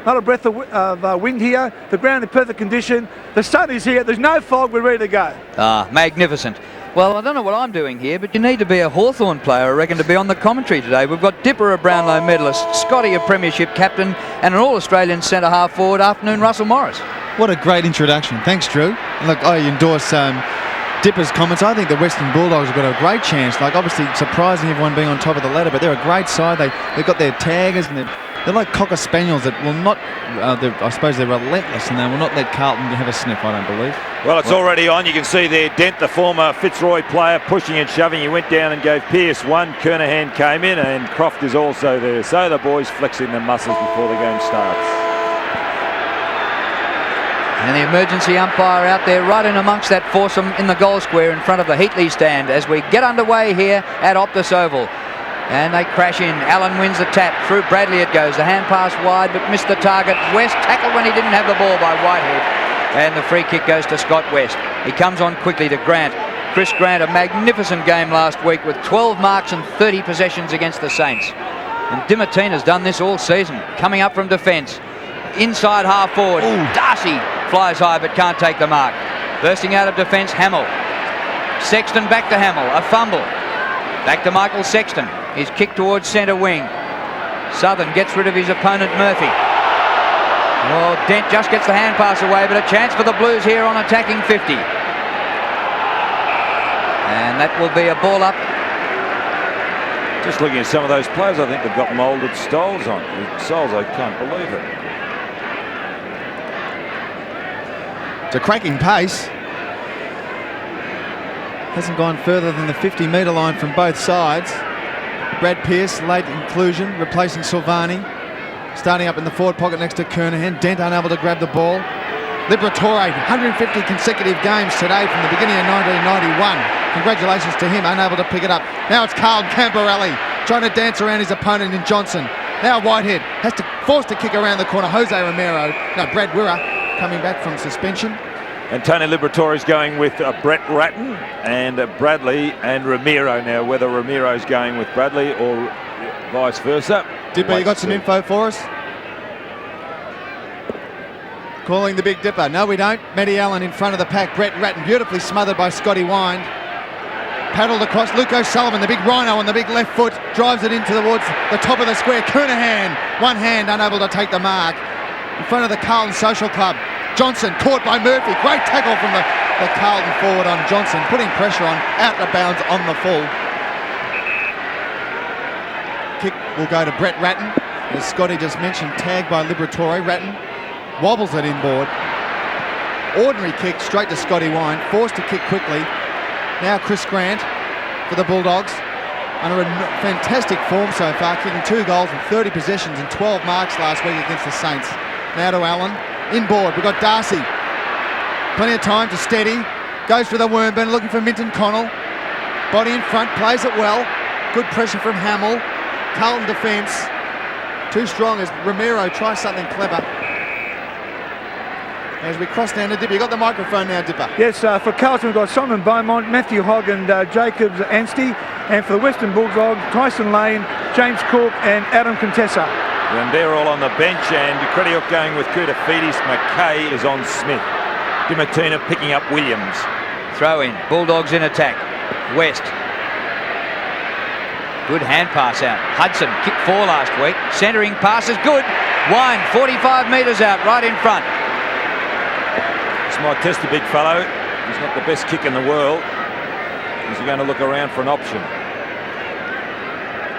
not a breath of wind here. The ground in perfect condition. The sun is here. There's no fog. We're ready to go. Ah, magnificent. Well, I don't know what I'm doing here, but you need to be a Hawthorn player, I reckon, to be on the commentary today. We've got Dipper, a Brownlow medalist, Scotty, a premiership captain, and an All-Australian centre-half forward, afternoon Russell Morris. What a great introduction. Thanks, Drew. And look, I endorse Dipper's comments. I think the Western Bulldogs have got a great chance. Like, obviously surprising everyone being on top of the ladder, but they're a great side. They've got their taggers, and they're like Cocker Spaniels that will not, I suppose they're relentless, and they will not let Carlton have a sniff, I don't believe. Well, it's already on. You can see there Dent, the former Fitzroy player, pushing and shoving. He went down and gave Pearce one. Kernahan came in, and Croft is also there. So the boys flexing their muscles before the game starts. And the emergency umpire out there right in amongst that foursome in the goal square in front of the Heatley stand as we get underway here at Optus Oval. And they crash in. Allen wins the tap. Through Bradley it goes. The hand pass wide, but missed the target. West tackled when he didn't have the ball by Whitehead. And the free kick goes to Scott West. He comes on quickly to Grant. Chris Grant, a magnificent game last week with 12 marks and 30 possessions against the Saints. And Dimartina's done this all season. Coming up from defence. Inside half forward. Ooh. Darcy flies high but can't take the mark. Bursting out of defence, Hamill. Sexton back to Hamill. A fumble. Back to Michael Sexton. His kick towards centre wing. Southern gets rid of his opponent Murphy. Well, Dent just gets the hand pass away, but a chance for the Blues here on attacking 50. And that will be a ball up. Just looking at some of those players, I think they've got moulded stoles on. Soles, I can't believe it. It's a cracking pace. Hasn't gone further than the 50-metre line from both sides. Brad Pearce, late inclusion, replacing Silvani. Starting up in the forward pocket next to Kernahan. Dent unable to grab the ball. Liberatore, 150 consecutive games today from the beginning of 1991. Congratulations to him, unable to pick it up. Now it's Carlton Camporelli trying to dance around his opponent in Johnson. Now Whitehead has to force to kick around the corner. Jose Romero, no, Brad Wirra coming back from suspension. And Tony Liberatore's going with Brett Ratton and Bradley and Romero now. Whether Romero's going with Bradley or vice versa. Dipper, you got some info for us? Calling the Big Dipper. No, we don't. Matty Allen in front of the pack. Brett Ratton beautifully smothered by Scotty Wind. Paddled across. Luke O'Sullivan, the big rhino on the big left foot, drives it in towards the top of the square. Kernahan, one hand, unable to take the mark. In front of the Carlton Social Club. Johnson caught by Murphy. Great tackle from the Carlton forward on Johnson, putting pressure on, out of bounds on the full. Kick will go to Brett Ratton. As Scotty just mentioned, tagged by Liberatore. Ratton wobbles it inboard. Ordinary kick straight to Scotty Wine, forced to kick quickly. Now Chris Grant for the Bulldogs. Under a fantastic form so far, kicking 2 goals and 30 possessions and 12 marks last week against the Saints. Now to Allen. Inboard, we've got Darcy. Plenty of time to steady. Goes for the Wormburn, looking for Minton Connell. Body in front, plays it well. Good pressure from Hamill. Carlton defence. Too strong as Romero tries something clever. As we cross down to Dipper. You got the microphone now, Dipper. Yes, for Carlton we've got Simon Beaumont, Matthew Hogg and Jacobs Anstey. And for the Western Bulldogs, Tyson Lane, James Cook and Adam Contessa. And they're all on the bench, and Crediok going with Koutafidis. McKay is on Smith. Dimartina picking up Williams. Throw in. Bulldogs in attack. West. Good hand pass out. Hudson kicked 4 last week. Centering pass is good. Wine 45 metres out right in front. This might test the big fellow. He's not the best kick in the world. Is he going to look around for an option?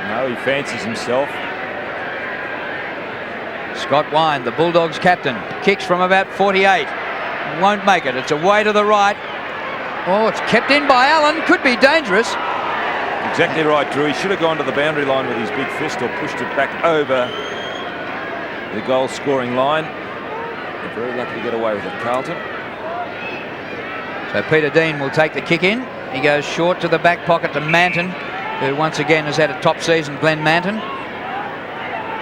No, he fancies himself. Scott Wine, the Bulldogs captain, kicks from about 48. Won't make it. It's away to the right. Oh, it's kept in by Allen. Could be dangerous. Exactly right, Drew. He should have gone to the boundary line with his big fist or pushed it back over the goal-scoring line. They're very lucky to get away with it, Carlton. So Peter Dean will take the kick in. He goes short to the back pocket to Manton, who once again has had a top season, Glenn Manton.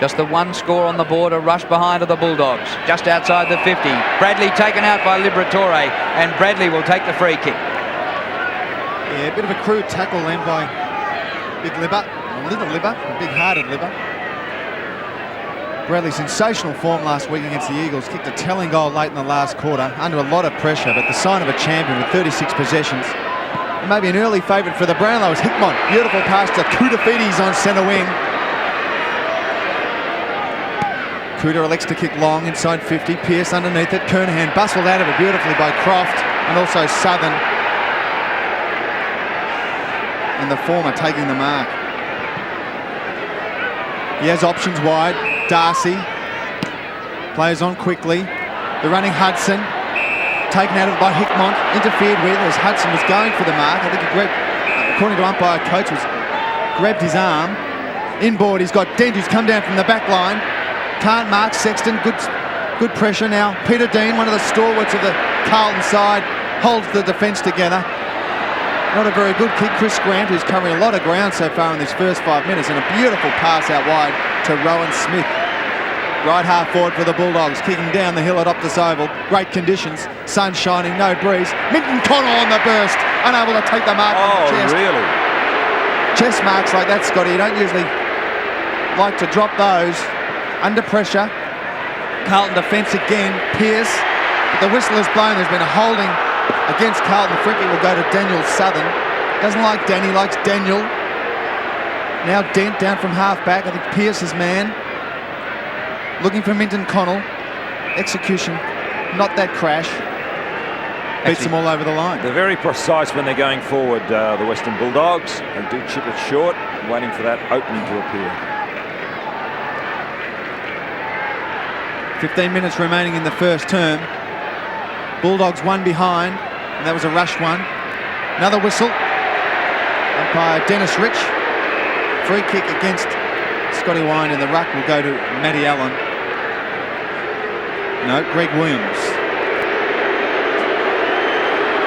Just the 1 score on the board, a rush behind of the Bulldogs. Just outside the 50. Bradley taken out by Liberatore, and Bradley will take the free kick. Yeah, a bit of a crude tackle then by Big Libber, a little Libber, a big-hearted Libber. Bradley, sensational form last week against the Eagles. Kicked a telling goal late in the last quarter, under a lot of pressure, but the sign of a champion with 36 possessions. And maybe an early favourite for the Brownlow is Hickmont. Beautiful pass to Kudafides on centre wing. Kuda elects to kick long inside 50. Pearce underneath it. Kernahan bustled out of it beautifully by Croft and also Southern. And the former taking the mark. He has options wide. Darcy plays on quickly. The running Hudson, taken out of it by Hickmont, interfered with as Hudson was going for the mark. I think he grabbed, according to umpire coach, grabbed his arm. Inboard, he's got Dent, who's come down from the back line. Can't mark Sexton. Good pressure now. Peter Dean, one of the stalwarts of the Carlton side, holds the defence together. Not a very good kick. Chris Grant, who's covering a lot of ground so far in these first 5 minutes, and a beautiful pass out wide to Rowan Smith. Right half forward for the Bulldogs, kicking down the hill at Optus Oval. Great conditions, sun shining, no breeze. Minton Connell on the burst, unable to take the mark on the chest. Really? Chest marks like that, Scotty, you don't usually like to drop those. Under pressure. Carlton defence again. Pearce. But the whistle is blown. There's been a holding against Carlton. Free kick will go to Daniel Southern. Doesn't like Danny, likes Daniel. Now Dent down from half back. I think Pearce's man. Looking for Minton Connell. Execution. Not that crash. Beats them all over the line. They're very precise when they're going forward, the Western Bulldogs. They do chip it short, waiting for that opening to appear. 15 minutes remaining in the first term. Bulldogs one behind, and that was a rush one. Another whistle. Umpire Dennis Rich. Free kick against Scotty Wine in the ruck will go to Matty Allen. No, Greg Williams.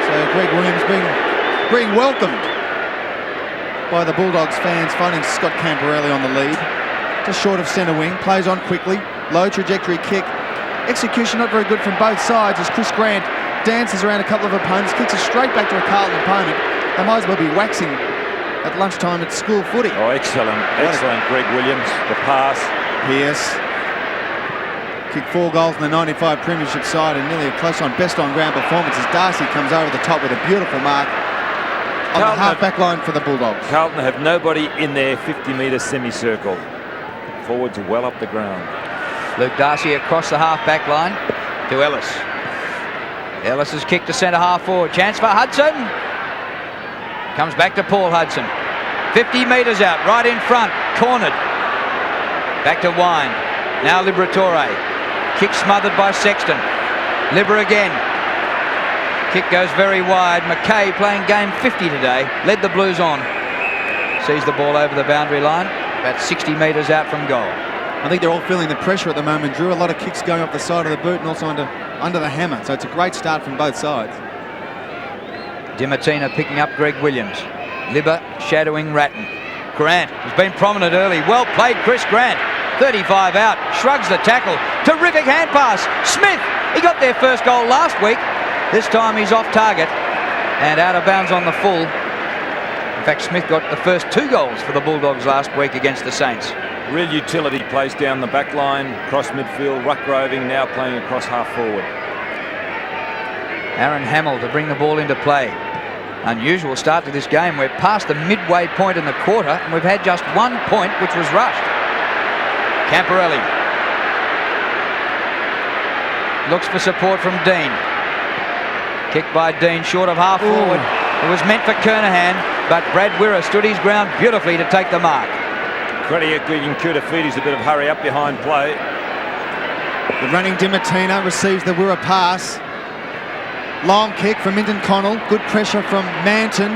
So Greg Williams being welcomed by the Bulldogs fans, finding Scott Camporelli on the lead. Just short of centre wing, plays on quickly. Low trajectory kick. Execution not very good from both sides as Chris Grant dances around a couple of opponents, kicks it straight back to a Carlton opponent. They might as well be waxing at lunchtime at school footy. Oh, excellent, Greg Williams. The pass. Pearce kicked 4 goals in the 95 premiership side and nearly a close on best on ground performance as Darcy comes over the top with a beautiful mark on the half-back line for the Bulldogs. Carlton have nobody in their 50-metre semicircle. Forwards well up the ground. Luke Darcy across the half-back line to Ellis. Ellis has kicked to centre half forward. Chance for Hudson. Comes back to Paul Hudson. 50 metres out, right in front. Cornered. Back to Wine. Now Liberatore. Kick smothered by Sexton. Libra again. Kick goes very wide. McKay playing game 50 today. Led the Blues on. Sees the ball over the boundary line. About 60 metres out from goal. I think they're all feeling the pressure at the moment, Drew. A lot of kicks going off the side of the boot and also under the hammer. So it's a great start from both sides. Dimartina picking up Greg Williams. Libba shadowing Ratton. Grant has been prominent early. Well played, Chris Grant. 35 out. Shrugs the tackle. Terrific hand pass. Smith. He got their first goal last week. This time he's off target and out of bounds on the full. In fact, Smith got the first 2 goals for the Bulldogs last week against the Saints. Real utility, plays down the back line, cross midfield, ruck roving, now playing across half forward. Aaron Hamill to bring the ball into play. Unusual start to this game. We're past the midway point in the quarter and we've had just 1 point, which was rushed. Camporelli looks for support from Dean. Kicked by Dean short of half forward. It was meant for Kernahan, but Brad Wirra stood his ground beautifully to take the mark. Credit giving Kudafides a bit of hurry up behind play. The running Dimartina receives the Wirra pass. Long kick from Minton Connell. Good pressure from Manton.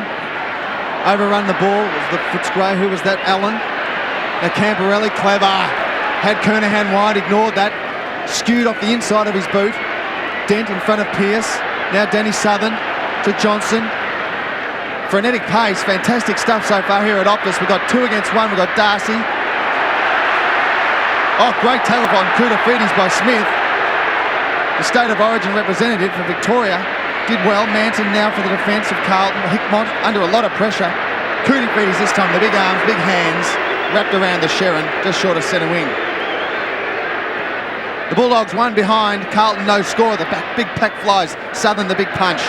Overrun the ball. Was the Footscray? Who was that? Allen. Now Camporelli, clever. Had Kernahan wide, ignored that. Skewed off the inside of his boot. Dent in front of Pearce. Now Danny Southern to Johnson. Frenetic pace, fantastic stuff so far here at Optus. We've got 2 against 1, we've got Darcy. Oh, great tackle on Kudafides by Smith. The State of Origin representative for Victoria did well. Manton now for the defence of Carlton. Hickmont under a lot of pressure. Kudafides this time, the big arms, big hands, wrapped around the Sherrin, just short of centre wing. The Bulldogs one behind. Carlton no score. The big pack flies. Southern the big punch.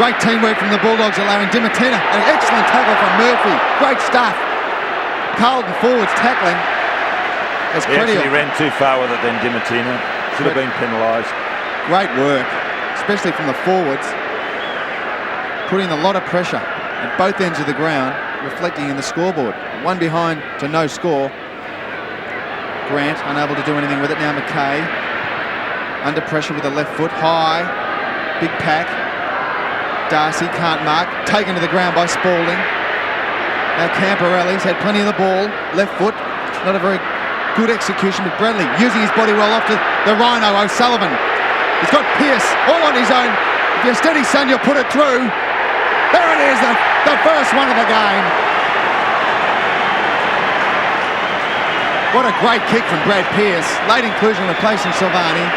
Great teamwork from the Bulldogs, allowing Dimatina. An excellent tackle from Murphy. Great stuff. Carlton forwards tackling. As He actually ran too far with it then, Dimatina. Should have been penalised. Great work, especially from the forwards. Putting a lot of pressure at both ends of the ground, reflecting in the scoreboard. One behind to no score. Grant unable to do anything with it. Now McKay under pressure with the left foot. High. Big pack. Darcy can't mark. Taken to the ground by Spalding. Now Camporelli's had plenty of the ball. Left foot. Not a very good execution, but Bradley using his body well off to the Rhino O'Sullivan. He's got Pearce all on his own. If you're steady, son, you'll put it through. There it is, the first one of the game. What a great kick from Brad Pearce. Late inclusion replacing Silvani.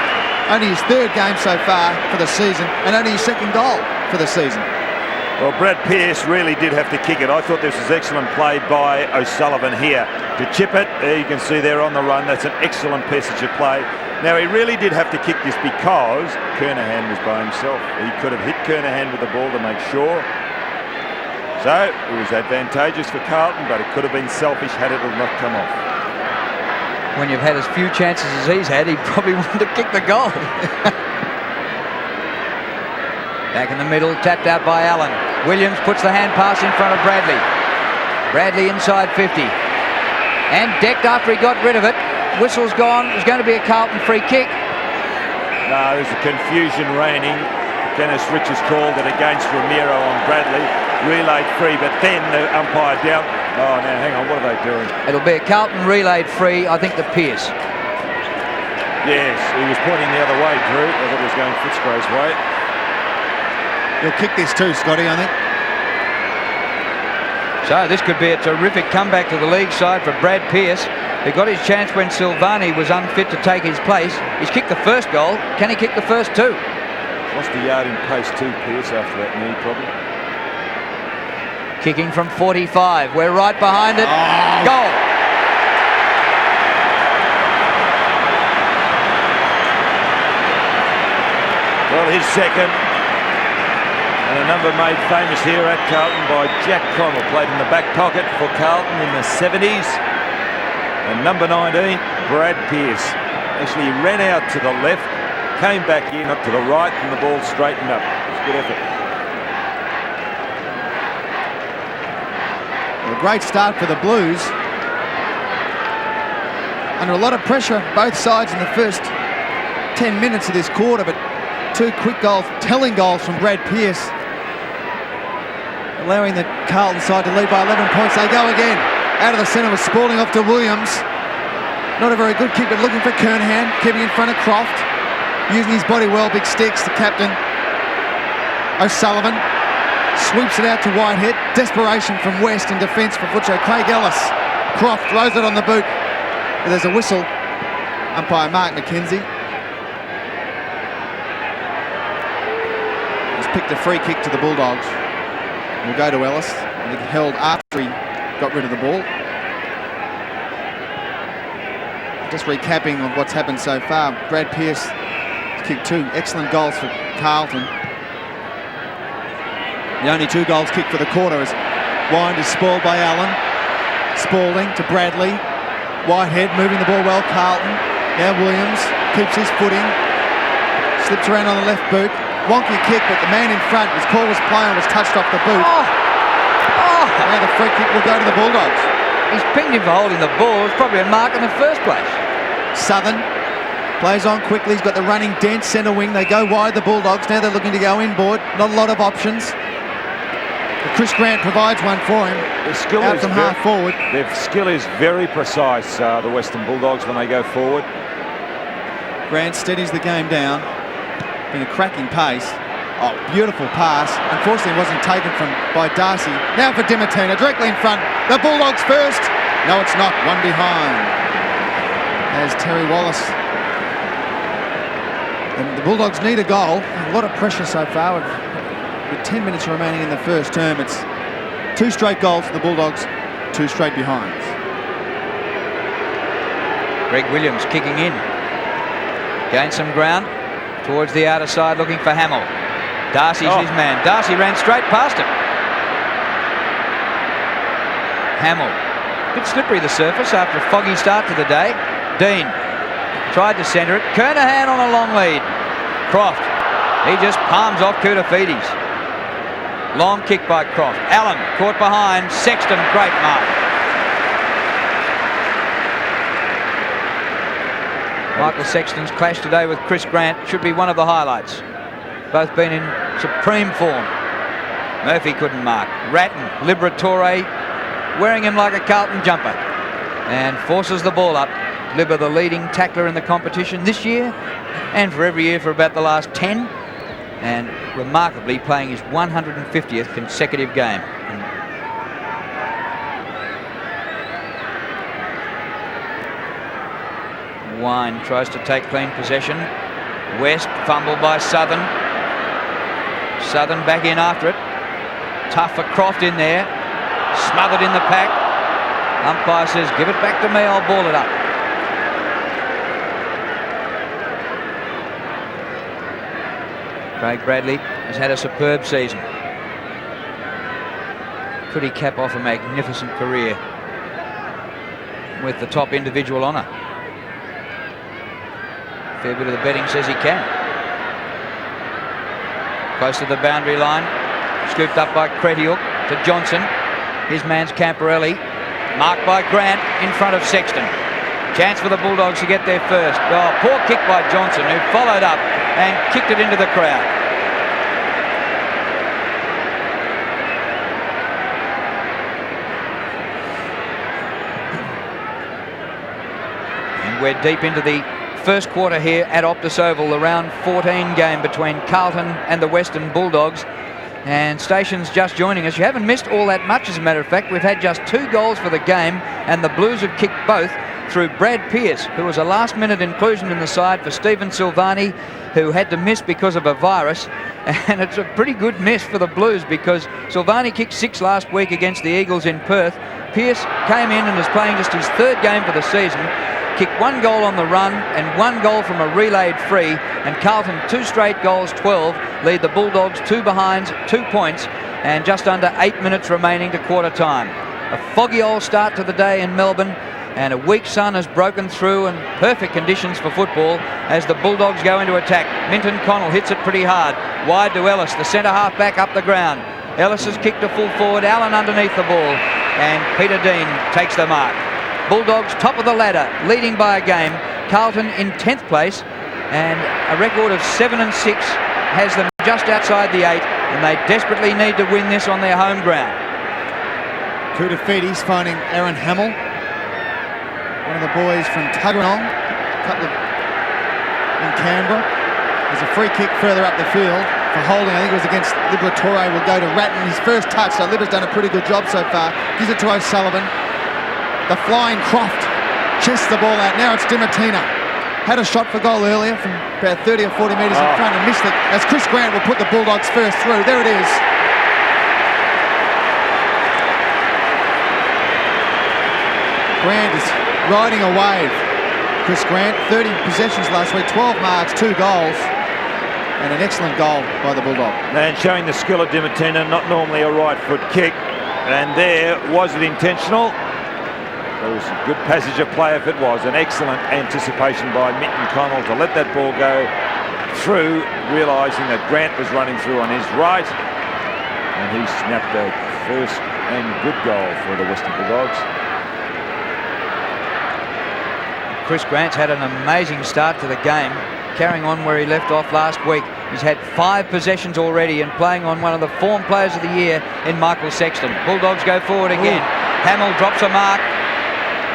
Only his third game so far for the season, and only his second goal for the season. Well, Brad Pearce really did have to kick it. I thought this was excellent play by O'Sullivan here to chip it. There you can see there on the run. That's an excellent passage of play. Now, he really did have to kick this because Kernahan was by himself. He could have hit Kernahan with the ball to make sure. So, it was advantageous for Carlton, but it could have been selfish had it not come off. When you've had as few chances as he's had, he probably wanted to kick the goal. Back in the middle, tapped out by Allen. Williams puts the hand pass in front of Bradley. Bradley inside 50. And decked after he got rid of it. Whistle's gone. It's going to be a Carlton free kick. No, there's a confusion reigning. Dennis Richards called it against Ramiro on Bradley. Relayed free, but then the umpire down. Oh, now hang on, what are they doing? It'll be a Carlton relayed free, I think, to Pearce. Yes, he was pointing the other way, Drew. I thought he was going Fitzroy's way. He'll kick this too, Scotty, I think. So this could be a terrific comeback to the league side for Brad Pearce, who got his chance when Silvani was unfit to take his place. He's kicked the first goal. Can he kick the first two? Lost a yard in pace too, Pearce, after that knee problem. Kicking from 45. We're right behind it. Oh. Goal. Well, his second. And a number made famous here at Carlton by Jack Connell. Played in the back pocket for Carlton in the 70s. And number 19, Brad Pearce. Actually, he ran out to the left, came back in, up to the right, and the ball straightened up. It was a good effort. A great start for the Blues. Under a lot of pressure, both sides in the first 10 minutes of this quarter, but two quick goals, telling goals from Brad Pearce, allowing the Carlton side to lead by 11 points. They go again. Out of the centre was Spalding off to Williams. Not a very good kick, but looking for Kernahan, keeping in front of Croft. Using his body well, big sticks, the captain. O'Sullivan sweeps it out to Whitehead. Desperation from West in defence for Futcho. Craig Ellis. Croft throws it on the boot. But there's a whistle. Umpire Mark McKenzie. He's picked a free kick to the Bulldogs. We'll go to Ellis. And he held after he got rid of the ball. Just recapping of what's happened so far. Brad Pearce kicked two excellent goals for Carlton. The only two goals kicked for the quarter is Wind is spoiled by Allen. Spalding to Bradley. Whitehead moving the ball well. Carlton. Now Williams keeps his footing. Slips around on the left boot. Wonky kick, but the man in front, his call was play on, was touched off the boot. Now the free kick will go to the Bulldogs. He's pinged him for holding the ball. It's probably a mark in the first place. Southern plays on quickly. He's got the running Dent centre wing. They go wide, the Bulldogs. Now they're looking to go inboard. Not a lot of options. But Chris Grant provides one for him. Their skill out is from half forward. Their skill is very precise, the Western Bulldogs, when they go forward. Grant steadies the game down. Been a cracking pace. Oh, beautiful pass. Unfortunately, it wasn't taken by Darcy. Now for Dimatina, directly in front. The Bulldogs first. No, it's not. One behind. As Terry Wallace. And the Bulldogs need a goal. A lot of pressure so far. With 10 minutes remaining in the first term, it's two straight goals for the Bulldogs, two straight behinds. Greg Williams kicking in. Gained some ground towards the outer side looking for Hamill. Darcy's his man. Darcy ran straight past him. Hamill. Bit slippery the surface after a foggy start to the day. Dean tried to centre it. Kernahan on a long lead. Croft. He just palms off Koutafidis. Long kick by Croft. Allen caught behind. Sexton, great mark. Michael Sexton's clash today with Chris Grant should be one of the highlights. Both been in supreme form. Murphy couldn't mark. Ratton, Liberatore, wearing him like a Carlton jumper, and forces the ball up. Libba, the leading tackler in the competition this year and for every year for about the last 10, and remarkably playing his 150th consecutive game. Wine tries to take clean possession. West, fumbled by Southern. Southern back in after it. Tough for Croft in there. Smothered in the pack. Umpire says, give it back to me, I'll ball it up. Craig Bradley has had a superb season. Could he cap off a magnificent career with the top individual honour? Fair bit of the betting says he can. Close to the boundary line. Scooped up by Cretiuk to Johnson. His man's Camporelli. Marked by Grant in front of Sexton. Chance for the Bulldogs to get there first. Oh, poor kick by Johnson, who followed up and kicked it into the crowd. And we're deep into the first quarter here at Optus Oval, the round 14 game between Carlton and the Western Bulldogs. And stations just joining us, you haven't missed all that much, as a matter of fact. We've had just 2 goals for the game, and the Blues have kicked both through Brad Pearce, who was a last-minute inclusion in the side for Stephen Silvani, who had to miss because of a virus. And it's a pretty good miss for the Blues, because Silvani kicked 6 last week against the Eagles in Perth. Pearce came in and is playing just his 3rd game for the season. Kicked 1 goal on the run and 1 goal from a relayed free, and Carlton 2 straight goals, 12, lead the Bulldogs 2 behinds, 2 points, and just under 8 minutes remaining to quarter time. A foggy old start to the day in Melbourne, and a weak sun has broken through, and perfect conditions for football as the Bulldogs go into attack. Minton Connell hits it pretty hard. Wide to Ellis, the centre half back up the ground. Ellis has kicked a full forward, Allen underneath the ball, and Peter Dean takes the mark. Bulldogs top of the ladder, leading by a game. Carlton in 10th place, and a record of 7-6 has them just outside the 8, and they desperately need to win this on their home ground. Koutafidis finding Aaron Hamill, one of the boys from Tuggeranong, in Canberra. There's a free kick further up the field for holding. I think it was against Liberatore. Will go to Ratton, his first touch. So Libba's done a pretty good job so far. Gives it to O'Sullivan. The flying Croft chests the ball out. Now it's Dimartina. Had a shot for goal earlier from about 30 or 40 metres in front and missed it, as Chris Grant will put the Bulldogs first through. There it is. Grant is riding a wave. Chris Grant, 30 possessions last week, 12 marks, 2 goals, and an excellent goal by the Bulldog. And showing the skill of Dimartina, not normally a right foot kick. And there, was it intentional? It was a good passage of play if it was. An excellent anticipation by Minton Connell to let that ball go through, realising that Grant was running through on his right. And he snapped a first and good goal for the Western Bulldogs. Chris Grant's had an amazing start to the game, carrying on where he left off last week. He's had 5 possessions already and playing on one of the form players of the year in Michael Sexton. Bulldogs go forward again. Hamill drops a mark.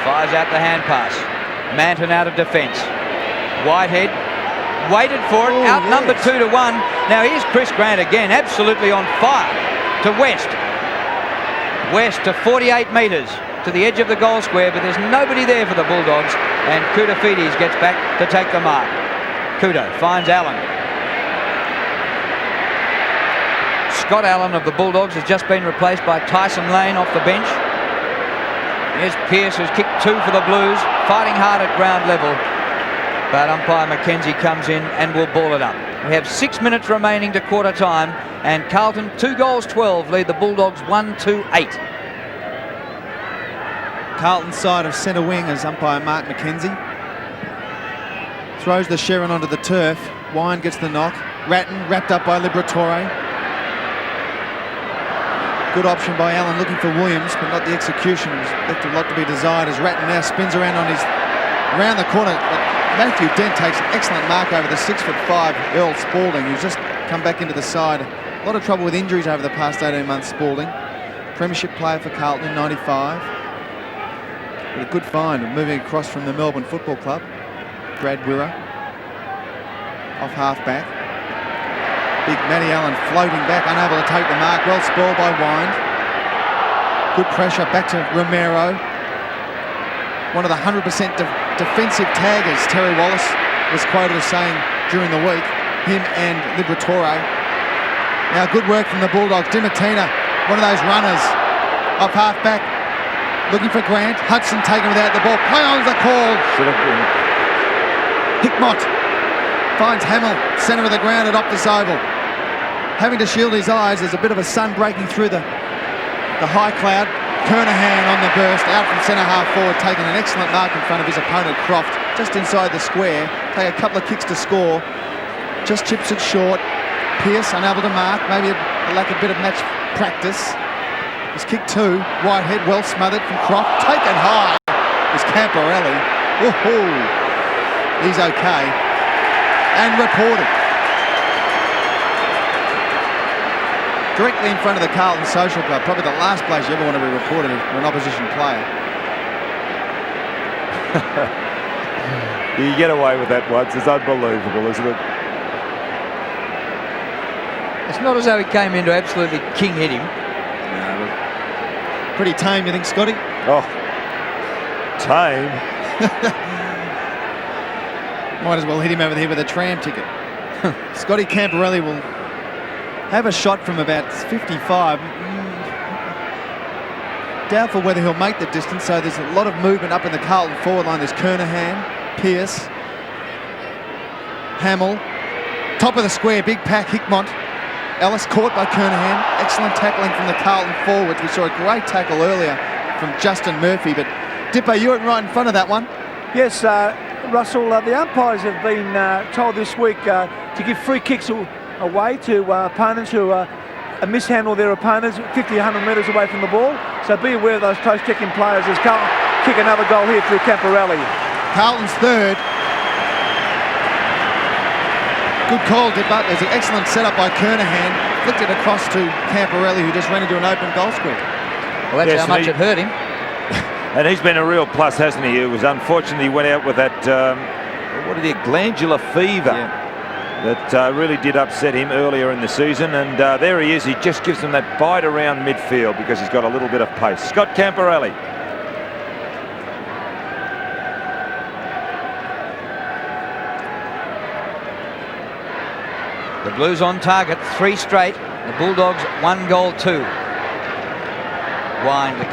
Fires out the hand pass. Manton out of defence. Whitehead waited for it, outnumbered 2-1. Now here's Chris Grant again, absolutely on fire to West. West to 48 metres to the edge of the goal square, but there's nobody there for the Bulldogs, and Koutafidis gets back to take the mark. Kouta finds Allen. Scott Allen of the Bulldogs has just been replaced by Tyson Lane off the bench. Here's Pearce, who's kicked 2 for the Blues, fighting hard at ground level. But umpire Mackenzie comes in and will ball it up. We have 6 minutes remaining to quarter time, and Carlton 2 goals 12 lead the Bulldogs 1-8. Carlton side of centre wing as umpire Mark Mackenzie. Throws the Sherrin onto the turf. Wine gets the knock. Ratton wrapped up by Liberatore. Good option by Allen looking for Williams, but not the execution. Left a lot to be desired as Ratton now spins around around the corner. But Matthew Dent takes an excellent mark over the 6'5" Earl Spalding, who's just come back into the side. A lot of trouble with injuries over the past 18 months, Spalding. Premiership player for Carlton in '95. But a good find moving across from the Melbourne Football Club. Brad Wirra off half-back. Big Matty Allen floating back, unable to take the mark. Well spoiled by Wind. Good pressure back to Romero. One of the 100% defensive taggers, Terry Wallace was quoted as saying during the week. Him and Liberatore. Now good work from the Bulldogs. Dimatina, one of those runners off half-back. Looking for Grant. Hudson taken without the ball. Play on's a call. Hickmott finds Hamill, centre of the ground at Optus Oval. Having to shield his eyes, there's a bit of a sun breaking through the high cloud. Kernahan on the burst, out from centre half forward, taking an excellent mark in front of his opponent Croft, just inside the square. Take a couple of kicks to score. Just chips it short. Pearce unable to mark, maybe a lack of bit of match practice. He's kicked 2. Whitehead well smothered from Croft. Taken high is Camporelli. Woohoo! He's okay. And reported. Directly in front of the Carlton Social Club. Probably the last place you ever want to be reported for an opposition player. You get away with that once. It's unbelievable, isn't it? It's not as though he came in to absolutely king hit him. Pretty tame, you think, Scotty? Oh, tame. Might as well hit him over the head with a tram ticket. Scotty Camporelli will have a shot from about 55. Doubtful whether he'll make the distance, so there's a lot of movement up in the Carlton forward line. There's Kernahan, Pearce, Hamill. Top of the square, big pack, Hickmott. Ellis caught by Kernahan. Excellent tackling from the Carlton forwards. We saw a great tackle earlier from Justin Murphy, but Dipper, you were right in front of that one. Yes, Russell, the umpires have been told this week to give free kicks away to opponents who mishandle their opponents 50, 100 metres away from the ball. So be aware of those close checking players as Carlton kick another goal here through Camporelli. Carlton's third. Good call, Dipper. There's an excellent setup by Kernahan. Flicked it across to Camporelli, who just ran into an open goal square. Well, that's how much it hurt him. And he's been a real plus, hasn't he? It was unfortunately he went out with that, what did he, glandular fever. Yeah. That really did upset him earlier in the season. And there he is. He just gives them that bite around midfield because he's got a little bit of pace. Scott Camporelli. The Blues on target, 3 straight. The Bulldogs 1 goal 2. Wine, the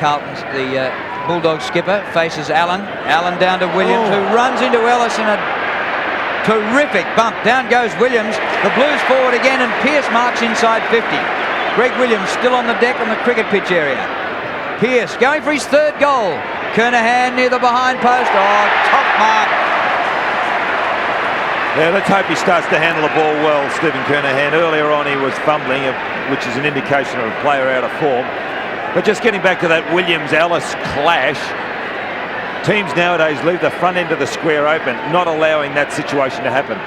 Bulldogs skipper, faces Allen. Allen down to Williams, who runs into Ellis in a terrific bump. Down goes Williams. The Blues forward again, and Pearce marks inside 50. Greg Williams still on the deck on the cricket pitch area. Pearce going for his 3rd goal. Kernahan near the behind post. Oh, top mark. Yeah, let's hope he starts to handle the ball well, Stephen Kernahan. Earlier on he was fumbling, which is an indication of a player out of form. But just getting back to that Williams-Ellis clash, teams nowadays leave the front end of the square open, not allowing that situation to happen.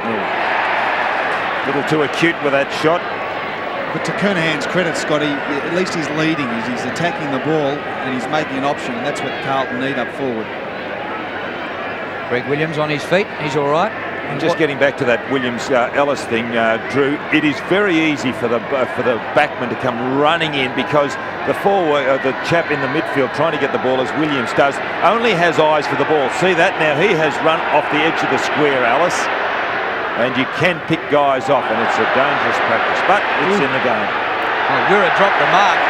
A little too acute with that shot. But to Kernahan's credit, Scotty, at least he's leading. He's attacking the ball and he's making an option, and that's what Carlton need up forward. Greg Williams on his feet. He's all right. And just getting back to that Williams-Ellis thing, Drew, it is very easy for the backman to come running in because the chap in the midfield trying to get the ball, as Williams does, only has eyes for the ball. See that now? He has run off the edge of the square, Alice, and you can pick guys off, and it's a dangerous practice, but it's in the game. Well, Wirra dropped the mark.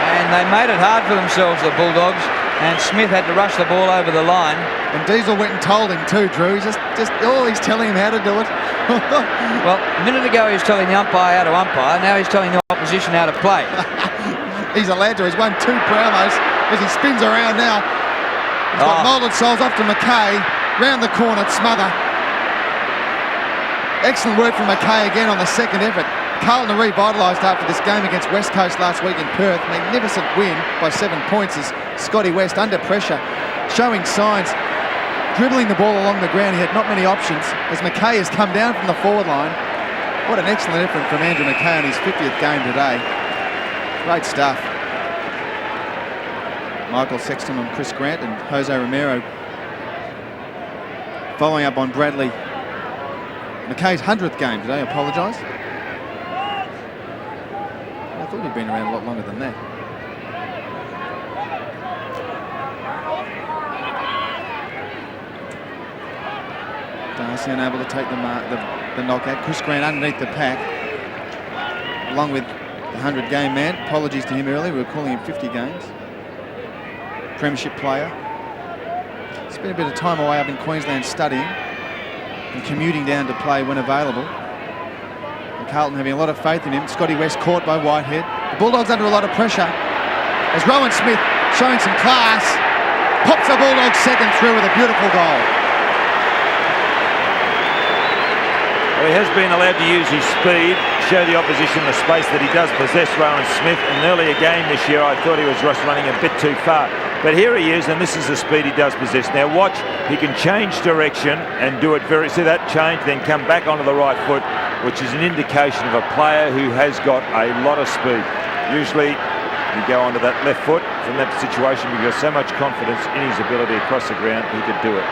And they made it hard for themselves, the Bulldogs, and Smith had to rush the ball over the line. And Diesel went and told him too, Drew. He's he's telling him how to do it. Well, a minute ago he was telling the umpire how to umpire, now he's telling the opposition how to play. He's allowed to. He's won 2 Brownlows as he spins around now. He's got moulded soles off to McKay. Round the corner, smother. Excellent work from McKay again on the second effort. Carlton are revitalised after this game against West Coast last week in Perth. Magnificent win by 7 points as Scotty West under pressure, showing signs, dribbling the ball along the ground. He had not many options as McKay has come down from the forward line. What an excellent effort from Andrew McKay on his 50th game today. Great stuff. Michael Sexton on Chris Grant and Jose Romero following up on Bradley. McKay's 100th game today, I apologise. I thought he'd been around a lot longer than that. Darcy unable to take the knockout. Chris Grant underneath the pack, along with the 100-game man. Apologies to him earlier, we were calling him 50 games. Premiership player. Spent a bit of time away up in Queensland studying and commuting down to play when available. And Carlton having a lot of faith in him. Scotty West caught by Whitehead. The Bulldogs under a lot of pressure as Rowan Smith, showing some class, pops the Bulldogs second through with a beautiful goal. Well, he has been allowed to use his speed, show the opposition the space that he does possess, Rowan Smith. In an earlier game this year, I thought he was running a bit too far. But here he is, and this is the speed he does possess. Now watch, he can change direction and do it see that change, then come back onto the right foot, which is an indication of a player who has got a lot of speed. Usually you go onto that left foot from that situation because so much confidence in his ability across the ground, he could do it.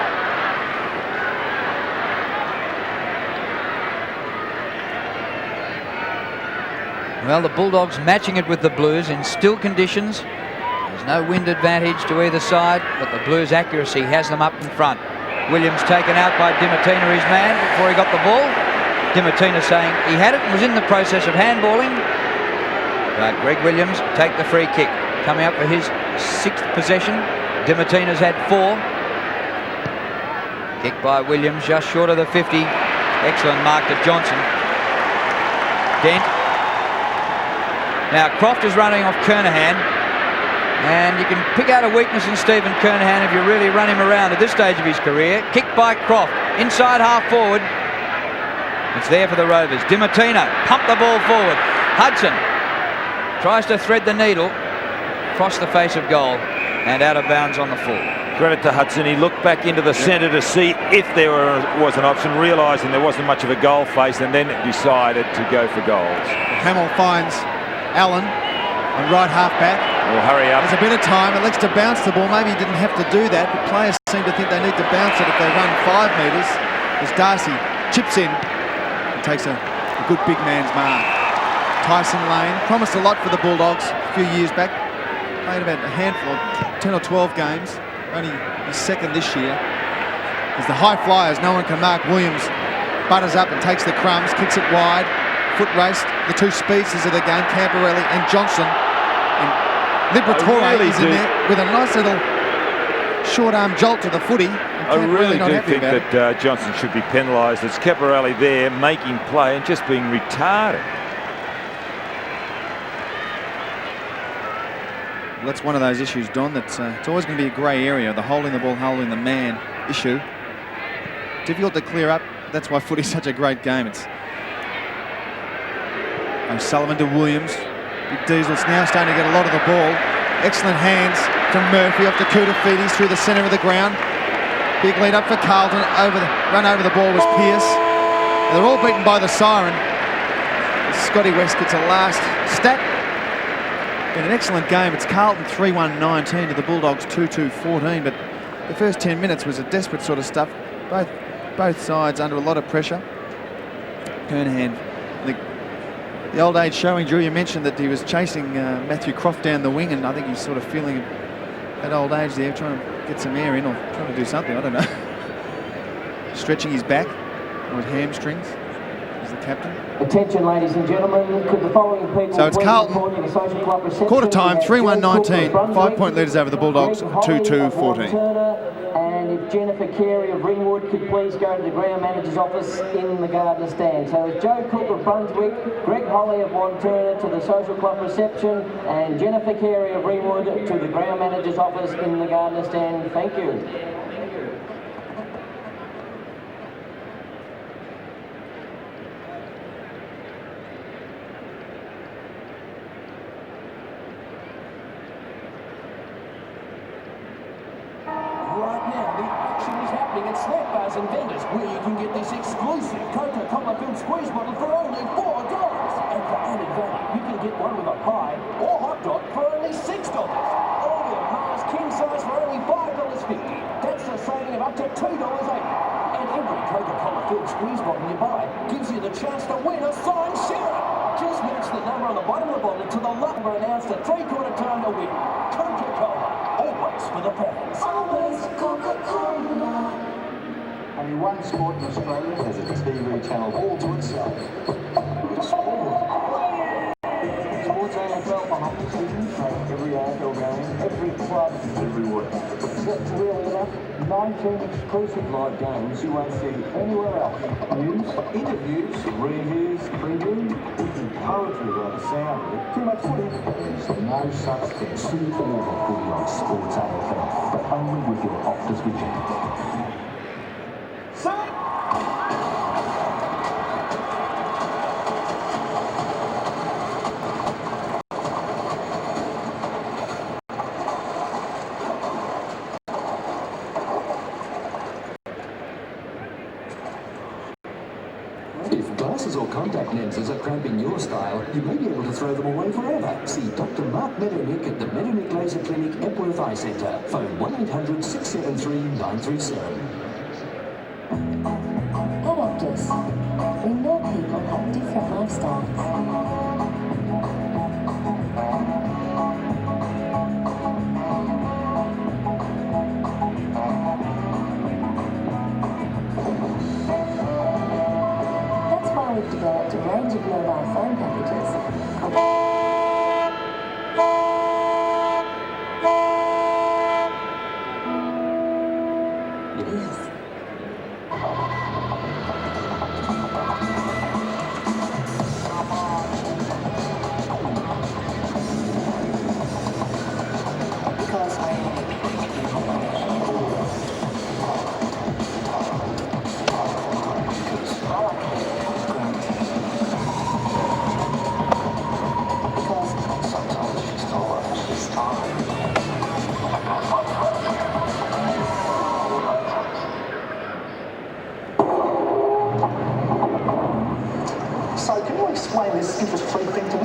Well, the Bulldogs matching it with the Blues in still conditions. There's no wind advantage to either side, but the Blues' accuracy has them up in front. Williams taken out by Dimatina, his man, before he got the ball. Dimatina saying he had it and was in the process of handballing. But Greg Williams take the free kick. Coming up for his 6th possession. Dimatina's had 4. Kick by Williams just short of the 50. Excellent mark to Johnson. Dent. Now Croft is running off Kernahan, and you can pick out a weakness in Stephen Kernahan if you really run him around at this stage of his career. Kicked by Croft, inside half forward. It's there for the Rovers. Dimatina pumped the ball forward. Hudson tries to thread the needle, across the face of goal, and out of bounds on the full. Credit to Hudson, he looked back into the centre to see if there was an option, realising there wasn't much of a goal face, and then decided to go for goals. Hamill finds Allen on right half back. We'll hurry up. There's a bit of time. Elects to bounce the ball. Maybe he didn't have to do that, but players seem to think they need to bounce it if they run 5 metres. As Darcy chips in and takes a good big man's mark. Tyson Lane promised a lot for the Bulldogs a few years back. Played about a handful of 10 or 12 games. Only his 2nd this year. As the high flyers, no one can mark Williams. Butters up and takes the crumbs, kicks it wide. Foot race, the 2 speedsters of the game, Camporelli and Johnson. And Liberatore is in there with a nice little short arm jolt to the footy. I really do think that Johnson should be penalised. It's Camporelli there making play and just being retarded. Well, that's one of those issues, Don, that's it's always going to be a grey area, the holding the ball, holding the man issue. Difficult to clear up. That's why footy's such a great game. It's O'Sullivan to Williams. Big Diesel's now starting to get a lot of the ball. Excellent hands from Murphy off to Koutafidis through the centre of the ground. Big lead up for Carlton. Run over the ball was Pearce. They're all beaten by the siren. Scotty West gets a last stat. Been an excellent game. It's Carlton 3-1-19 to the Bulldogs 2-2-14, but the first 10 minutes was a desperate sort of stuff. Both sides under a lot of pressure. Kernahan, the old age showing. Drew, you mentioned that he was chasing Matthew Croft down the wing, and I think he's sort of feeling that old age there, trying to get some air in or trying to do something, I don't know. Stretching his back or his hamstrings. is the captain. Attention, ladies and gentlemen, could the following people So it's please Carlton. report in the social club reception? Quarter time, We have 3-1-19, Joe Cook of 5-point leaders over the Bulldogs, Greg Holly of 2-2-14. Turner, and if Jennifer Carey of Ringwood could please go to the ground manager's office in the Gardner stand. So it's Joe Cook of Brunswick, Greg Holly of Turner to the social club reception, and Jennifer Carey of Ringwood to the ground manager's office in the Gardner stand. Thank you. And vendors where you can get this exclusive Coca-Cola filled squeeze bottle for only $4. And for added value, you can get one with a pie or hot dog for only $6. Or with a Mars King size for only $5.50. That's a saving of up to $2.80. And every Coca-Cola filled squeeze bottle you buy gives you the chance to win a signed share. Just match the number on the bottom of the bottle to the number announced at 3/4 time to win. Coca-Cola, always for the fans. Always Coca-Cola. Only one sport in Australia has a TV channel all to itself. Which sport? Sports AFL behind the scenes, like every AFL game, every club, everywhere. That's really enough. 19 exclusive live games you won't see anywhere else. News, interviews, reviews, previews, even poetry by the sound of it. Too much footy. There's no such thing. See all the footy on Sports AFL, but only with your Optus vision. If glasses or contact lenses are cramping your style, you may be able to throw them away forever. See Dr. Mark Meadownick at the Meadownick Laser Clinic, Epworth Eye Centre. Phone 1-800-673-937. At Optus, we know people have different lifestyles. We've developed a range of mobile phone packages. It is. Because I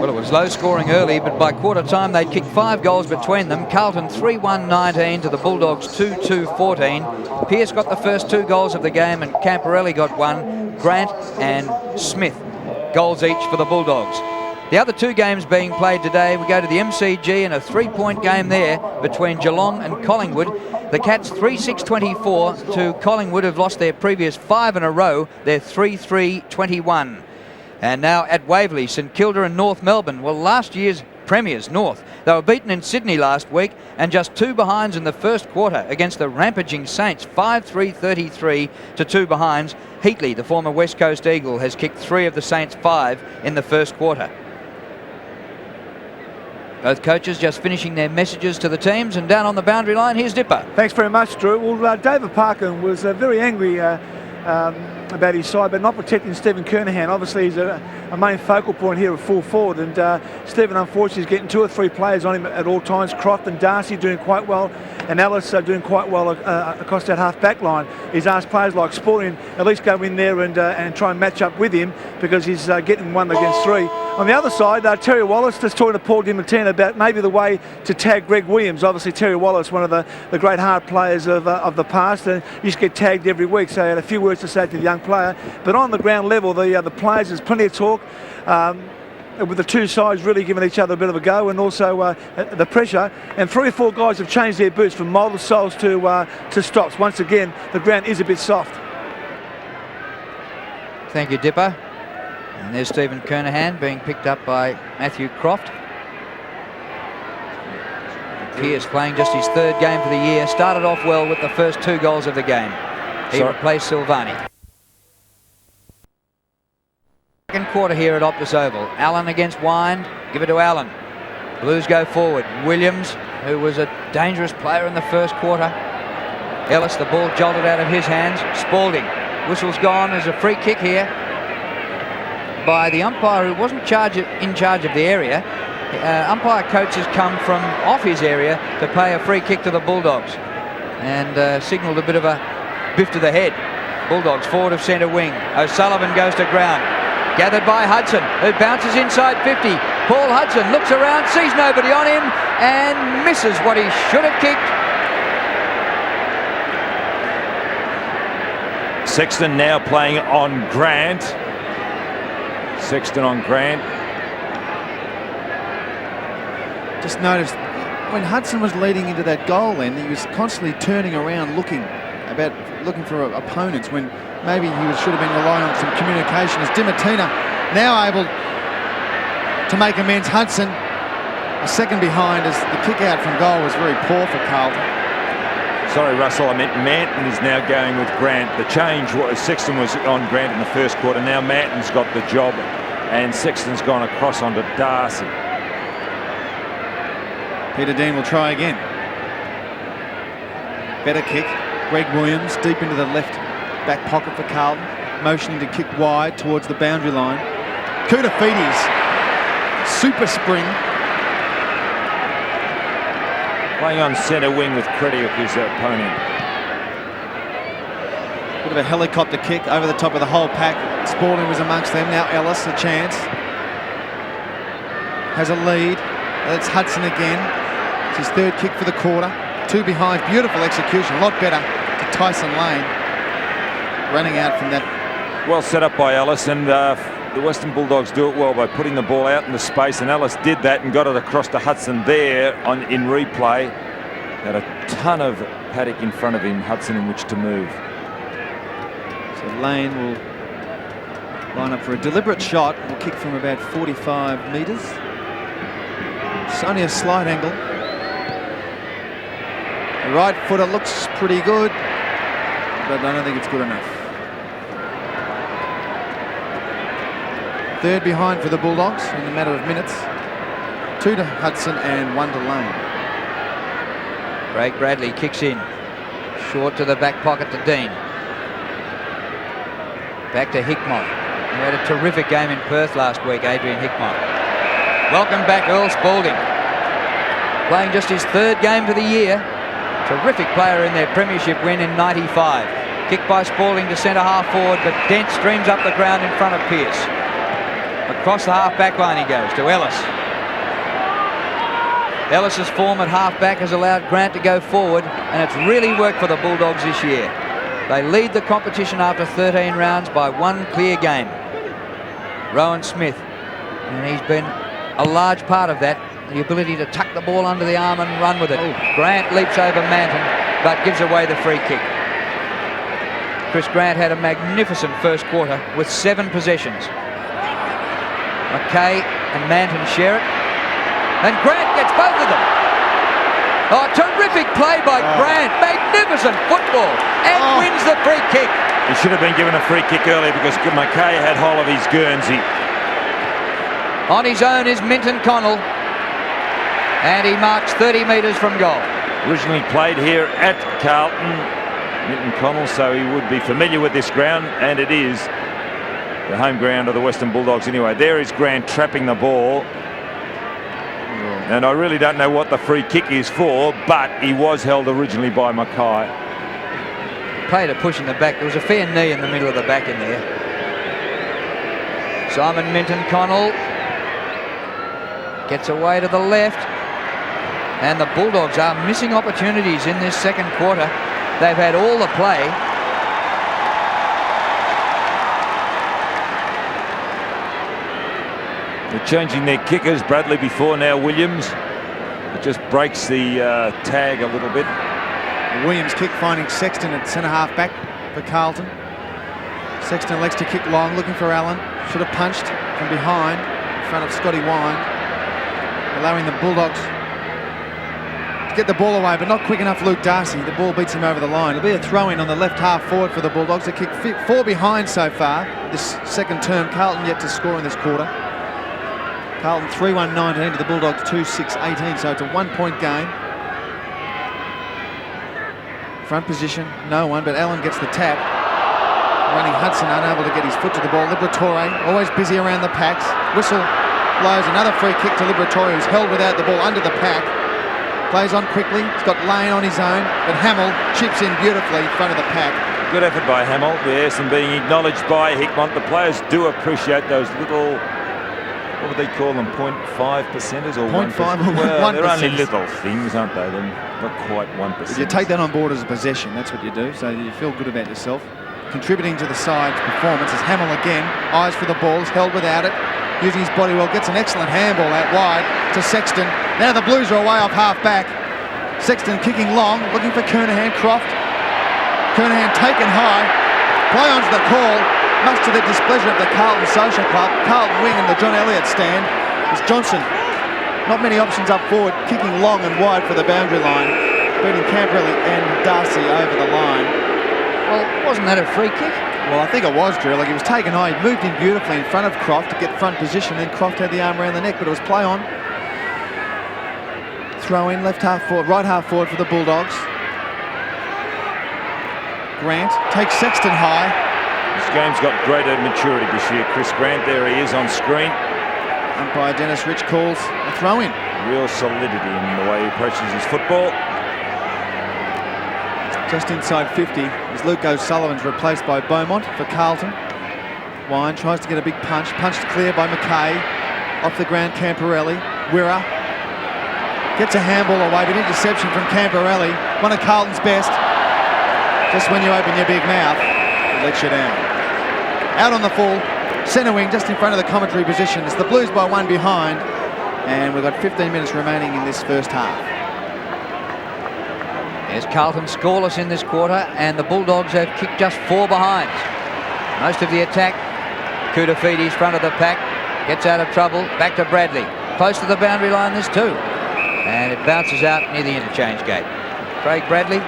Well, it was low scoring early, but by quarter time they'd kicked 5 goals between them. Carlton 3-1-19 to the Bulldogs 2-2-14. Pearce got the first 2 goals of the game and Camporelli got 1. Grant and Smith goals each for the Bulldogs. The other 2 games being played today, we go to the MCG and a 3-point game there between Geelong and Collingwood. The Cats 3-6-24 to Collingwood, have lost their previous 5 in a row. They're 3-3-21. And now at Waverley, St Kilda and North Melbourne. Well, last year's premiers, North. They were beaten in Sydney last week and just 2 behinds in the first quarter against the rampaging Saints, 5-3-33 to 2 behinds. Heatley, the former West Coast Eagle, has kicked 3 of the Saints' 5 in the first quarter. Both coaches just finishing their messages to the teams, and down on the boundary line, here's Dipper. Thanks very much, Drew. Well, David Parkin was very angry about his side, but not protecting Stephen Kernahan. Obviously, he's a main focal point here at full forward, and Stephen, unfortunately, is getting 2 or 3 players on him at all times. Croft and Darcy doing quite well, and Ellis are doing quite well across that half-back line. He's asked players like Sporting at least go in there and try and match up with him, because he's getting 1 against 3. On the other side, Terry Wallace just talking to Paul DiMartino about maybe the way to tag Greg Williams. Obviously, Terry Wallace, one of the great hard players of the past, and used to get tagged every week, so he had a few words to say to the young player. But on the ground level, the players, there's plenty of talk, with the 2 sides really giving each other a bit of a go, and also the pressure. And 3 or 4 guys have changed their boots from moulded soles to stops. Once again, the ground is a bit soft. Thank you, Dipper. And there's Stephen Kernahan being picked up by Matthew Croft. Pearce playing just his 3rd game for the year. Started off well with the first 2 goals of the game. He replaced Silvani. Second quarter here at Optus Oval. Allen against Wind. Give it to Allen. Blues go forward. Williams, who was a dangerous player in the first quarter. Ellis, the ball jolted out of his hands. Spalding. Whistle's gone. There's a free kick here by the umpire who wasn't in charge of the area. Umpire coach has come from off his area to play a free kick to the Bulldogs and signalled a bit of a biff to the head. Bulldogs forward of centre wing. O'Sullivan goes to ground. Gathered by Hudson, who bounces inside 50. Paul Hudson looks around, sees nobody on him, and misses what he should have kicked. Sexton now playing on Grant. Sexton on Grant. Just noticed when Hudson was leading into that goal then, he was constantly turning around looking for opponents when maybe he should have been relying on some communication. As Dimatina now able to make amends. Hudson a second behind as the kick out from goal was very poor for Carlton. Sorry, Russell, I meant Manton is now going with Grant. The change was Sexton was on Grant in the first quarter. Now Manton's got the job and Sexton's gone across onto Darcy. Peter Dean will try again. Better kick. Greg Williams deep into the left back pocket for Carlton, motioning to kick wide towards the boundary line. Koutafidis, super spring. Playing on centre wing with Krediuk, his opponent. Bit of a helicopter kick over the top of the whole pack. Spalding was amongst them. Now Ellis a chance. Has a lead. That's Hudson again. It's his 3rd kick for the quarter. 2 behind. Beautiful execution. A lot better to Tyson Lane. Running out from that. Well set up by Ellis, and the Western Bulldogs do it well by putting the ball out into space, and Ellis did that and got it across to Hudson there in replay. Had a ton of paddock in front of him, Hudson, in which to move. So Lane will line up for a deliberate shot. Will kick from about 45 metres. It's only a slight angle. The right footer looks pretty good, but I don't think it's good enough. 3rd behind for the Bulldogs in a matter of minutes. 2 to Hudson and 1 to Lane. Craig Bradley kicks in. Short to the back pocket to Dean. Back to Hickmott. He had a terrific game in Perth last week, Adrian Hickmott. Welcome back, Earl Spalding. Playing just his 3rd game for the year. Terrific player in their premiership win in '95. Kick by Spalding to centre half forward, but Dent streams up the ground in front of Pearce. Across the half back line he goes to Ellis. Ellis's form at half back has allowed Grant to go forward, and it's really worked for the Bulldogs this year. They lead the competition after 13 rounds by 1 clear game. Rowan Smith, and he's been a large part of that, the ability to tuck the ball under the arm and run with it. Grant leaps over Manton, but gives away the free kick. Chris Grant had a magnificent first quarter with 7 possessions. McKay and Manton share it, and Grant gets both of them. Oh, terrific play by Grant, magnificent football, and wins the free kick. He should have been given a free kick earlier because McKay had hold of his Guernsey. On his own is Minton Connell, and he marks 30 metres from goal. Originally played here at Carlton, Minton Connell, so he would be familiar with this ground, and it is the home ground of the Western Bulldogs anyway. There is Grant trapping the ball, and I really don't know what the free kick is for, but he was held originally by Mackay. Played a push in the back. There was a fair knee in the middle of the back in there. Simon Minton Connell gets away to the left, and the Bulldogs are missing opportunities in this second quarter. They've had all the play. They're changing their kickers. Bradley before, now Williams. It just breaks the tag a little bit. Williams kick finding Sexton at centre half back for Carlton. Sexton elects to kick long, looking for Allen. should have punched from behind in front of Scotty Wine, allowing the Bulldogs to get the ball away, but not quick enough. Luke Darcy, the ball beats him over the line. It'll be a throw-in on the left half forward for the Bulldogs. They kicked 4 behind so far this second term. Carlton yet to score in this quarter. Carlton 3-1-19 to the Bulldogs 2-6-18, so it's a 1-point game. Front position, no one, but Allen gets the tap. Running Hudson, unable to get his foot to the ball. Liberatore, always busy around the packs. Whistle blows another free kick to Liberatore, who's held without the ball under the pack. Plays on quickly. He's got Lane on his own, but Hamill chips in beautifully in front of the pack. Good effort by Hamill, yes, and being acknowledged by Hickmont. The players do appreciate those little, what would they call them, 0.5 percenters or 0.5 or 1%? Well, they're only little things, aren't they? They're not quite 1%. You take that on board as a possession, that's what you do, so you feel good about yourself. Contributing to the side's performance is Hamill again. Eyes for the ball, is held without it. Using his body well, gets an excellent handball out wide to Sexton. Now the Blues are away off half back. Sexton kicking long, looking for Kernahan. Croft. Kernahan taken high. Play onto the call, much to the displeasure of the Carlton Social Club. Carlton wing in the John Elliott stand is Johnson. Not many options up forward, kicking long and wide for the boundary line, beating Camporelli and Darcy over the line. Well, wasn't that a free kick? Well, I think it was, Drew. Like, he was taken high. He moved in beautifully in front of Croft to get front position, and Croft had the arm around the neck, but it was play on. Throw in, left half forward, right half forward for the Bulldogs. Grant takes Sexton high. This game's got greater maturity this year. Chris Grant, there he is on screen. Umpire Dennis Rich calls a throw in. Real solidity in the way he approaches his football. Just inside 50 as Luke O'Sullivan's replaced by Beaumont for Carlton. Wine tries to get a big punch. Punched clear by McKay. Off the ground, Camporelli. Wirra gets a handball away, but interception from Camporelli. One of Carlton's best. Just when you open your big mouth, it lets you down. Out on the full, centre wing, just in front of the commentary position. It's the Blues by 1 behind, and we've got 15 minutes remaining in this first half. There's Carlton scoreless in this quarter, and the Bulldogs have kicked just 4 behind. Most of the attack, Kutafides front of the pack, gets out of trouble, back to Bradley. Close to the boundary line, this too. And it bounces out near the interchange gate. Craig Bradley,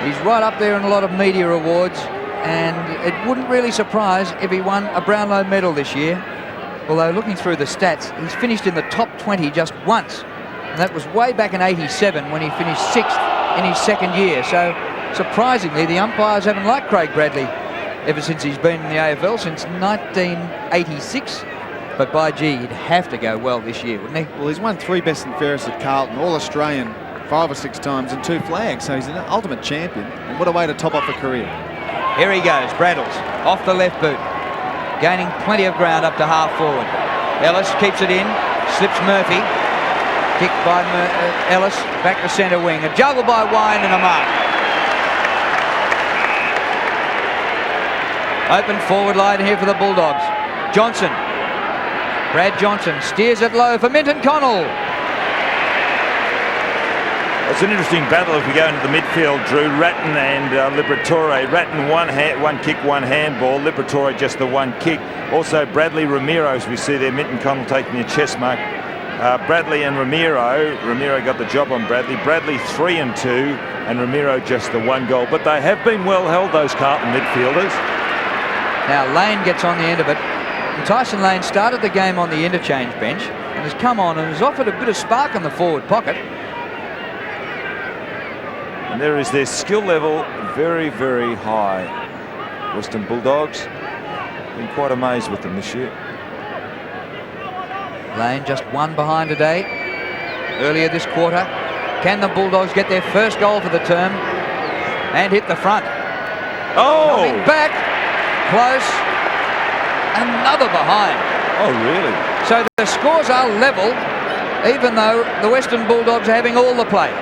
he's right up there in a lot of media awards, and it wouldn't really surprise if he won a Brownlow medal this year. Although looking through the stats, he's finished in the top 20 just once. And that was way back in '87 when he finished 6th in his second year. So surprisingly, the umpires haven't liked Craig Bradley ever since he's been in the AFL, since 1986. But by gee, he'd have to go well this year, wouldn't he? Well, he's won 3 best and fairest at Carlton, All-Australian 5 or 6 times and 2 flags, so he's an ultimate champion. And what a way to top off a career. Here he goes, Braddles, off the left boot, gaining plenty of ground up to half forward. Ellis keeps it in, slips Murphy. Kick by Ellis, back to centre wing. A juggle by Wine and a mark. Open forward line here for the Bulldogs. Johnson. Brad Johnson steers it low for Minton Connell. It's an interesting battle as we go into the midfield, Drew. Ratton and Liberatore. Ratton one kick, one handball. Liberatore just the one kick. Also Bradley, Ramiro, as we see there. Minton Connell taking a chest mark. Bradley and Ramiro. Ramiro got the job on Bradley. Bradley 3 and 2, and Ramiro just the 1 goal. But they have been well held, those Carlton midfielders. Now Lane gets on the end of it. And Tyson Lane started the game on the interchange bench and has come on and has offered a bit of spark in the forward pocket. And there is their skill level very, very high. Western Bulldogs. Been quite amazed with them this year. Lane just 1 behind today. Earlier this quarter. Can the Bulldogs get their first goal for the term and hit the front? Oh! Coming back. Close. Another behind. Oh, really? So the scores are level, even though the Western Bulldogs are having all the play.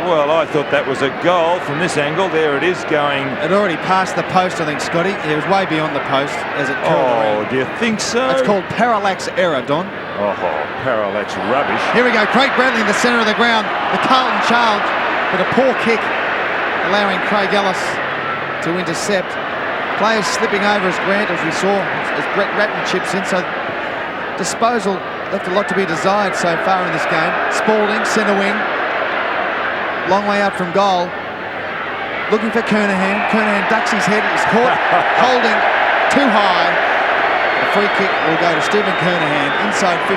Well, I thought that was a goal from this angle. There it is going. It already passed the post, I think, Scotty. It was way beyond the post as it curled around. Do you think so? It's called parallax error, Don. Oh, parallax rubbish. Here we go. Craig Bradley in the centre of the ground. The Carlton charge, but a poor kick, allowing Craig Ellis to intercept. Players slipping over as Grant, as we saw, as Brett Ratton chips in. So disposal left a lot to be desired so far in this game. Spalding, centre wing. Long way out from goal. Looking for Kernahan. Kernahan ducks his head. He's caught holding too high. The free kick will go to Stephen Kernahan inside 50.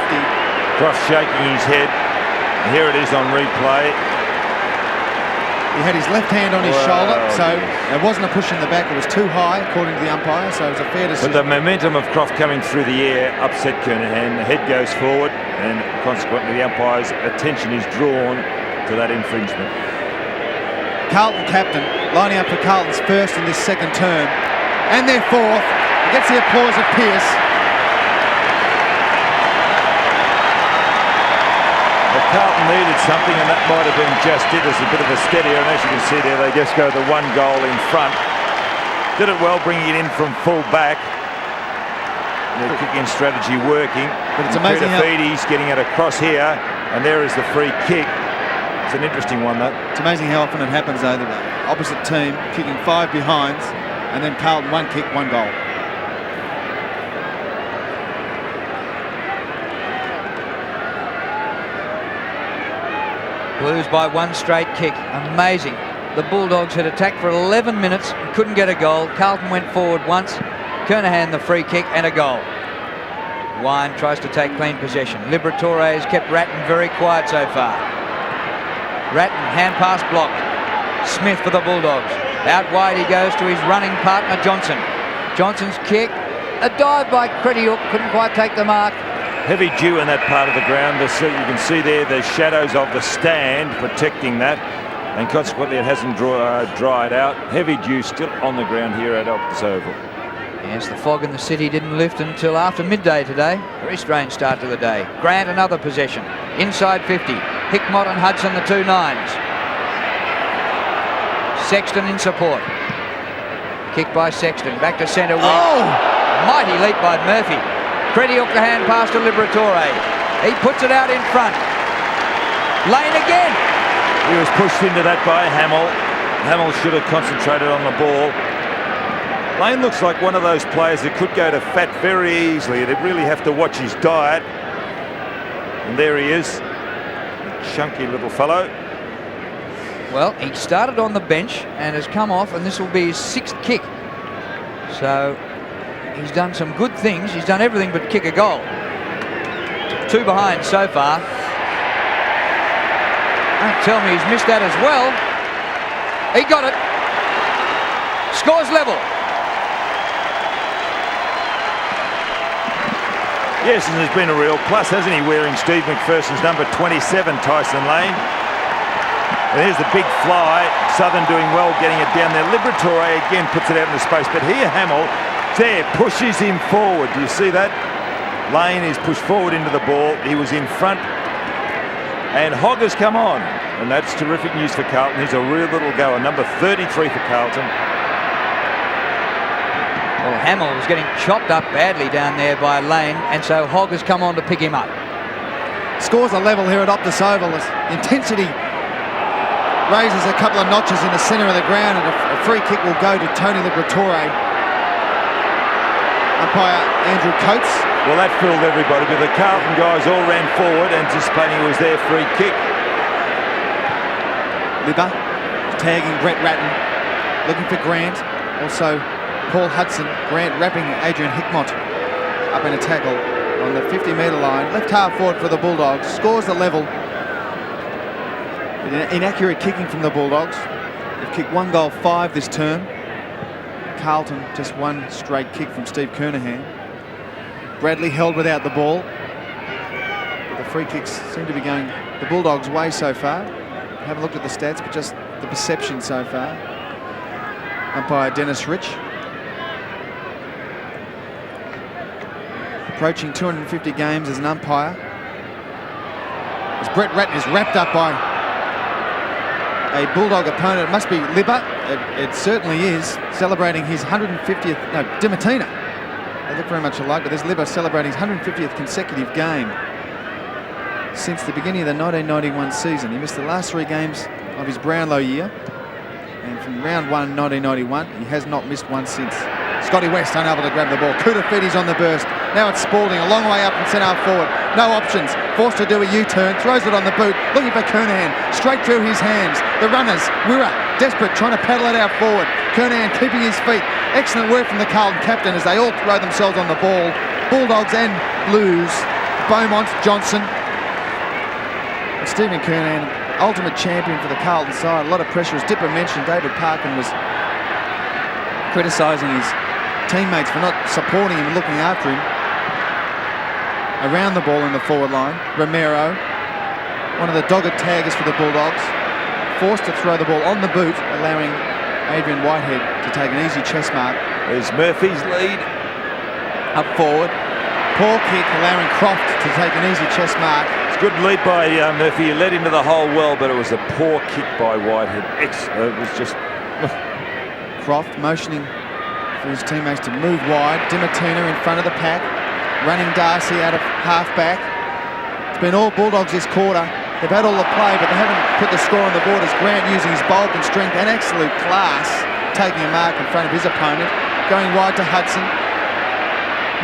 Croft shaking his head. Here it is on replay. He had his left hand on his shoulder, so it wasn't a push in the back. It was too high, according to the umpire, so it was a fair decision. But the momentum of Croft coming through the air upset Kernahan. The head goes forward, and consequently the umpire's attention is drawn to that infringement. Carlton captain lining up for Carlton's first in this second term, and their fourth. He gets the applause of Pearce. Well, Carlton needed something, and that might have been just it as a bit of a steadier. And as you can see there, they just go the one goal in front. Did it well, bringing it in from full back. Their kicking strategy working. But it's amazing how Feedy's getting it across here, and there is the free kick. It's an interesting one, though. It's amazing how often it happens, though. The opposite team kicking 5 behinds, and then Carlton 1 kick, 1 goal. Blues by 1 straight kick. Amazing. The Bulldogs had attacked for 11 minutes, couldn't get a goal. Carlton went forward once. Kernahan the free kick and a goal. Wine tries to take clean possession. Liberatore has kept Ratton very quiet so far. Ratton, hand pass blocked. Smith for the Bulldogs. Out wide he goes to his running partner Johnson. Johnson's kick. A dive by Crediuk, couldn't quite take the mark. Heavy dew in that part of the ground. You can see there the shadows of the stand protecting that, and consequently it hasn't dried out. Heavy dew still on the ground here at Optus Oval. Yes, the fog in the city didn't lift until after midday today. Very strange start to the day. Grant another possession. Inside 50. Hickmott and Hudson, the 2 9s. Sexton in support. Kick by Sexton. Back to centre wing. Oh! Mighty leap by Murphy. Crediuk the hand pass to Liberatore. He puts it out in front. Lane again. He was pushed into that by Hamill. Hamill should have concentrated on the ball. Lane looks like one of those players that could go to fat very easily. They'd really have to watch his diet. And there he is. Chunky little fellow. Well, he started on the bench and has come off, and this will be his 6th kick. So he's done some good things. He's done everything but kick a goal. 2 behind so far. Don't tell me he's missed that as well. He got it. Scores level. Yes, and there's been a real plus, hasn't he, wearing Steve McPherson's number 27, Tyson Lane. And here's the big fly. Southern doing well getting it down there. Liberatore again puts it out into space, but here Hamill there pushes him forward. Do you see that? Lane is pushed forward into the ball. He was in front, and Hogg has come on, and that's terrific news for Carlton. He's a real little goer, number 33 for Carlton. Well, Hamill was getting chopped up badly down there by Lane, and so Hogg has come on to pick him up. Scores a level here at Optus Oval. Intensity raises a couple of notches in the centre of the ground, and a free kick will go to Tony Liberatore. Umpire Andrew Coates. Well, that fooled everybody, but the Carlton guys all ran forward anticipating it was their free kick. Libba tagging Brett Ratton, looking for Grant. Also Paul Hudson. Grant wrapping Adrian Hickmott up in a tackle on the 50-metre line. Left half forward for the Bulldogs. Scores the level. Inaccurate kicking from the Bulldogs. They've kicked 1 goal 5 this term. Carlton just 1 straight kick from Steve Kernahan. Bradley held without the ball. But the free kicks seem to be going the Bulldogs' way so far. Haven't looked at the stats, but just the perception so far. Umpire Dennis Rich. Approaching 250 games as an umpire. As Brett Ratton is wrapped up by a Bulldog opponent. It must be Libba. It certainly is. Celebrating his 150th... No, Dimatina. They look very much alike, but there's Libba celebrating his 150th consecutive game since the beginning of the 1991 season. He missed the last 3 games of his Brownlow year. And from round 1 1991, he has not missed one since. Scotty West unable to grab the ball. Koutafidis on the burst. Now it's Spalding, a long way up and centre forward. No options. Forced to do a U-turn. Throws it on the boot. Looking for Kernahan. Straight through his hands. The runners. Wirra, desperate, trying to paddle it out forward. Kernahan keeping his feet. Excellent work from the Carlton captain as they all throw themselves on the ball. Bulldogs and Blues. Beaumont, Johnson. And Stephen Kernahan, ultimate champion for the Carlton side. A lot of pressure. As Dipper mentioned, David Parkin was criticising his teammates for not supporting him and looking after him. Around the ball in the forward line. Romero, one of the dogged taggers for the Bulldogs, forced to throw the ball on the boot, allowing Adrian Whitehead to take an easy chest mark. There's Murphy's lead. Up forward. Poor kick, allowing Croft to take an easy chest mark. It's a good lead by Murphy. He led into the hole well, but it was a poor kick by Whitehead. It was just... Croft motioning for his teammates to move wide. Dimatina in front of the pack, running Darcy out of half-back. It's been all Bulldogs this quarter. They've had all the play, but they haven't put the score on the board as Grant, using his bulk and strength and absolute class, taking a mark in front of his opponent. Going wide to Hudson.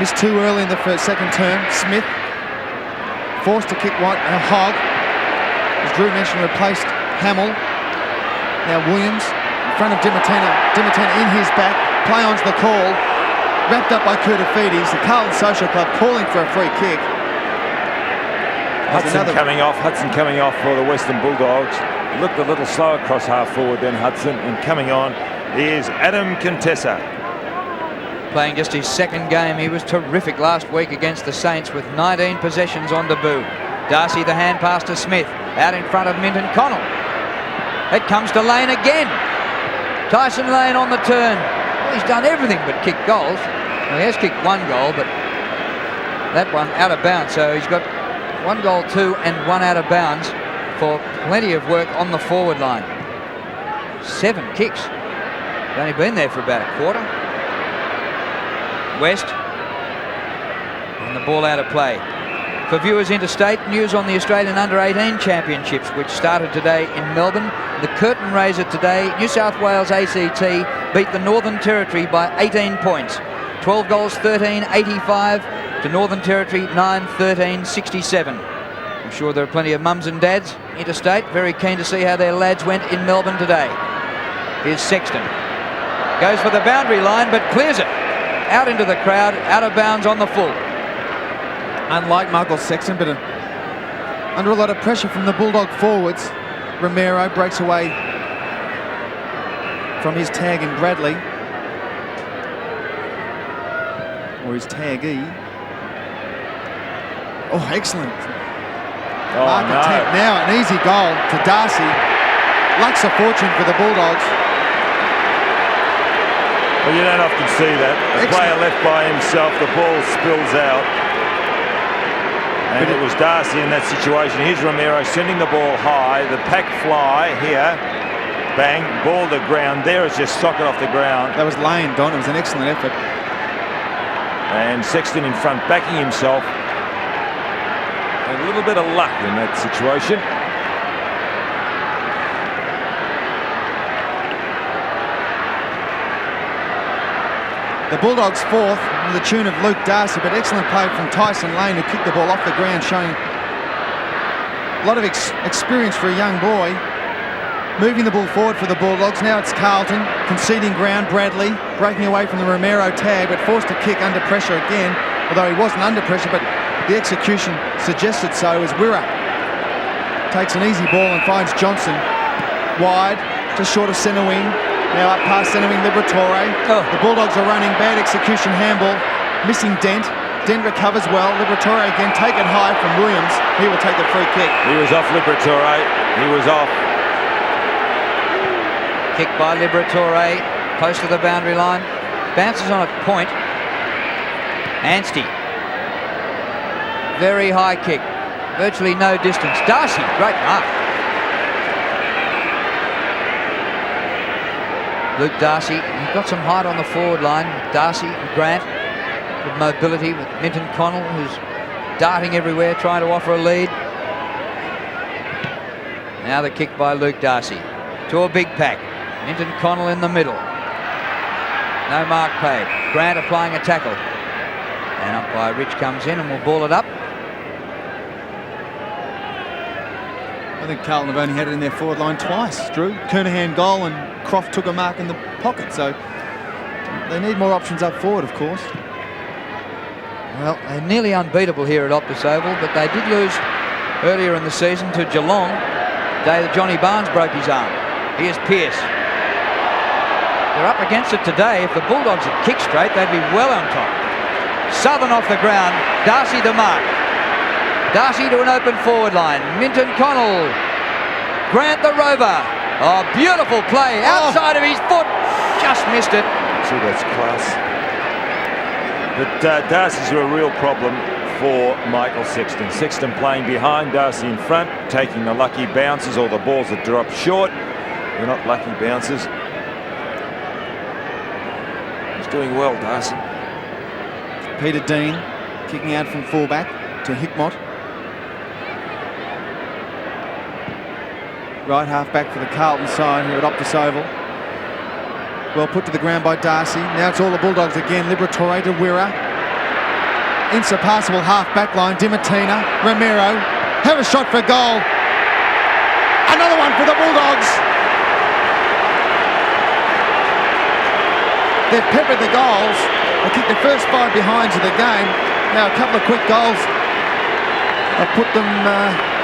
Missed too early in the second term. Smith forced to kick one. Hogg, as Drew mentioned, replaced Hamill. Now Williams in front of Dimatina. Dimatina in his back. Play on's the call. Wrapped up by Koutafidis. The Carlton Social Club calling for a free kick. Hudson coming off for the Western Bulldogs. Looked a little slow across half forward then Hudson, and coming on is Adam Contessa. Playing just his second game. He was terrific last week against the Saints with 19 possessions on debut. Darcy, the hand pass to Smith, out in front of Minton Connell. It comes to Lane again. Tyson Lane on the turn. Well, he's done everything but kick goals. Well, he has kicked one goal, but that one out of bounds. So he's got 1 goal, 2 and 1 out of bounds for plenty of work on the forward line. 7 kicks. He's only been there for about a quarter. West. And the ball out of play. For viewers interstate, news on the Australian Under-18 Championships, which started today in Melbourne. The curtain raiser today, New South Wales ACT beat the Northern Territory by 18 points. 12 goals, 13-85 to Northern Territory, 9-13-67. I'm sure there are plenty of mums and dads interstate very keen to see how their lads went in Melbourne today. Here's Sexton. Goes for the boundary line, but clears it. Out into the crowd, out of bounds on the full. Unlike Michael Sexton, but under a lot of pressure from the Bulldog forwards. Romero breaks away from his tag in Bradley. Or his taggee. Oh, excellent. Mark attack now, an easy goal to Darcy. Lucks a fortune for the Bulldogs. Well, you don't often see that. A player left by himself, the ball spills out. And it was Darcy in that situation. Here's Romero sending the ball high. The pack fly here. Bang, ball to ground. There is just socket off the ground. That was Lane, Don. It was an excellent effort. And Sexton in front, backing himself. A little bit of luck in that situation. The Bulldogs fourth with the tune of Luke Darcy, but excellent play from Tyson Lane, who kicked the ball off the ground, showing a lot of experience for a young boy. Moving the ball forward for the Bulldogs. Now it's Carlton conceding ground. Bradley breaking away from the Romero tag, but forced to kick under pressure again, although he wasn't under pressure, but the execution suggested so, as Wirra takes an easy ball and finds Johnson wide, just short of centre wing. Now up past centre wing, Liberatore. The Bulldogs are running, bad execution, handball, missing Dent. Dent recovers well. Liberatore again, taken high from Williams. He will take the free kick. He was off, Liberatore. He was off. Kick by Liberatore, close to the boundary line. Bounces on a point. Anstey. Very high kick. Virtually no distance. Darcy, great mark. Luke Darcy, he got some height on the forward line. Darcy and Grant with mobility, with Minton Connell, who's darting everywhere, trying to offer a lead. Now the kick by Luke Darcy to a big pack. Minton Connell in the middle. No mark paid. Grant applying a tackle. And umpire Rich comes in and will ball it up. I think Carlton have only had it in their forward line twice, Drew. Kernahan goal and Croft took a mark in the pocket, so they need more options up forward, of course. Well, they're nearly unbeatable here at Optus Oval, but they did lose earlier in the season to Geelong, the day that Johnny Barnes broke his arm. Here's Pearce. They're up against it today. If the Bulldogs had kicked straight, they'd be well on top. Southern off the ground. Darcy the mark. Darcy to an open forward line. Minton Connell. Grant the rover. Oh, beautiful play. Outside of his foot. Just missed it. See, that's class. But Darcy's a real problem for Michael Sexton. Sexton playing behind, Darcy in front, taking the lucky bounces or the balls that drop short. They're not lucky bounces. He's doing well, Darcy. Peter Dean kicking out from fullback to Hickmott. Right half back for the Carlton side here at Optus Oval. Well put to the ground by Darcy. Now it's all the Bulldogs again. Liberatore to Wirra. Insurpassable half back line. Dimatina. Romero. Have a shot for goal. Another one for the Bulldogs. They've peppered the goals. They kicked the first 5 behinds of the game. Now a couple of quick goals have put them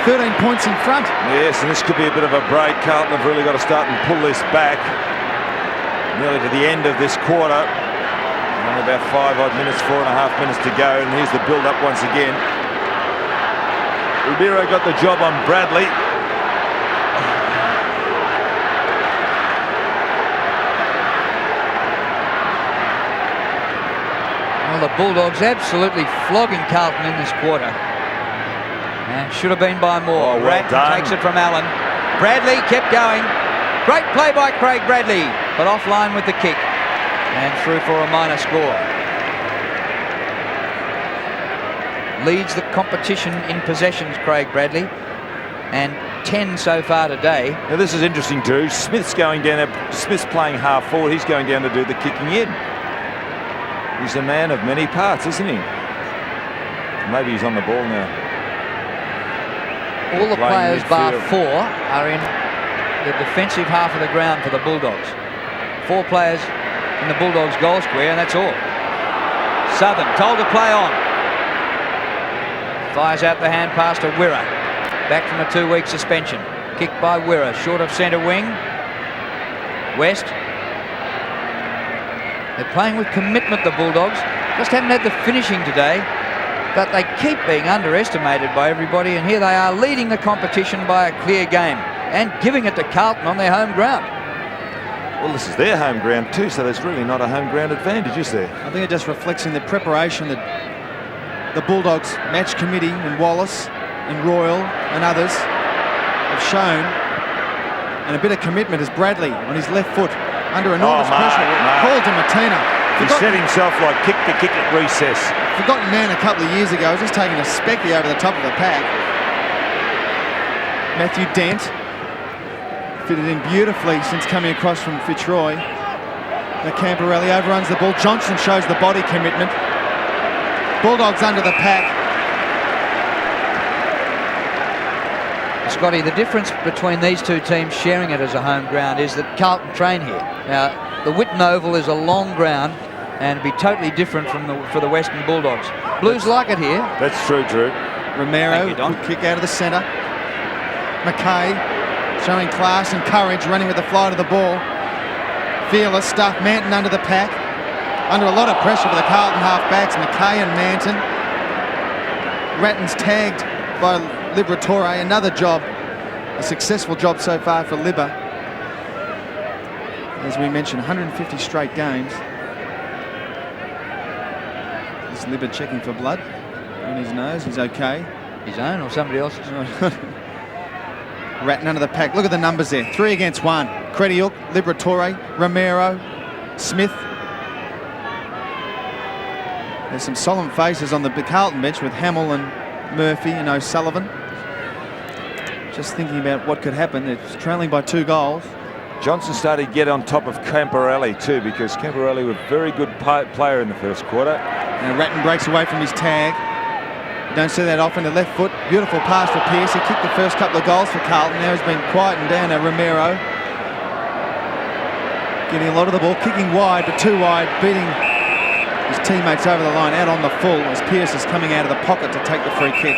13 points in front. Yes, and this could be a bit of a break. Carlton have really got to start and pull this back. Nearly to the end of this quarter. Only about 5 odd minutes, 4.5 minutes to go. And here's the build-up once again. Ribeiro got the job on Bradley. Well, the Bulldogs absolutely flogging Carlton in this quarter. And should have been by more. Oh, well Ratton done. takes it from Allen. Bradley kept going. Great play by Craig Bradley, but offline with the kick. And through for a minor score. Leads the competition in possessions, Craig Bradley. And 10 so far today. Now this is interesting too. Smith's going down there. Smith's playing half forward. He's going down to do the kicking in. He's a man of many parts, isn't he? Maybe he's on the ball now. All the Playing players bar midfield. 4 are in the defensive half of the ground for the Bulldogs. 4 players in the Bulldogs goal square, and that's all. Southern told to play on. Fires out the hand pass to Wirra. Back from a 2-week suspension. Kicked by Wirra, short of centre wing. West. They're playing with commitment, the Bulldogs. Just haven't had the finishing today. But they keep being underestimated by everybody, and here they are leading the competition by a clear game and giving it to Carlton on their home ground. Well, this is their home ground too, so there's really not a home ground advantage, is there? I think it just reflects in the preparation that the Bulldogs match committee and Wallace and Royal and others have shown, and a bit of commitment as Bradley on his left foot under enormous pressure. Paul Dimatina. He set himself like kick to kick at recess. Forgotten man a couple of years ago, just taking a specky over the top of the pack. Matthew Dent fitted in beautifully since coming across from Fitzroy. Now Camporelli overruns the ball. Johnson shows the body commitment. Bulldogs under the pack. Scotty, the difference between these two teams sharing it as a home ground is that Carlton train here. Now, the Whitten Oval is a long ground and it'd be totally different from for the Western Bulldogs. Blues like it here. That's true, Drew. Romero, You, Don. good kick out of the centre. McKay showing class and courage, running with the fly to the ball. Fearless stuff. Manton under the pack. Under a lot of pressure for the Carlton half-backs. McKay and Manton. Ratton's tagged by Liberatore. Another job. A successful job so far for Libba. As we mentioned, 150 straight games. Is Libba checking for blood on his nose? He's okay. His own or somebody else's? Ratton under the pack. Look at the numbers there. 3 against 1. Crediuk, Liberatore, Romero, Smith. There's some solemn faces on the Carlton bench with Hamill and Murphy and O'Sullivan. Just thinking about what could happen. It's trailing by 2 goals. Johnson started to get on top of Camporelli too, because Camporelli was a very good player in the first quarter. Now Ratton breaks away from his tag. You don't see that often. The left foot, beautiful pass for Pearce. He kicked the first couple of goals for Carlton. Now he's been quietened down to Romero. Getting a lot of the ball, kicking wide, but too wide, beating his teammates over the line, out on the full as Pearce is coming out of the pocket to take the free kick.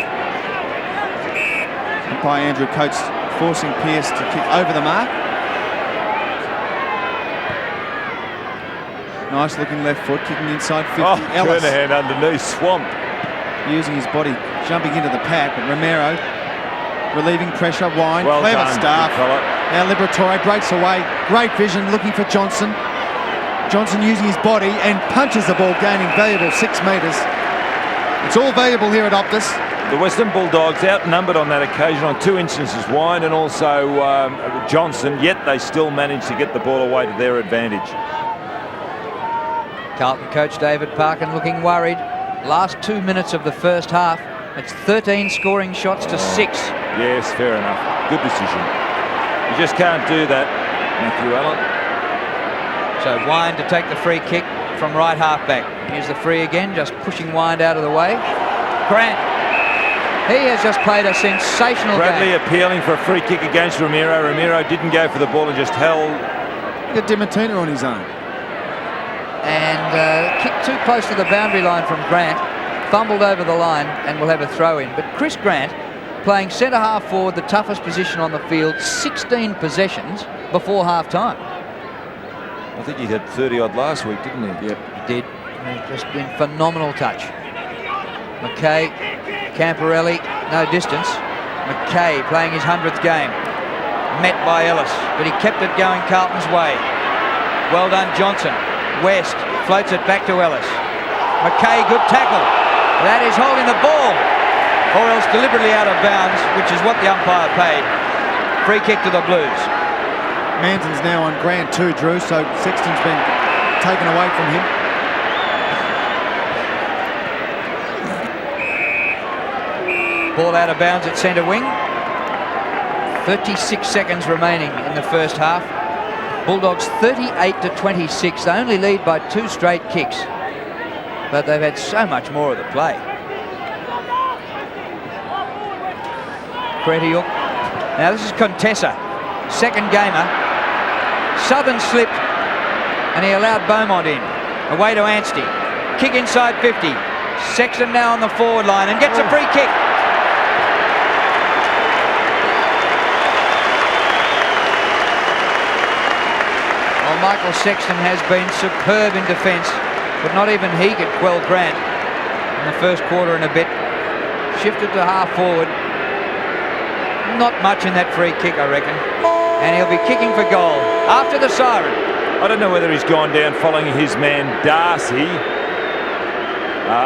By Andrew Coates forcing Pearce to kick over the mark. Nice looking left foot, kicking inside 50. Ellis Kernahan underneath, swamped. using his body, jumping into the pack, but Romero relieving pressure. Wine, well clever done, stuff. Now Liberatore breaks away, great vision, looking for Johnson. Johnson using his body and punches the ball, gaining valuable 6 metres. It's all valuable here at Optus. The Western Bulldogs outnumbered on that occasion on 2 instances, Wine and also Johnson, yet they still managed to get the ball away to their advantage. Carlton coach David Parkin looking worried. Last 2 minutes of the first half. It's 13 scoring shots to 6. Yes, fair enough. Good decision. You just can't do that, Matthew Allen. So Wine to take the free kick from right half-back. Here's the free again, just pushing Wine out of the way. Grant. He has just played a sensational Bradley game. appealing for a free kick against Romero. Romero didn't go for the ball and just held. Got Dimartina on his own. And kicked too close to the boundary line from Grant. Fumbled over the line and will have a throw in. But Chris Grant, playing centre half forward, the toughest position on the field, 16 possessions before half time. I think he had 30-odd last week, didn't he? Yep, he did. Just been phenomenal touch. McKay, Camporelli, no distance. McKay playing his 100th game. Met by Ellis, but he kept it going Carlton's way. Well done, Johnson. West floats it back to Ellis. McKay, good tackle. That is holding the ball, or else deliberately out of bounds, which is what the umpire paid. Free kick to the Blues. Manton's now on Grant too, Drew, so Sexton's been taken away from him. Ball out of bounds at centre wing. 36 seconds remaining in the first half. Bulldogs 38-26. They only lead by 2 straight kicks, but they've had so much more of the play. Cretiuk. Now this is Contessa, second gamer. Southern slipped and he allowed Beaumont in. Away to Anstey. Kick inside 50. Sexton now on the forward line and gets a free kick. Well, Michael Sexton has been superb in defence, but not even he could quell Grant in the first quarter and a bit. Shifted to half forward. Not much in that free kick, I reckon. And he'll be kicking for goal after the siren. I don't know whether he's gone down following his man Darcy,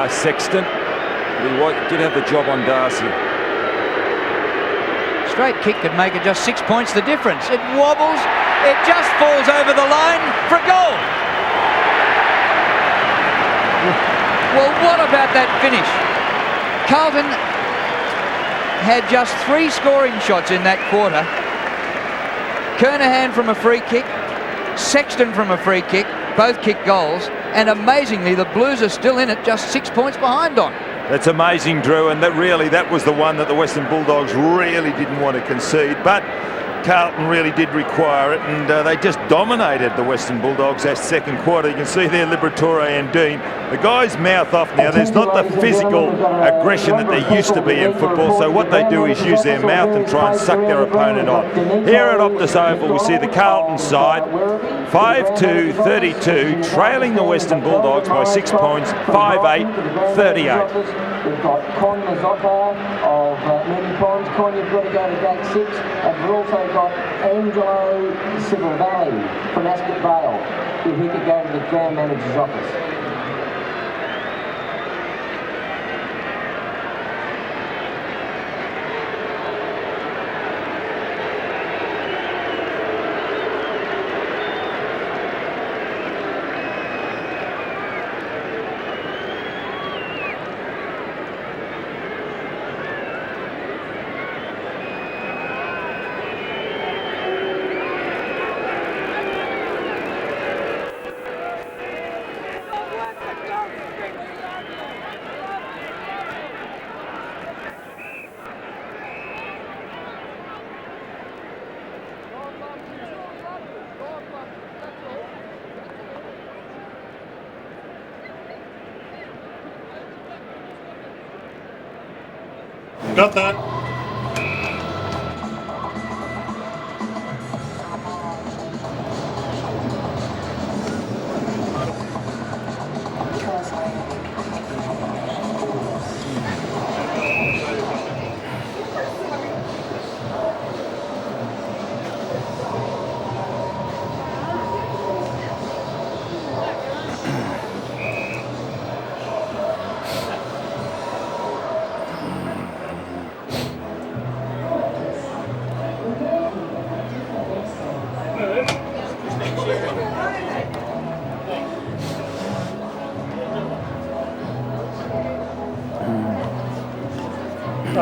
Sexton, but he did have the job on Darcy. Straight kick could make it just 6 points the difference. It wobbles, it just falls over the line for a goal. Well, what about that finish? Carlton had just 3 scoring shots in that quarter. Kernahan from a free kick, Sexton from a free kick, both kick goals, and amazingly the Blues are still in it, just 6 points behind on. That's amazing, Drew, and that was the one that the Western Bulldogs really didn't want to concede, but Carlton really did require it, and they just dominated the Western Bulldogs that second quarter. You can see there Liberatore and Dean. The guys mouth off now. There's not the physical aggression that there used to be in football, so what they do is use their mouth and try and suck their opponent on. Here at Optus Oval, we see the Carlton side, 5-2-32, trailing the Western Bulldogs by 6 points, 5-8-38. We've got Con Mazzocca of Mooney Ponds. Con, you've got to go to gate 6. And we've also got Angelo Civilvalli from Ascot Vale, if he could go to the ground manager's office. Got that.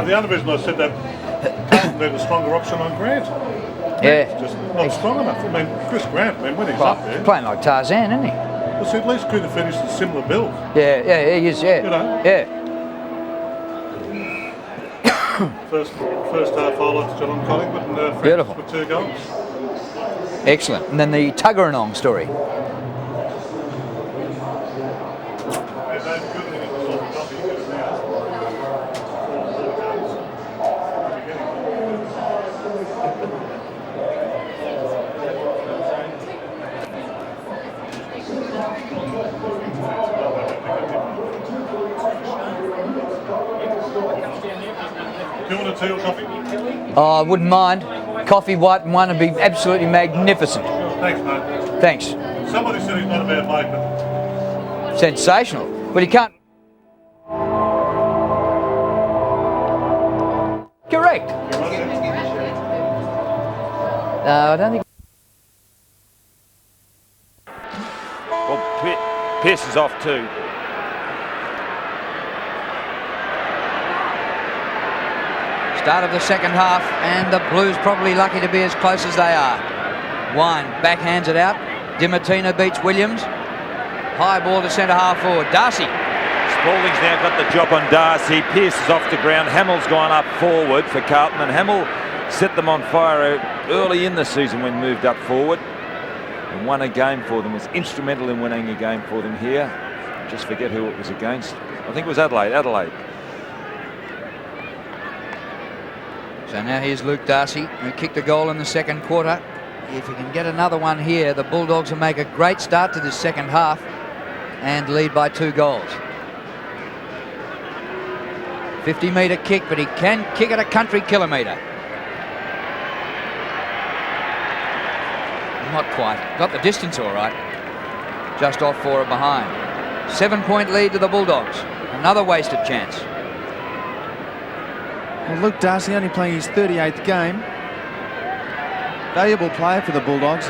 The other reason I said that Carlton had a stronger option on Grant. Yeah. Just not strong enough. I mean, Chris Grant, when he's up there. Playing like Tarzan, isn't he? Well, see, at least could have finished a similar build. Yeah, he is, yeah. You know? Yeah. First half highlights John Collingwood and Beautiful. with 2 goals. Excellent. And then the Tuggeranong story. Do you want a tea or coffee? Oh, I wouldn't mind. Coffee, white and one would be absolutely magnificent. Thanks, mate. Thanks. Somebody said he's not a bad bloke, but Sensational. But he can't. Correct. No, I don't think. Well, Pearce is off too. Start of the second half, and the Blues probably lucky to be as close as they are. Wine backhands it out. Dimartino beats Williams. High ball to centre half forward. Darcy. Spalding's now got the job on Darcy. Pearce is off the ground. Hamill's gone up forward for Carlton, and Hamill set them on fire early in the season when moved up forward and won a game for them. Was instrumental in winning a game for them here. Just forget who it was against. I think it was Adelaide. So now here's Luke Darcy, who kicked a goal in the second quarter. If he can get another one here, the Bulldogs will make a great start to this second half and lead by 2 goals. 50-metre kick, but he can kick at a country kilometre. Not quite. Got the distance all right. Just off for it behind. 7-point lead to the Bulldogs. Another wasted chance. Well, Luke Darcy only playing his 38th game. Valuable player for the Bulldogs.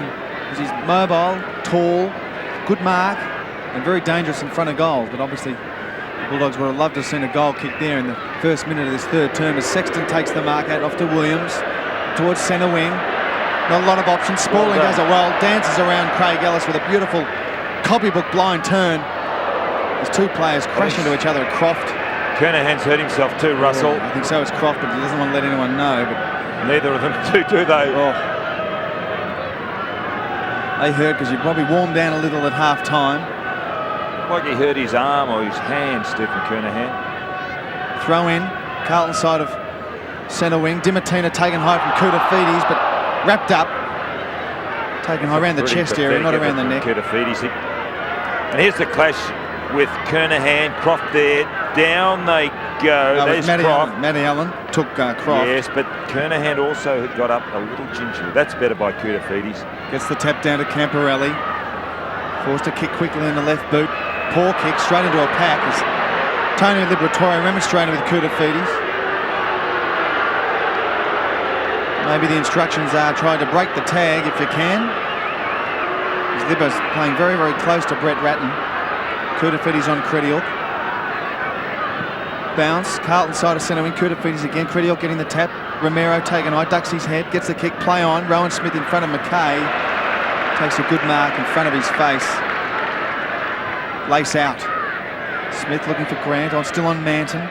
He's mobile, tall, good mark, and very dangerous in front of goals. But obviously, the Bulldogs would have loved to have seen a goal kick there in the first minute of this third term as Sexton takes the mark out off to Williams towards centre wing. Not a lot of options. Spalding does it well, dances around Craig Ellis with a beautiful copybook blind turn. There's 2 players crash into each other at Croft. Kernahan's hurt himself too, Russell. I think so is Croft, but he doesn't want to let anyone know. But neither of them do they? Oh. They hurt because you probably warmed down a little at half time. Like he hurt his arm or his hand, Stephen Kernahan. Throw in, Carlton side of centre wing. Dimartino taken high from Koutafidis, but wrapped up. Taken high around the chest area, not around the neck. Koutafidis. And here's the clash with Kernahan. Croft there. Down they go. There's Croft. Matty Allen took Croft. Yes, but Kernahan also got up a little gingerly. That's better by Koutafidis. Gets the tap down to Camporelli. Forced to kick quickly in the left boot. Poor kick straight into a pack as Tony Liberatore remonstrated with Koutafidis. Maybe the instructions are try to break the tag if you can. As Libba's playing very, very close to Brett Ratton. Koutafidis on Crediok. Bounce, Carlton side of centre wing, Koutafidis again, Crediok getting the tap, Romero taking high, ducks his head, gets the kick, play on, Rowan Smith in front of McKay, takes a good mark in front of his face, lace out, Smith looking for Grant, still on Manton,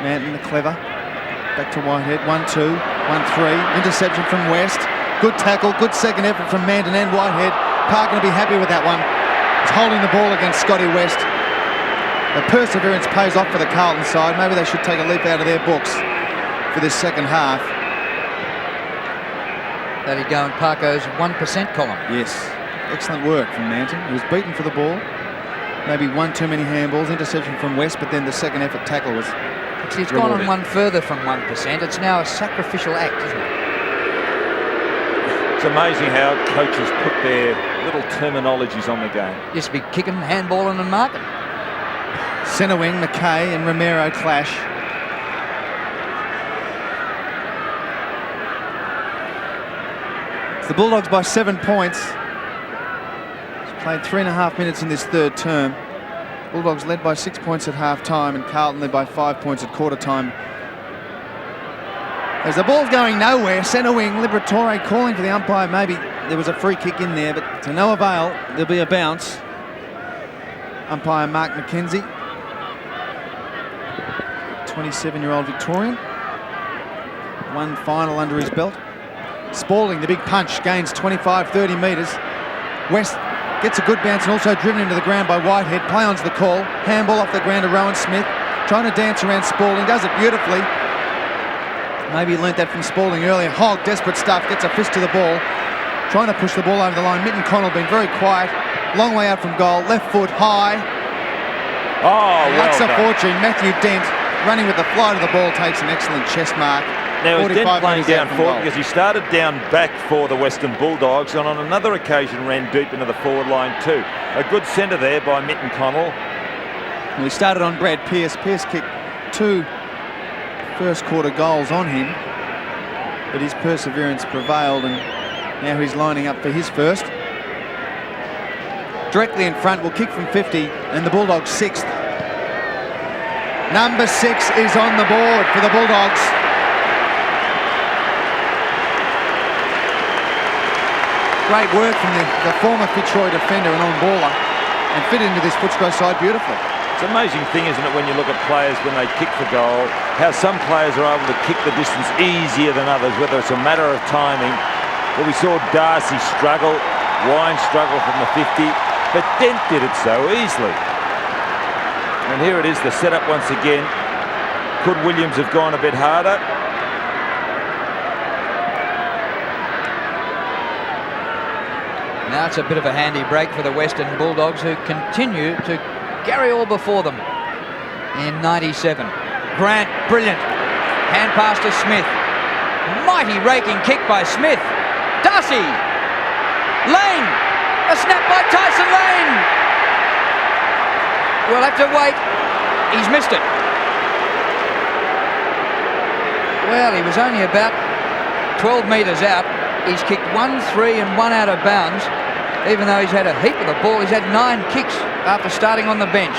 the clever, back to Whitehead, 1-2, 1-3, interception from West, good tackle, good second effort from Manton and Whitehead, Park going to be happy with that one, he's holding the ball against Scotty West. The perseverance pays off for the Carlton side. Maybe they should take a leaf out of their books for this second half. That'd go in Parko's 1% column. Yes, excellent work from Manton. He was beaten for the ball. Maybe one too many handballs, interception from West, but then the second effort tackle was See, it's gone on one further from 1%. It's now a sacrificial act, isn't it? It's amazing how coaches put their little terminologies on the game. Used to be kicking, handballing and marking. Centre wing, McKay and Romero clash. It's the Bulldogs by 7 points. He's played 3.5 minutes in this third term. Bulldogs led by 6 points at half time and Carlton led by 5 points at quarter time. As the ball's going nowhere, centre wing, Liberatore calling for the umpire. Maybe there was a free kick in there, but to no avail. There'll be a bounce. Umpire Mark McKenzie, 27-year-old Victorian. One final under his belt. Spalding, the big punch, gains 25-30 metres. West gets a good bounce and also driven into the ground by Whitehead. Play on's the call. Handball off the ground to Rowan Smith. Trying to dance around Spalding. Does it beautifully. Maybe he learnt that from Spalding earlier. Hogg, desperate stuff. Gets a fist to the ball. Trying to push the ball over the line. Mitten Connell been very quiet. Long way out from goal. Left foot high. Oh, well Luxa done. fortune. Matthew Dent running with the flight of the ball. Takes an excellent chest mark. Now, he's then playing metres out down from forward goal. because he started down back for the Western Bulldogs and on another occasion ran deep into the forward line too. A good centre there by Mitten Connell. Well, he started on Brad Pearce. Pearce kicked 2 first quarter goals on him, but his perseverance prevailed and now he's lining up for his first. Directly in front, will kick from 50 and the Bulldogs 6th. Number 6 is on the board for the Bulldogs. Great work from the former Fitzroy defender and on-baller and fit into this Footscray side beautifully. It's an amazing thing, isn't it, when you look at players when they kick for goal, how some players are able to kick the distance easier than others, whether it's a matter of timing. But we saw Darcy struggle, Wine struggle from the 50, but Dent did it so easily. And here it is, the setup once again. Could Williams have gone a bit harder? Now it's a bit of a handy break for the Western Bulldogs, who continue to carry all before them in 97. Grant, brilliant. Hand pass to Smith. Mighty raking kick by Smith. Darcy. Lane. A snap by Tyson Lane. We'll have to wait. He's missed it. Well, he was only about 12 metres out. He's kicked 1, 3 and 1 out of bounds. Even though he's had a heap of the ball, he's had 9 kicks after starting on the bench.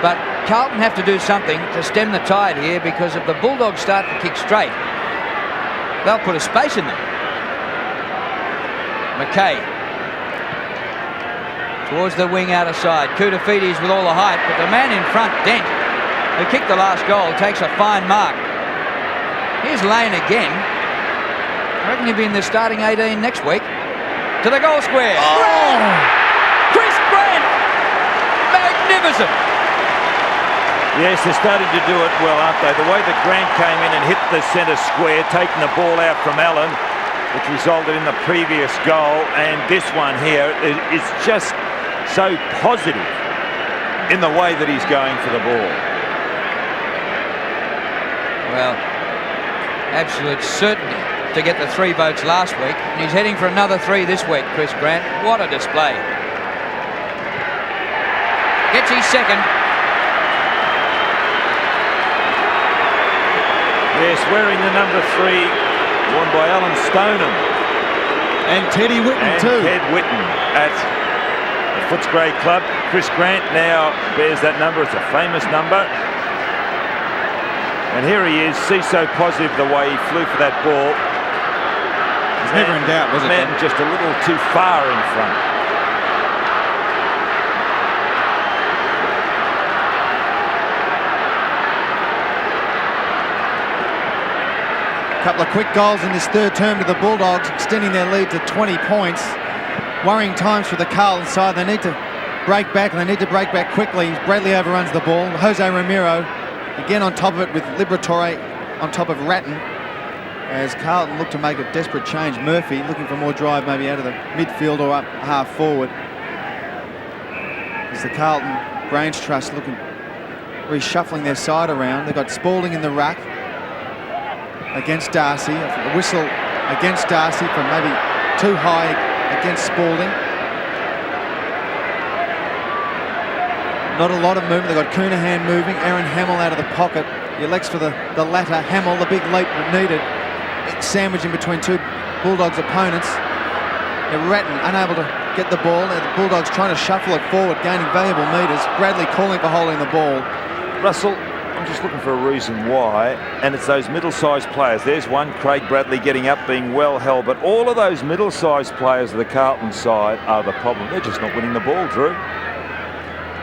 But Carlton have to do something to stem the tide here, because if the Bulldogs start to kick straight, they'll put a space in them. McKay. Towards the wing outer side. Koutafidis with all the height, but the man in front, Dent, who kicked the last goal, takes a fine mark. Here's Lane again. I reckon he'll be in the starting 18 next week. To the goal square. Oh! Chris Grant! Magnificent! Yes, they're starting to do it well, aren't they? The way that Grant came in and hit the centre square, taking the ball out from Allen, which resulted in the previous goal, and this one here is just so positive in the way that he's going for the ball. Well, absolute certainty to get the 3 votes last week, and he's heading for another 3 this week, Chris Grant. What a display. Gets his second. Yes, wearing the number 3, worn by Alan Stoneham. And Teddy Whitten too. Ted Whitten at the Footscray Club. Chris Grant now bears that number. It's a famous number. And here he is. See, so positive the way he flew for that ball. He's never in doubt, was it? Man just a little too far in front. A couple of quick goals in this third term to the Bulldogs, extending their lead to 20 points. Worrying times for the Carlton side. They need to break back, and they need to break back quickly. Bradley overruns the ball. Jose Romero again on top of it with Liberatore on top of Ratton, as Carlton look to make a desperate change. Murphy looking for more drive, maybe out of the midfield or up half forward. As the Carlton Brains Trust looking, reshuffling their side around. They've got Spalding in the ruck against Darcy. A whistle against Darcy for maybe too high against Spalding. Not a lot of movement. They've got Coonahan moving. Aaron Hamill out of the pocket. He elects for the latter. Hamill, the big leap needed. It's sandwiched in between two Bulldogs opponents. Ratton unable to get the ball. Now the Bulldogs trying to shuffle it forward, gaining valuable metres. Bradley calling for holding the ball. Russell, I'm just looking for a reason why, and it's those middle-sized players. There's one, Craig Bradley, getting up, being well held, but all of those middle-sized players of the Carlton side are the problem. They're just not winning the ball, Drew.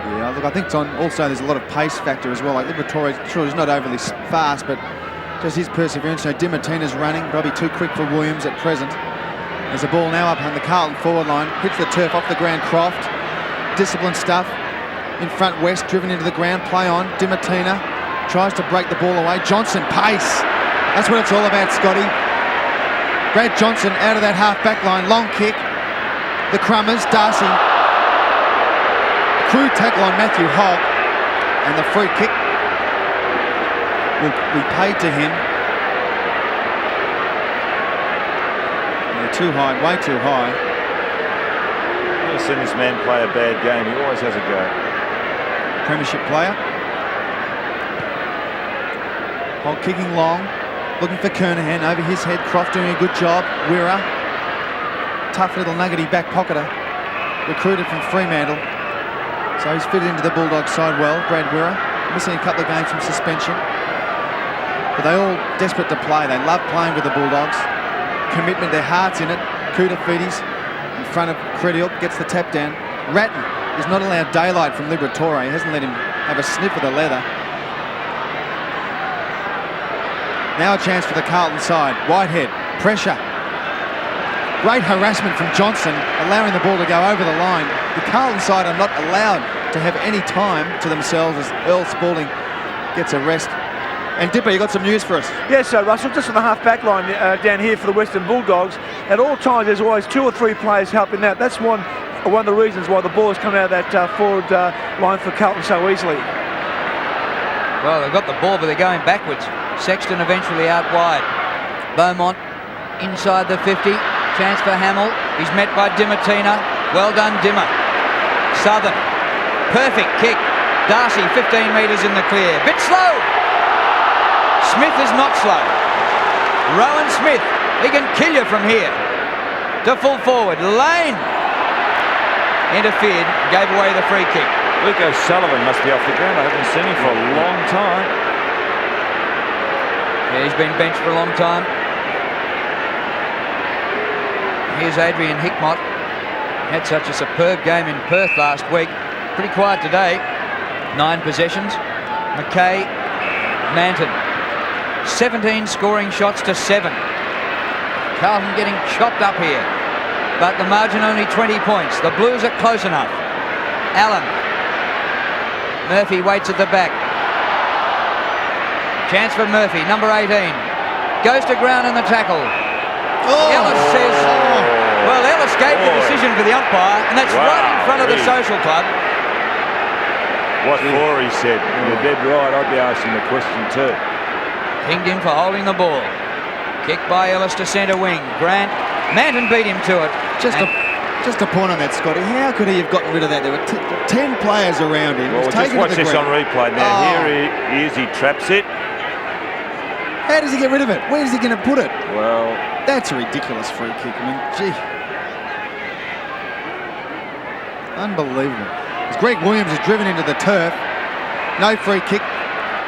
Yeah, look, I think it's on. Also, there's a lot of pace factor as well. Like Liberatore, sure, he's not overly fast, but just his perseverance. So Dimartina's running, probably too quick for Williams at present. There's a ball now up on the Carlton forward line. Hits the turf off the ground. Croft, disciplined stuff. In front, West driven into the ground. Play on. Dimartina tries to break the ball away. Johnson, pace. That's what it's all about, Scotty. Brad Johnson out of that half-back line. Long kick. The Crummers, Darcy. Crude tackle on Matthew Hogg, and the free kick will be paid to him. Yeah, too high, way too high. I've never seen this man play a bad game. He always has a go. Premiership player. Hogg kicking long, looking for Kernahan over his head. Croft doing a good job. Wirra, tough little nuggety back pocketer, recruited from Fremantle. So he's fitted into the Bulldogs side well. Brad Wirra, missing a couple of games from suspension. But they all desperate to play. They love playing with the Bulldogs. Commitment, their heart's in it. Koutafidis in front of Credial, gets the tap down. Ratton is not allowed daylight from Liberatore. He hasn't let him have a sniff of the leather. Now a chance for the Carlton side. Whitehead, pressure. Great harassment from Johnson, allowing the ball to go over the line. The Carlton side are not allowed to have any time to themselves as Earl Spalding gets a rest. And Dipper, you got some news for us? Yes, Russell, just on the half-back line down here for the Western Bulldogs. At all times, there's always 2 or 3 players helping out. That's one of the reasons why the ball is coming out of that forward line for Carlton so easily. Well, they've got the ball, but they're going backwards. Sexton eventually out wide. Beaumont inside the 50. Chance for Hamill. He's met by Dimartina. Well done, Dimmer. Southern. Perfect kick. Darcy, 15 metres in the clear. Bit slow. Smith is not slow. Rowan Smith. He can kill you from here. To full forward. Lane. Interfered. Gave away the free kick. Luke O'Sullivan must be off the ground. I haven't seen him for a long time. Yeah, he's been benched for a long time. Here's Adrian Hickmott. Had such a superb game in Perth last week. Pretty quiet today. 9 possessions. McKay, Manton. 17 scoring shots to 7. Carlton getting chopped up here. But the margin only 20 points. The Blues are close enough. Allen. Murphy waits at the back. Chance for Murphy, number 18. Goes to ground in the tackle. Ellis says, well, Ellis gave the decision for the umpire, and that's right in front of the social club. What for, he said. You're dead right. I'd be asking the question too. Pinged him for holding the ball. Kick by Ellis to centre wing. Grant, Manton beat him to it. Just a point on that, Scotty. How could he have gotten rid of that? There were 10 players around him. Well, just watch this on replay now. Here he is. He traps it. How does he get rid of it? Where's he going to put it? Well, that's a ridiculous free kick. I mean, gee. Unbelievable. As Greg Williams is driven into the turf. No free kick.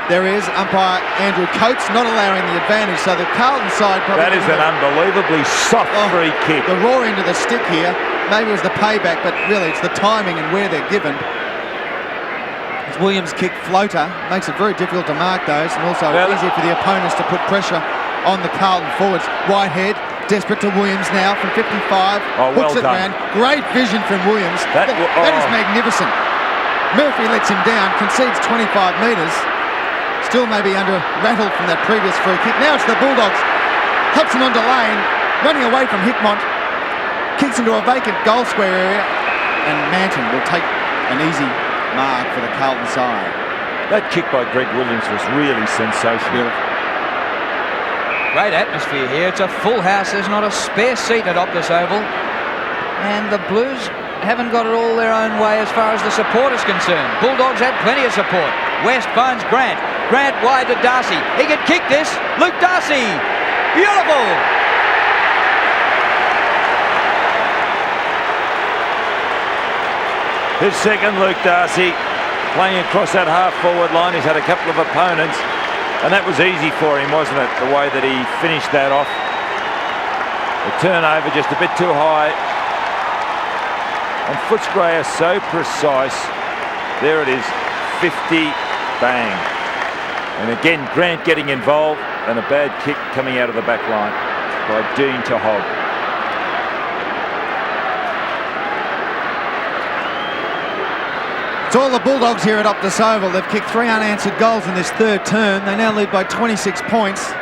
There is umpire Andrew Coates not allowing the advantage. So the Carlton side probably... That is an unbelievably soft free kick. The raw end of the stick here. Maybe it was the payback, but really it's the timing and where they're given. As Williams kick floater makes it very difficult to mark those, and also easier for the opponents to put pressure on the Carlton forwards. Whitehead Desperate to Williams now from 55. Oh, well hooks it done. round. Great vision from Williams. That is magnificent. Murphy lets him down, concedes 25 metres. Still maybe rattled from that previous free kick. Now it's the Bulldogs. Hudson onto lane, running away from Hickmont. Kicks into a vacant goal square area. And Manton will take an easy mark for the Carlton side. That kick by Greg Williams was really sensational. Great atmosphere here. It's a full house. There's not a spare seat at Optus Oval. And the Blues haven't got it all their own way as far as the support is concerned. Bulldogs had plenty of support. West finds Grant. Grant wide to Darcy. He can kick this. Luke Darcy. Beautiful. His second, Luke Darcy, playing across that half-forward line. He's had a couple of opponents, and that was easy for him, wasn't it? The way that he finished that off. The turnover just a bit too high. And Footscray are so precise. There it is, 50, bang. And again, Grant getting involved, and a bad kick coming out of the back line by Dean to Hogg. It's all the Bulldogs here at Optus Oval. They've kicked 3 unanswered goals in this third term. They now lead by 26 points.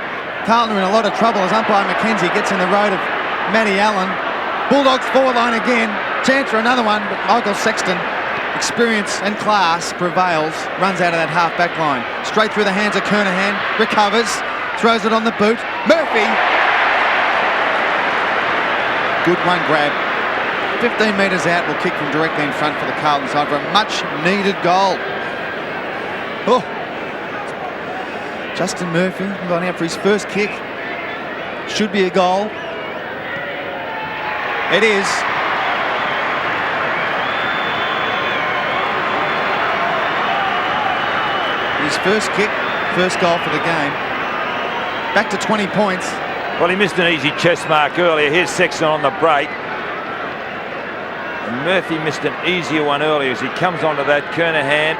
Carlton are in a lot of trouble as umpire McKenzie gets in the road of Matty Allen. Bulldogs forward line again. Chance for another one, but Michael Sexton, experience and class prevails, runs out of that half-back line. Straight through the hands of Kernahan, recovers, throws it on the boot. Murphy. Good one grab. 15 metres out, will kick from directly in front for the Carlton side for a much-needed goal. Oh. Justin Murphy gone out for his first kick. Should be a goal. It is. His first kick, first goal for the game. Back to 20 points. Well, he missed an easy chest mark earlier. Here's Sexton on the break. And Murphy missed an easier one earlier as he comes onto that. Kernahan.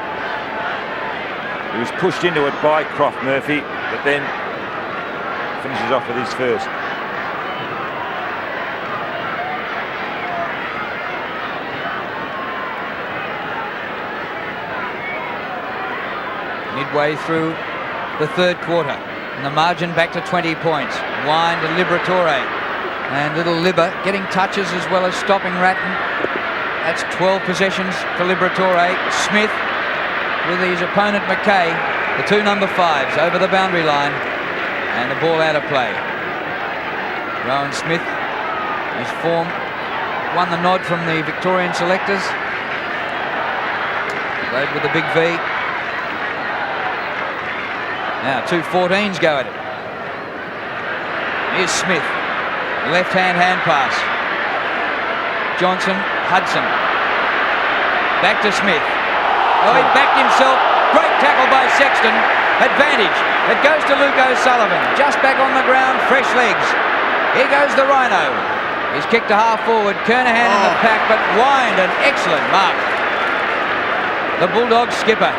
He was pushed into it by Croft Murphy, but then finishes off with his first. Midway through the third quarter, and the margin back to 20 points. Wine to Liberatore, and little Libba getting touches as well as stopping Ratton. That's 12 possessions for Liberatore. Smith with his opponent McKay, the 2 number 5s over the boundary line, and the ball out of play. Rowan Smith, his form, won the nod from the Victorian selectors. Played with the big V. Now 2 14s go at it. Here's Smith. Left-hand hand pass. Johnson, Hudson. Back to Smith. Oh, he backed himself. Great tackle by Sexton. Advantage. It goes to Luke O'Sullivan. Just back on the ground. Fresh legs. Here goes the Rhino. He's kicked to half forward. Kernahan in the pack, but Wind, an excellent mark. The Bulldogs skipper.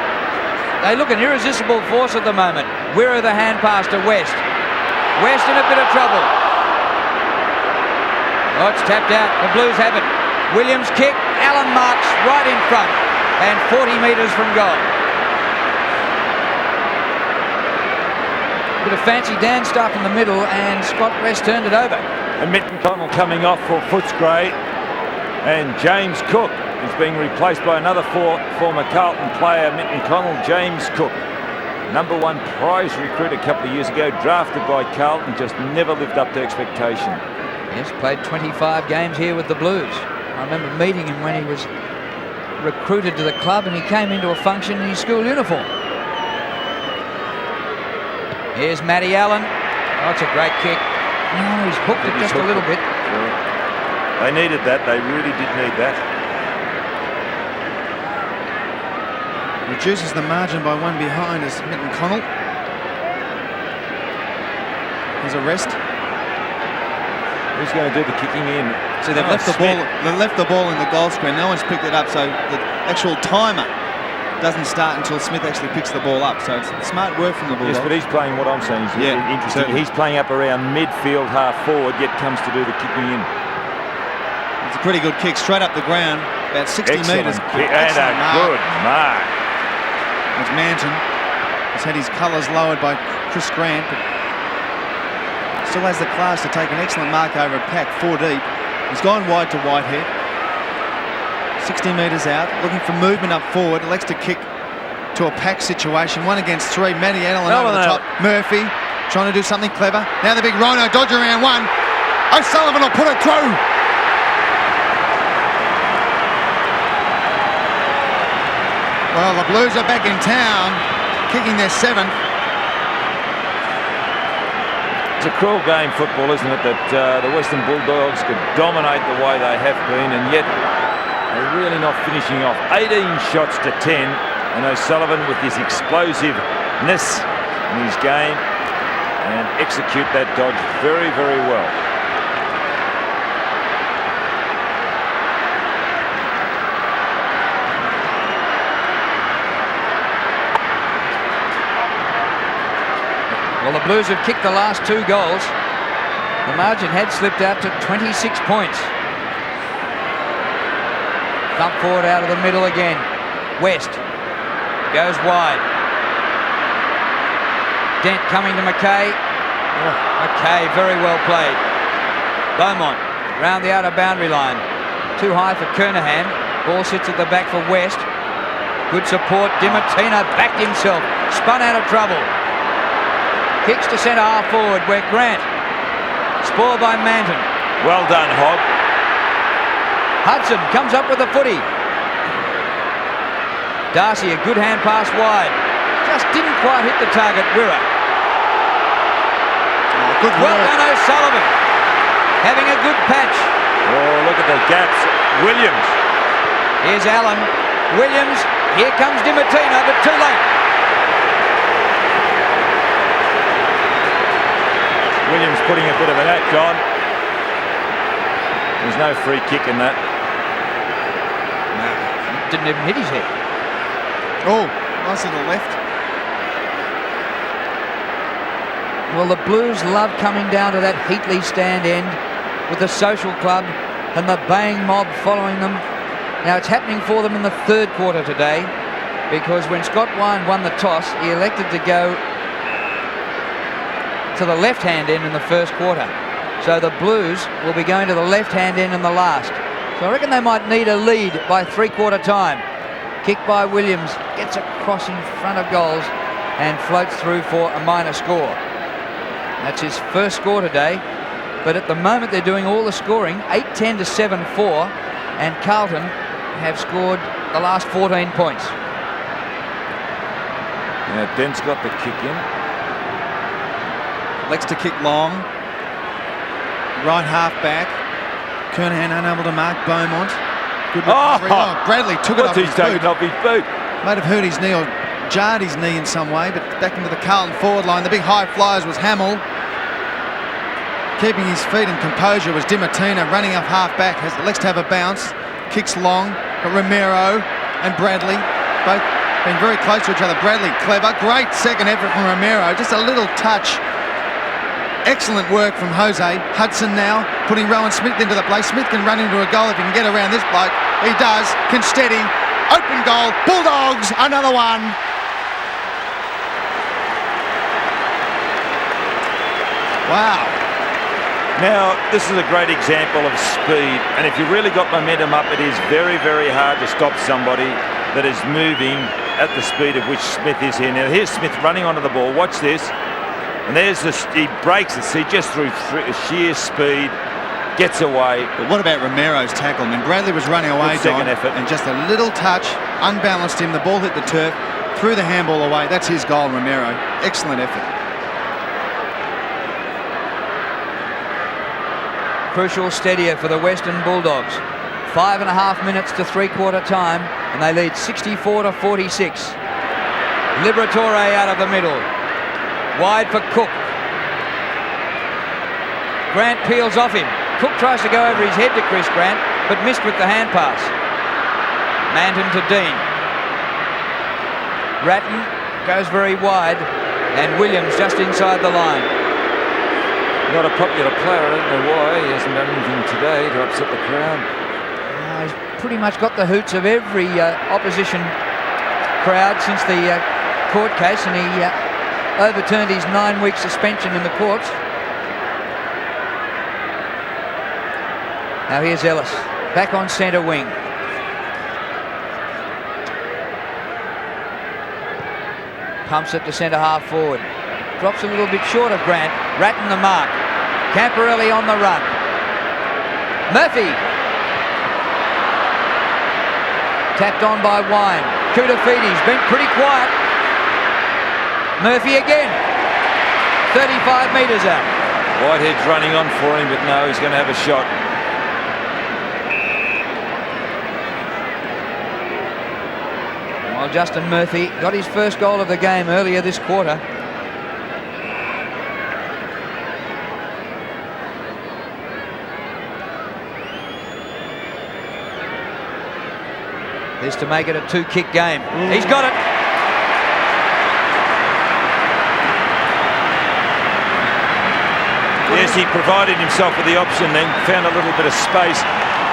They look an irresistible force at the moment. Wirra the hand pass to West. West in a bit of trouble. Oh, it's tapped out. The Blues have it. Williams kick. Allen marks right in front and 40 metres from goal. Bit of fancy Dan stuff in the middle, and Scott West turned it over. And Mitten Connell coming off for Footscray, and James Cook is being replaced by another former Carlton player, Mitten Connell, James Cook. Number 1 prize recruit a couple of years ago, drafted by Carlton, just never lived up to expectation. Yes, played 25 games here with the Blues. I remember meeting him when he was recruited to the club, and he came into a function in his school uniform. Here's Matty Allen. Oh, it's a great kick. No, he's hooked it just a little bit. Yeah. They needed that. They really did need that. Reduces the margin by 1 behind as Mitten Connell. There's a rest. Who's going to do the kicking in? So they've left the ball. They left the ball in the goal square. No one's picked it up. So the actual timer doesn't start until Smith actually picks the ball up. So it's smart work from the Bulldogs. Yes, but he's playing what I'm saying is interesting. Certainly. He's playing up around midfield, half forward, yet comes to do the kicking in. It's a pretty good kick, straight up the ground, about 60 metres. And a good mark. As Manton has had his colours lowered by Chris Grant, but still has the class to take an excellent mark over a pack 4 deep. He's gone wide to Whitehead. 60 metres out, looking for movement up forward. Elects to kick to a pack situation. 1 against 3. Matty Allen over the top. Murphy trying to do something clever. Now the big Rhino dodge around 1. O'Sullivan will put it through. Well, the Blues are back in town, kicking their 7th. It's a cruel game, football, isn't it, that the Western Bulldogs could dominate the way they have been, and yet they're really not finishing off. 18 shots to 10, and O'Sullivan with his explosiveness in his game and execute that dodge very, very well. Well, the Blues have kicked the last 2 goals. The margin had slipped out to 26 points. Thump forward out of the middle again. West goes wide. Dent coming to McKay. McKay, very well played. Beaumont round the outer boundary line. Too high for Kernahan. Ball sits at the back for West. Good support. Dimartino backed himself. Spun out of trouble. Kicks to centre half forward where Grant. Spoiled by Manton. Well done, Hogg. Hudson comes up with the footy. Darcy, a good hand pass wide. Just didn't quite hit the target. Wirra. Good well done, O'Sullivan. Having a good patch. Oh, look at the gaps. Williams. Here's Allen. Williams. Here comes Dimartino, but too late. Williams putting a bit of an act on. There's no free kick in that. No, didn't even hit his head. Oh, nice little left. Well, the Blues love coming down to that Heatley stand end with the social club and the baying mob following them. Now it's happening for them in the 3rd quarter today, because when Scott Wine won the toss, he elected to go to the left-hand end in the 1st quarter. So the Blues will be going to the left-hand end in the last. So I reckon they might need a lead by 3/4 time. Kick by Williams, gets across in front of goals and floats through for a minor score. That's his 1st score today. But at the moment they're doing all the scoring, 8-10 to 7-4, and Carlton have scored the last 14 points. Now Dent's got the kick in. Likes to kick long. Right half back. Kernahan unable to mark Beaumont. Good recovery. Oh, Bradley took it off his boot. Off his boot. Might have hurt his knee or jarred his knee in some way, but back into the Carlton forward line. The big high flyers was Hamill. Keeping his feet and composure was Dimartino, running up half back. Likes to have a bounce. Kicks long. But Romero and Bradley both been very close to each other. Bradley clever. Great second effort from Romero. Just a little touch. Excellent work from Jose. Hudson now putting Rowan Smith into the play. Smith can run into a goal if he can get around this bloke. He does. Can steady. Open goal. Bulldogs, another one. Wow. Now, this is a great example of speed, and if you've really got momentum up, it is very, very hard to stop somebody that is moving at the speed of which Smith is here. Now, here's Smith running onto the ball. Watch this. And there's this, he breaks it, see, just through sheer speed, gets away. But what about Romero's tackle? I mean, Bradley was running away, second effort, and just a little touch, unbalanced him, the ball hit the turf, threw the handball away. That's his goal, Romero. Excellent effort. Crucial steadier for the Western Bulldogs. 5.5 minutes to 3/4 time, and they lead 64 to 46. Liberatore out of the middle. Wide for Cook. Grant peels off him. Cook tries to go over his head to Chris Grant, but missed with the hand pass. Manton to Dean. Ratton goes very wide, and Williams just inside the line. Not a popular player. I don't know why. He hasn't done anything today to upset the crowd. He's pretty much got the hoots of every opposition crowd since the court case, and he overturned his 9-week suspension in the courts. Now here's Ellis, back on centre wing. Pumps it to centre half forward. Drops a little bit short of Grant. Ratton the mark. Camporelli on the run. Murphy. Tapped on by Wine. Kutafides been pretty quiet. Murphy again. 35 metres out. Whitehead's running on for him, but no, he's going to have a shot. While Justin Murphy got his first goal of the game earlier this quarter. This to make it a 2-kick game. He's got it. Yes, he provided himself with the option, then found a little bit of space.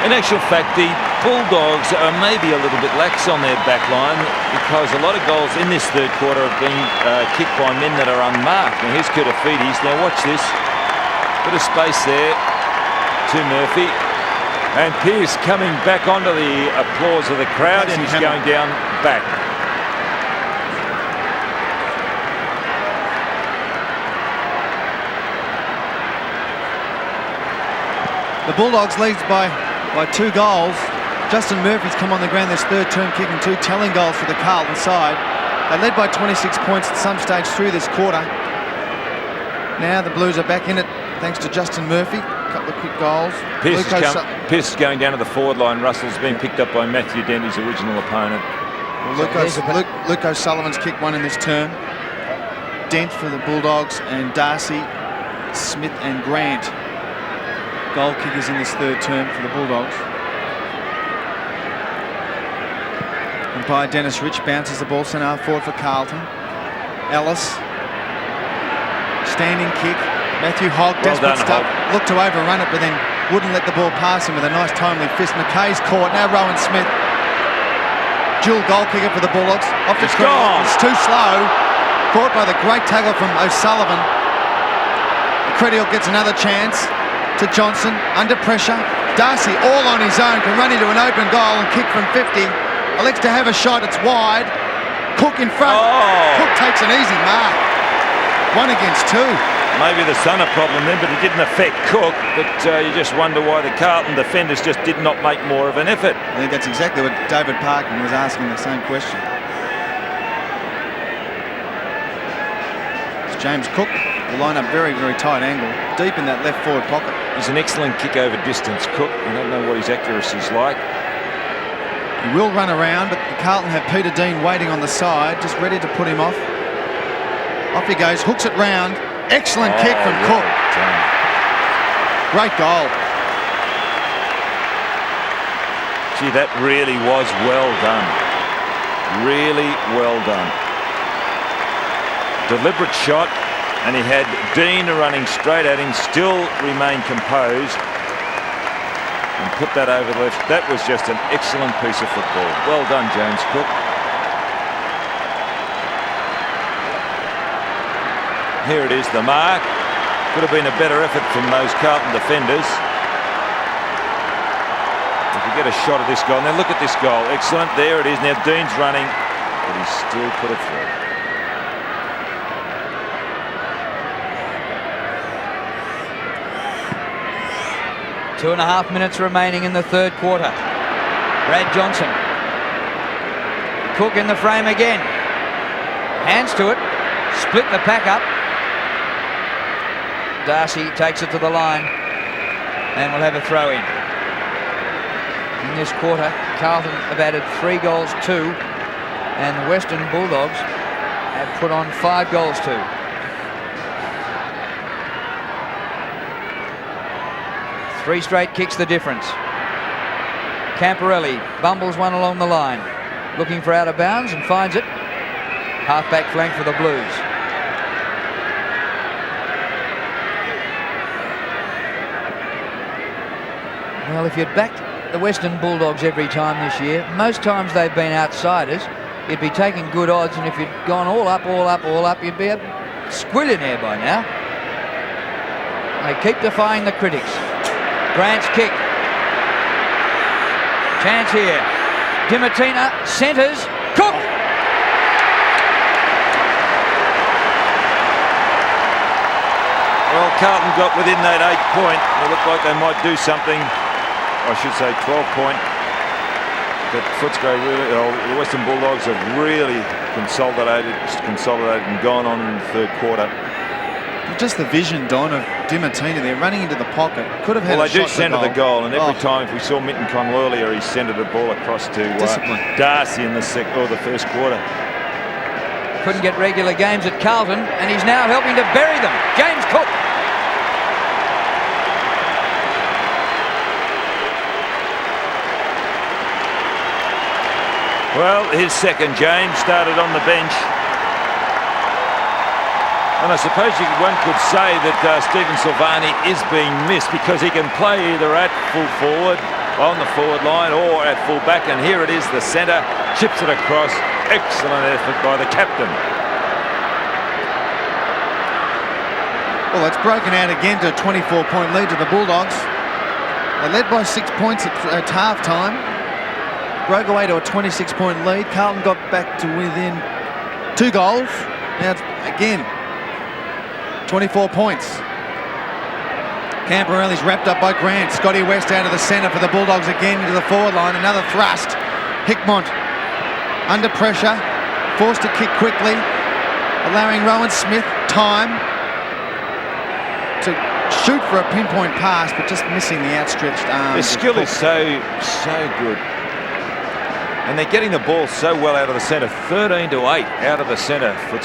In actual fact, the Bulldogs are maybe a little bit lax on their back line because a lot of goals in this third quarter have been kicked by men that are unmarked. Now here's Kutafides. Now watch this. Bit of space there to Murphy. And Pearce coming back onto the applause of the crowd, and he's going down back. The Bulldogs leads by 2 goals. Justin Murphy's come on the ground this third term, kicking 2 telling goals for the Carlton side. They led by 26 points at some stage through this quarter. Now the Blues are back in it thanks to Justin Murphy. A couple of quick goals. Pearce is going down to the forward line. Russell's been picked up by Matthew Dent, his original opponent. Well, Luke O'Sullivan's kicked one in this term. Dent for the Bulldogs, and Darcy, Smith and Grant, goal kickers in this third term for the Bulldogs. And by Dennis Rich bounces the ball centre half forward for Carlton. Ellis, standing kick. Matthew Hogg, desperate stuff, looked to overrun it, but then wouldn't let the ball pass him with a nice timely fist. McKay's caught. Now Rowan Smith, dual goal kicker for the Bulldogs. Off the screen, it's too slow. Caught by the great tackle from O'Sullivan. Credial gets another chance to Johnson, under pressure. Darcy all on his own, can run into an open goal and kick from 50. Elects to have a shot, it's wide. Cook in front. Cook takes an easy mark. 1 against 2. Maybe the sun a problem then, but it didn't affect Cook. But you just wonder why the Carlton defenders just did not make more of an effort. I think that's exactly what David Parkin was asking, the same question. It's James Cook will line up very, very tight angle, deep in that left forward pocket. He's an excellent kick over distance, Cook. I don't know what his accuracy is like. He will run around, but the Carlton have Peter Dean waiting on the side, just ready to put him off. Off he goes, hooks it round. Excellent kick from Cook. Great goal. Gee, that really was well done. Really well done. Deliberate shot, and he had Dean running straight at him, still remained composed, and put that over the left. That was just an excellent piece of football. Well done, James Cook. Here it is, the mark. Could have been a better effort from those Carlton defenders. If we get a shot of this goal. Now look at this goal. Excellent. There it is. Now Dean's running, but he's still put it through. Two and a half minutes remaining in the third quarter. Brad Johnson. Cook in the frame again. Hands to it. Split the pack up. Darcy takes it to the line and will have a throw in. In this quarter, Carlton have added 3 goals to, and the Western Bulldogs have put on 5 goals to. Three straight kicks the difference. Camporelli bumbles one along the line, looking for out of bounds and finds it. half-back flank for the Blues. Well, if you'd backed the Western Bulldogs every time this year, most times they've been outsiders, you'd be taking good odds, and if you'd gone all up, you'd be a squillionaire by now. They keep defying the critics. Grant's kick. Chance here. Dimatina centres. Cook! Well, Carlton got within that 8-point. It looked like they might do something. I should say 12-point. But Footscray really, the Western Bulldogs have really consolidated and gone on in the third quarter. Just the vision, Don, of Dimatina. They're running into the pocket. Could have had well, a they do shot centre for the goal, and every Oh. time, if we saw Minton Connell earlier, he centred the ball across to Darcy in the first quarter. Couldn't get regular games at Carlton, and he's now helping to bury them. James Cook. Well, his second, James, started on the bench. And I suppose one could say that Stephen Silvani is being missed because he can play either at full forward, on the forward line, or at full back. And here it is, the centre, chips it across. Excellent effort by the captain. Well, it's broken out again to a 24-point lead to the Bulldogs. They led by 6 points at half-time. Broke away to a 26-point lead. Carlton got back to within 2 goals. Now it's, again, 24 points. Camporelli's wrapped up by Grant. Scotty West out of the centre for the Bulldogs again into the forward line. Another thrust. Hickmont under pressure. Forced to kick quickly. Allowing Rowan Smith time to shoot for a pinpoint pass, but just missing the outstretched arms. Their skill is so good. And they're getting the ball so well out of the centre. 13-8 out of the centre for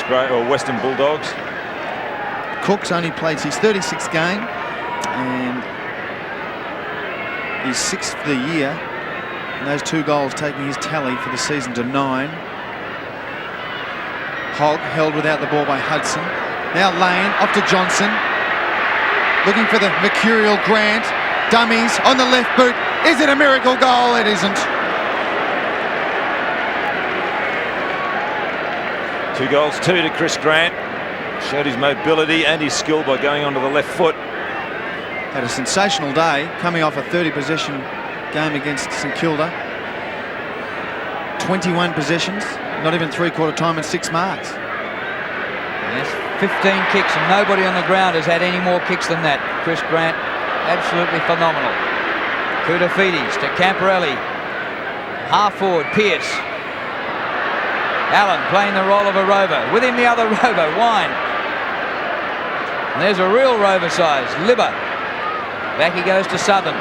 Western Bulldogs. Cook's only played his 36th game and his 6th for the year. And those 2 goals taking his tally for the season to 9. Hogg held without the ball by Hudson. Now Lane off to Johnson. Looking for the mercurial Grant. Dummies on the left boot. Is it a miracle goal? It isn't. 2 goals, 2 to Chris Grant. Showed his mobility and his skill by going onto the left foot. Had a sensational day, coming off a 30-possession game against St Kilda. 21 possessions, not even three-quarter time, and 6 marks. Yes, 15 kicks, and nobody on the ground has had any more kicks than that. Chris Grant, absolutely phenomenal. Koutafidis to Camporelli. Half forward, Pearce. Allen playing the role of a rover. With him the other rover, Wine. And there's a real rover size, Libber. Back he goes to Southern.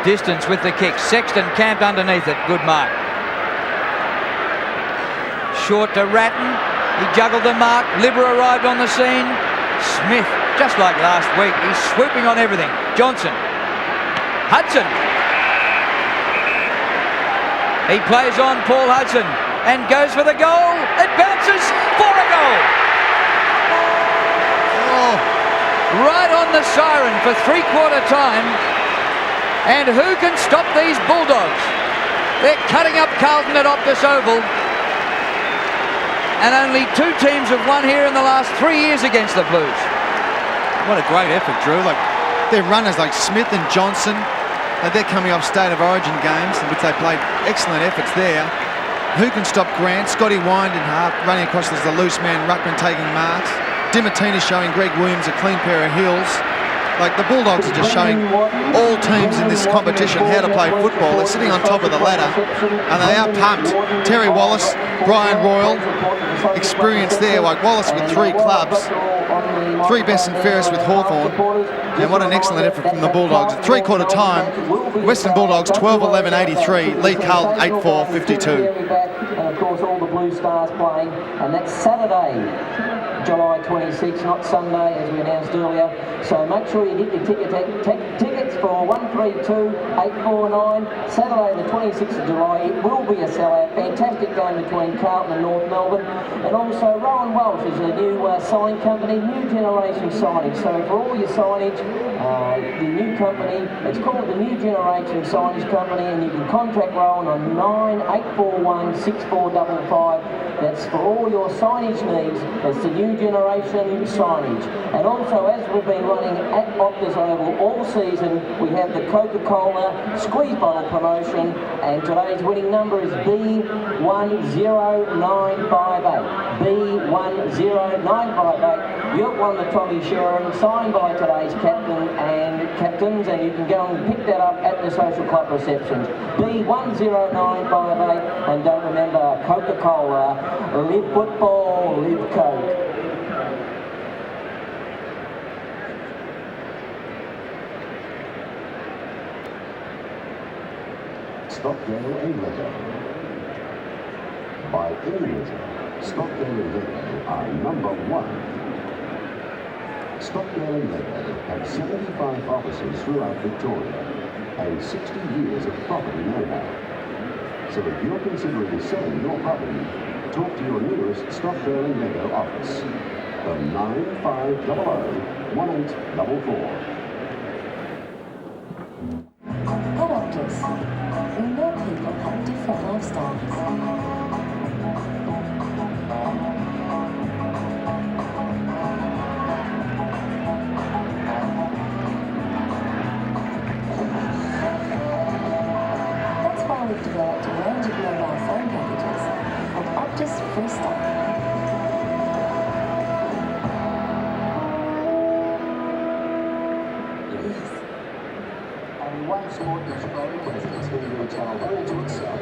Distance with the kick. Sexton camped underneath it. Good mark. Short to Ratton. He juggled the mark. Libber arrived on the scene. Smith, just like last week, he's swooping on everything. Johnson. Hudson. He plays on Paul Hudson and goes for the goal. It bounces for a goal. Oh. Right on the siren for three-quarter time. And who can stop these Bulldogs? They're cutting up Carlton at Optus Oval. And only 2 teams have won here in the last 3 years against the Blues. What a great effort, Drew. Like their runners like Smith and Johnson, they're coming off State of Origin games in which they played excellent efforts there. Who can stop Grant? Scotty Wind in half, running across as the loose man, Ruckman taking marks. Dimatina showing Greg Williams a clean pair of heels. Like the Bulldogs are just showing all teams in this competition how to play football. They're sitting on top of the ladder and they are pumped. Terry Wallace, Brian Royal, experience there, like Wallace with 3 clubs, 3 best and fairest with Hawthorn, and what an excellent effort from the Bulldogs. At 3/4 time, Western Bulldogs 12-11-83, lead Carlton 8-4-52. And of course all the Blue Stars playing, and that's Saturday, July 26, not Sunday as we announced earlier. So make sure you get your tickets for 132-849, Saturday the 26th of July. It will be a sellout. Fantastic game between Carlton and North Melbourne. And also Rowan Welsh is a new signing company, New Generation Signage. So for all your signage, the new company, it's called the New Generation Signage Company, and you can contact Rowan on 9841-6455. That's for all your signage needs. It's the New Generation Signage. And also, as we've been running at Optus Oval all season, we have the Coca-Cola squeeze bottle promotion, and today's winning number is B10958. B10958. You've won the Tommy Sharon, signed by today's captains, and you can go and pick that up at the social club receptions. B10958, and don't remember Coca-Cola. Live football, live Coke. Stockdale and Leather. By any measure, Stockdale and Leather are #1. Stockdale and Leather have 75 offices throughout Victoria and 60 years of property know-how. So if you're considering selling your property, talk to your nearest Stockdale and Leather office. The 9500-1844. At Optus, we know people have different lifestyles. That's why we've developed a range of mobile phone packages called Optus Freestyle. And once more, each voting residents will retail all to itself.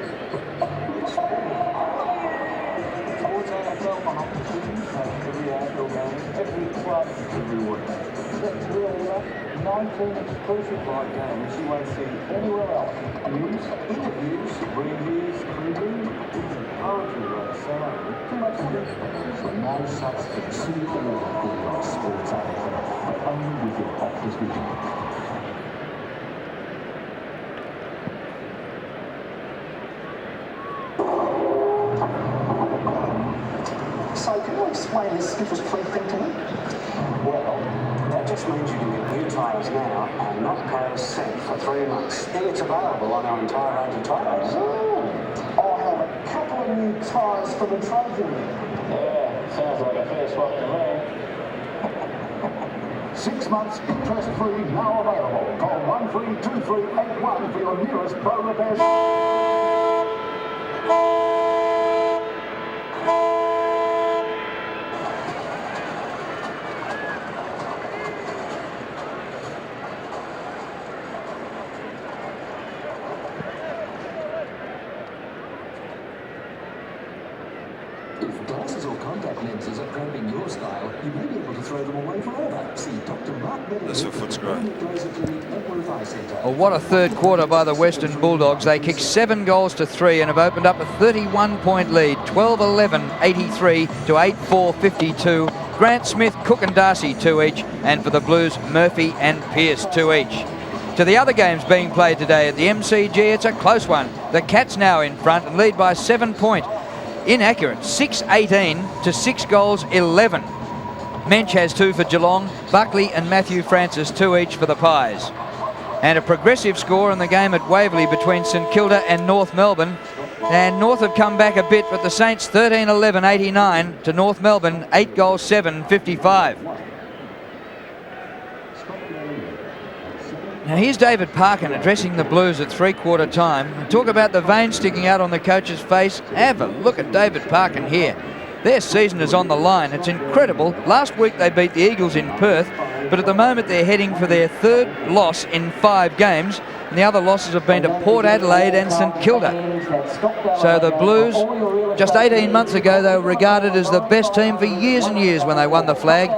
Sports AFL on Optus News, every AFL game, every club, every week. That's really enough. 19 exclusive live games you won't see anywhere else. News, interviews, reviews, previews, poetry like ceremony, too much to do. So no such thing. See you all good like sports AFL, but only with your Optus Vision. So can you explain this skittles free thing to me? Well, that just means you can get new tyres now and not pay a cent for 3 months. And it's available on our entire range of tyres. I'll have a couple of new tyres for the Trojan. Yeah, sounds like a fair swap to me. 6 months interest free now available. Call 132381 for your nearest Pro Repair. If glasses or contact lenses are cramping your style, you may be able to throw them away forever. See Dr. Mark Meadows. That's a Footscray. Well, what a third quarter by the Western Bulldogs. They kicked 7 goals to 3 and have opened up a 31-point lead, 12-11-83 to 8-4-52. Grant Smith, Cook and Darcy 2 each, and for the Blues, Murphy and Pearce 2 each. To the other games being played today at the MCG, it's a close one. The Cats now in front and lead by 7 points. Inaccurate, 6-18 to 6 goals 11. Mensch has 2 for Geelong, Buckley and Matthew Francis 2 each for the Pies. And a progressive score in the game at Waverley between St Kilda and North Melbourne. And North have come back a bit, but the Saints 13-11-89 to North Melbourne, 8 goals 7-55. Now here's David Parkin addressing the Blues at 3/4 time. Talk about the veins sticking out on the coach's face. Have a look at David Parkin here. Their season is on the line. It's incredible. Last week they beat the Eagles in Perth, but at the moment they're heading for their 3rd loss in 5 games. And the other losses have been to Port Adelaide and St Kilda. So the Blues, just 18 months ago, they were regarded as the best team for years and years when they won the flag.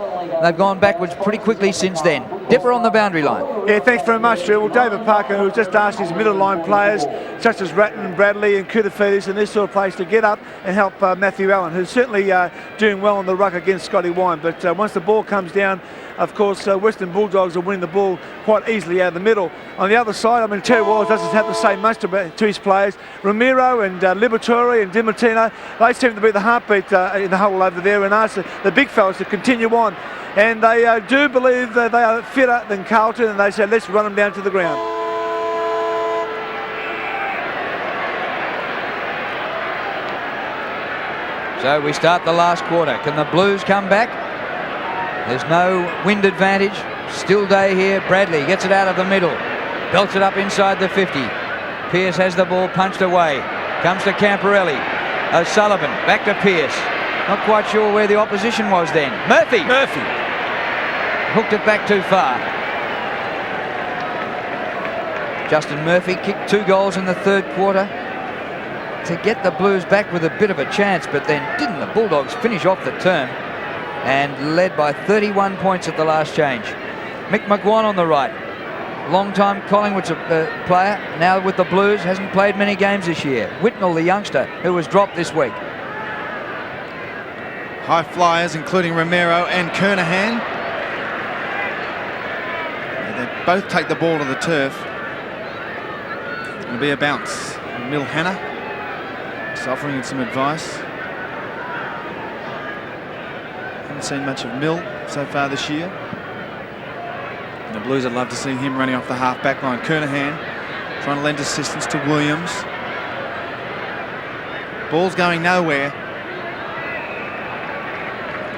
They've gone backwards pretty quickly since then. Dipper on the boundary line. Yeah, thanks very much, Drew. Well, David Parker, who just asked his middle line players, such as Ratton, Bradley and Koutafidis and this sort of players to get up and help Matthew Allen, who's certainly doing well on the ruck against Scotty Wine. But once the ball comes down, of course, Western Bulldogs are winning the ball quite easily out of the middle. On the other side, I mean, Terry Wallace doesn't have to say much to his players. Ramiro and Liberatore and Dimartino, they seem to be the heartbeat in the hole over there, and ask the big fellas to continue on. And they do believe that they are fitter than Carlton, and they said, let's run them down to the ground. So we start the last quarter. Can the Blues come back? There's no wind advantage. Still day here. Bradley gets it out of the middle. Belts it up inside the 50. Pearce has the ball punched away. Comes to Camporelli. O'Sullivan back to Pearce. Not quite sure where the opposition was then. Murphy. Hooked it back too far. Justin Murphy kicked 2 goals in the third quarter to get the Blues back with a bit of a chance, but then didn't the Bulldogs finish off the term and led by 31 points at the last change. Mick McGuan on the right. Long-time Collingwood's player, now with the Blues, hasn't played many games this year. Whitnell, the youngster, who was dropped this week. High flyers, including Romero and Kernahan. They both take the ball to the turf. It'll be a bounce. Mill Hanna is offering him some advice. Haven't seen much of Mill so far this year. And the Blues would love to see him running off the half back line. Kernahan trying to lend assistance to Williams. Ball's going nowhere.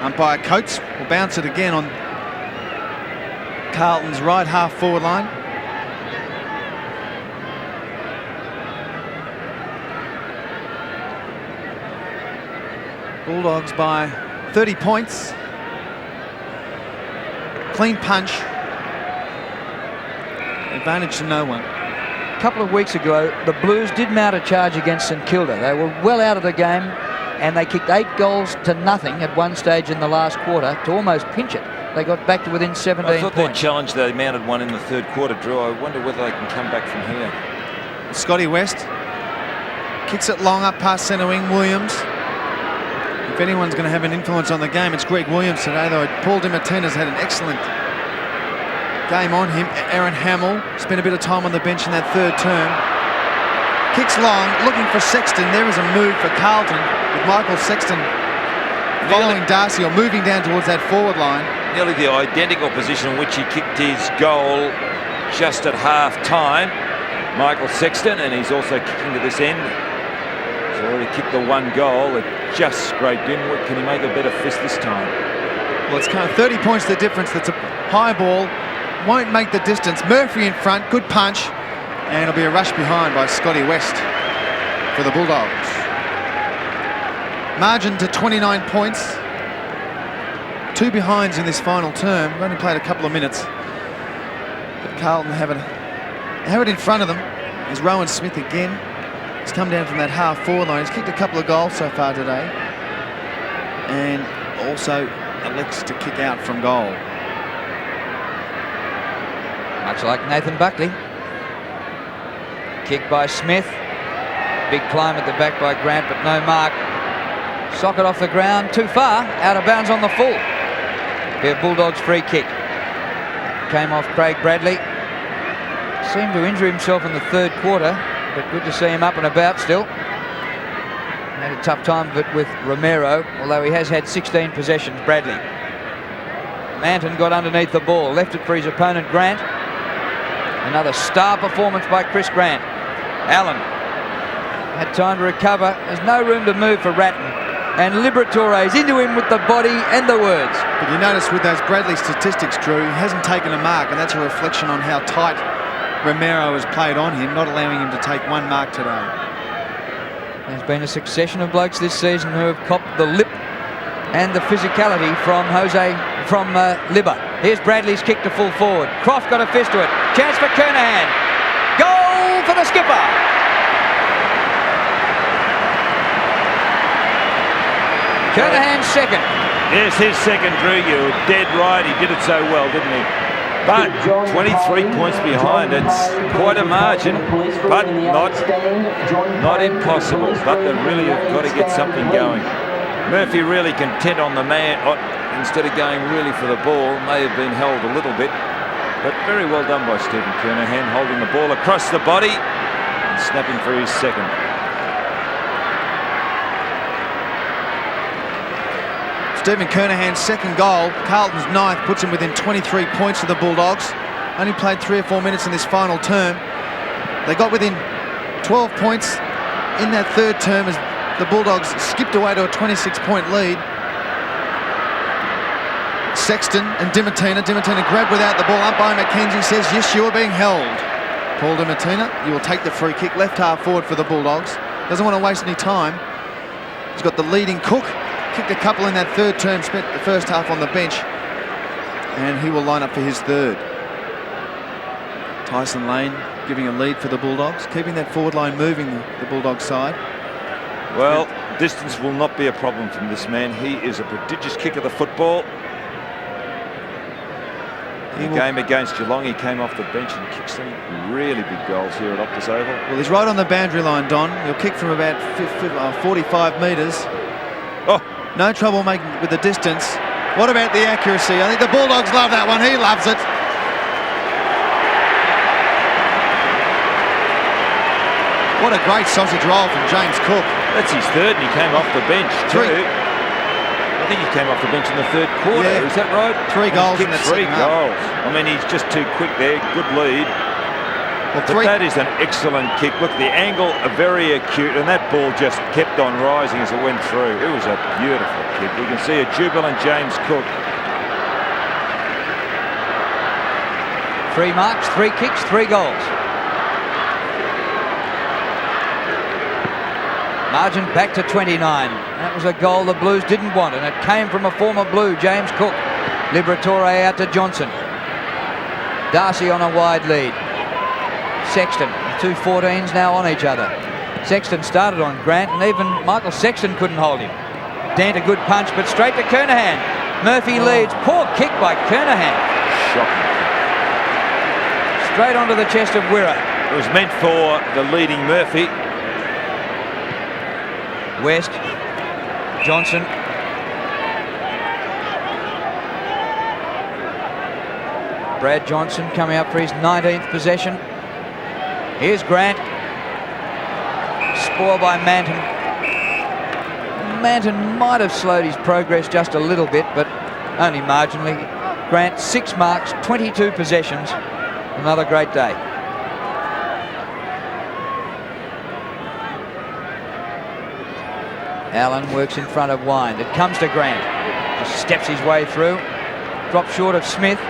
Umpire Coates will bounce it again on Carlton's right half forward line. Bulldogs by 30 points. Clean punch. Advantage to no one. A couple of weeks ago, the Blues did mount a charge against St Kilda. They were well out of the game, and they kicked 8 goals to nothing at one stage in the last quarter to almost pinch it. They got back to within 17 I thought points. they challenged, they mounted one in the third quarter, Drew. I wonder whether they can come back from here. Scotty West kicks it long up past centre wing Williams. If anyone's going to have an influence on the game, it's Greg Williams today, though. Paul DiMartino's had an excellent game on him. Aaron Hamill spent a bit of time on the bench in that third term. Kicks long, looking for Sexton. There is a move for Carlton with Michael Sexton following Darcy or moving down towards that forward line. Nearly the identical position in which he kicked his goal just at half time. Michael Sexton, and he's also kicking to this end. He's already kicked the 1 goal. It just scraped in. Can he make a better fist this time? Well, it's kind of 30 points the difference. That's a high ball. Won't make the distance. Murphy in front. Good punch. And it'll be a rush behind by Scotty West for the Bulldogs. Margin to 29 points. 2 behinds in this final term. We've only played a couple of minutes. But Carlton have it in front of them. There's Rowan Smith again. He's come down from that half forward line. He's kicked a couple of goals so far today. And also elects to kick out from goal. Much like Nathan Buckley. Kick by Smith. Big climb at the back by Grant, but no mark. Socket off the ground, too far, out of bounds on the full. Be a Bulldogs free kick. Came off Craig Bradley. Seemed to injure himself in the third quarter, but good to see him up and about still. Had a tough time of it with Romero, although he has had 16 possessions, Bradley. Manton got underneath the ball, left it for his opponent Grant. Another star performance by Chris Grant. Allen had time to recover. There's no room to move for Ratton. And Liberatore is into him with the body and the words. But you notice with those Bradley statistics, Drew, he hasn't taken a mark, and that's a reflection on how tight Romero has played on him, not allowing him to take 1 mark today. There's been a succession of blokes this season who have copped the lip and the physicality from Libba. Here's Bradley's kick to full forward. Croft got a fist to it. Chance for Kernahan. Goal! the skipper. Kernahan's second. Yes, his second, Drew. You're dead right. He did it so well, didn't he? But 23 points behind, it's quite a margin, but not impossible. But they really have got to get something going. Murphy really content on the man, instead of going really for the ball. May have been held a little bit, but very well done by Stephen Kernahan, holding the ball across the body and snapping for his second. Stephen Kernahan's second goal, Carlton's ninth, puts him within 23 points of the Bulldogs. Only played 3 or 4 minutes in this final term. They got within 12 points in that third term as the Bulldogs skipped away to a 26-point lead. Sexton and Dimatina grabbed without the ball. Umpire McKenzie says, yes, you are being held. Paul Dimatina, you will take the free kick, left half forward for the Bulldogs. Doesn't want to waste any time. He's got the leading Cook. Kicked a couple in that third term, spent the first half on the bench, and he will line up for his third. Tyson Lane giving a lead for the Bulldogs, keeping that forward line moving, the Bulldogs side. Well, distance will not be a problem from this man. He is a prodigious kick of the football. In the game against Geelong, he came off the bench and kicked some really big goals here at Optus Oval. Well, he's right on the boundary line, Don. He'll kick from about 45 metres. Oh. No trouble making with the distance. What about the accuracy? I think the Bulldogs love that one. He loves it. What a great sausage roll from James Cook. That's his third, and he came off the bench too. I think he came off the bench in the third quarter. Yeah. Is that right? 3 goals in that three second half. goals. I mean, he's just too quick there. Good lead. Well, but that is an excellent kick. Look, the angle very acute, and that ball just kept on rising as it went through. It was a beautiful kick. We can see a jubilant James Cook. 3 marks, 3 kicks, 3 goals. Margin back to 29. That was a goal the Blues didn't want, and it came from a former Blue, James Cook. Liberatore out to Johnson. Darcy on a wide lead. Sexton, the 2 14s now on each other. Sexton started on Grant, and even Michael Sexton couldn't hold him. Dent a good punch, but straight to Kernahan. Murphy leads. Poor kick by Kernahan. Shocking. Straight onto the chest of Wirra. It was meant for the leading Murphy. West. Johnson. Brad Johnson coming up for his 19th possession. Here's Grant. Spoiled by Manton. Manton might have slowed his progress just a little bit, but only marginally. Grant, 6 marks, 22 possessions. Another great day. Allen works in front of Wind. It comes to Grant. Just steps his way through. Drops short of Smith.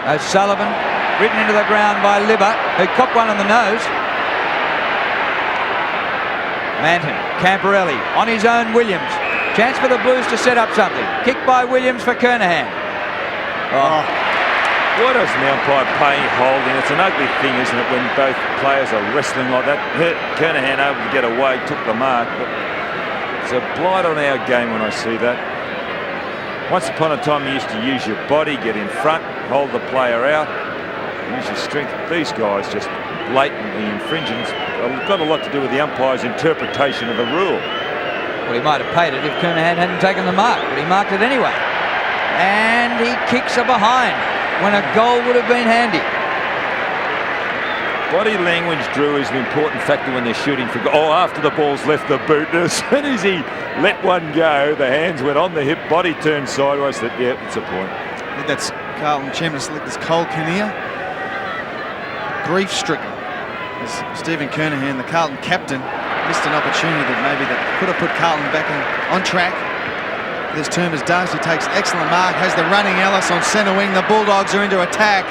O'Sullivan. Ridden into the ground by Libber, who copped one on the nose. Manton, Camporelli, on his own Williams. Chance for the Blues to set up something. Kick by Williams for Kernahan. Oh. Why doesn't the umpire pay holding? It's an ugly thing, isn't it, when both players are wrestling like that. Kernahan able to get away, took the mark, but it's a blight on our game when I see that. Once upon a time, you used to use your body, get in front, hold the player out. Use your strength. These guys just blatantly infringing. It's got a lot to do with the umpire's interpretation of the rule. Well, he might have paid it if Kernahan hadn't taken the mark, but he marked it anyway. And he kicks a behind when a goal would have been handy. Body language, Drew, is an important factor when they're shooting for goal. Oh, after the ball's left the boot, as soon as he let one go, the hands went on the hip, body turned sideways. That, yeah, it's a point. I think that's Carlton Chairman Selectors Cole Kinnear. Grief-stricken. Stephen Kernahan, the Carlton captain, missed an opportunity that could have put Carlton back on track. This term as Darcy takes excellent mark, has the running Ellis on centre wing. The Bulldogs are into attack.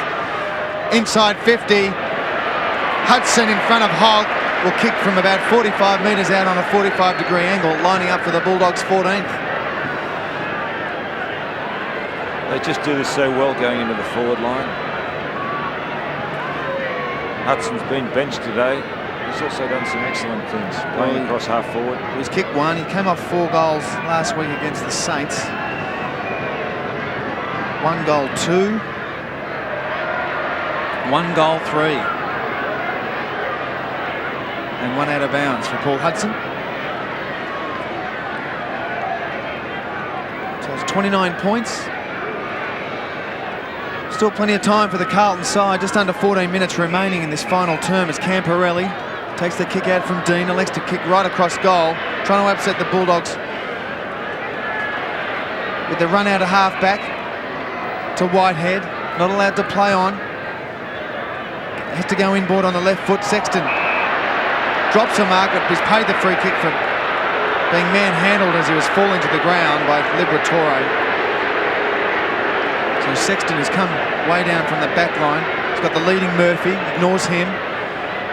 Inside 50. Hudson in front of Hogg will kick from about 45 metres out on a 45-degree angle, lining up for the Bulldogs' 14th. They just do this so well going into the forward line. Hudson's been benched today. He's also done some excellent things, playing across half forward. He's kicked one. He came off 4 goals last week against the Saints. 1 goal 2. 1 goal 3. And 1 out of bounds for Paul Hudson. So it's 29 points. Still plenty of time for the Carlton side. Just under 14 minutes remaining in this final term as Camporelli takes the kick out from Dean, elects to kick right across goal, trying to upset the Bulldogs with the run out of half-back to Whitehead. Not allowed to play on. Has to go inboard on the left foot. Sexton drops a mark, but he's paid the free kick for being manhandled as he was falling to the ground by Liberatore. So Sexton has come way down from the back line. He's got the leading Murphy, ignores him.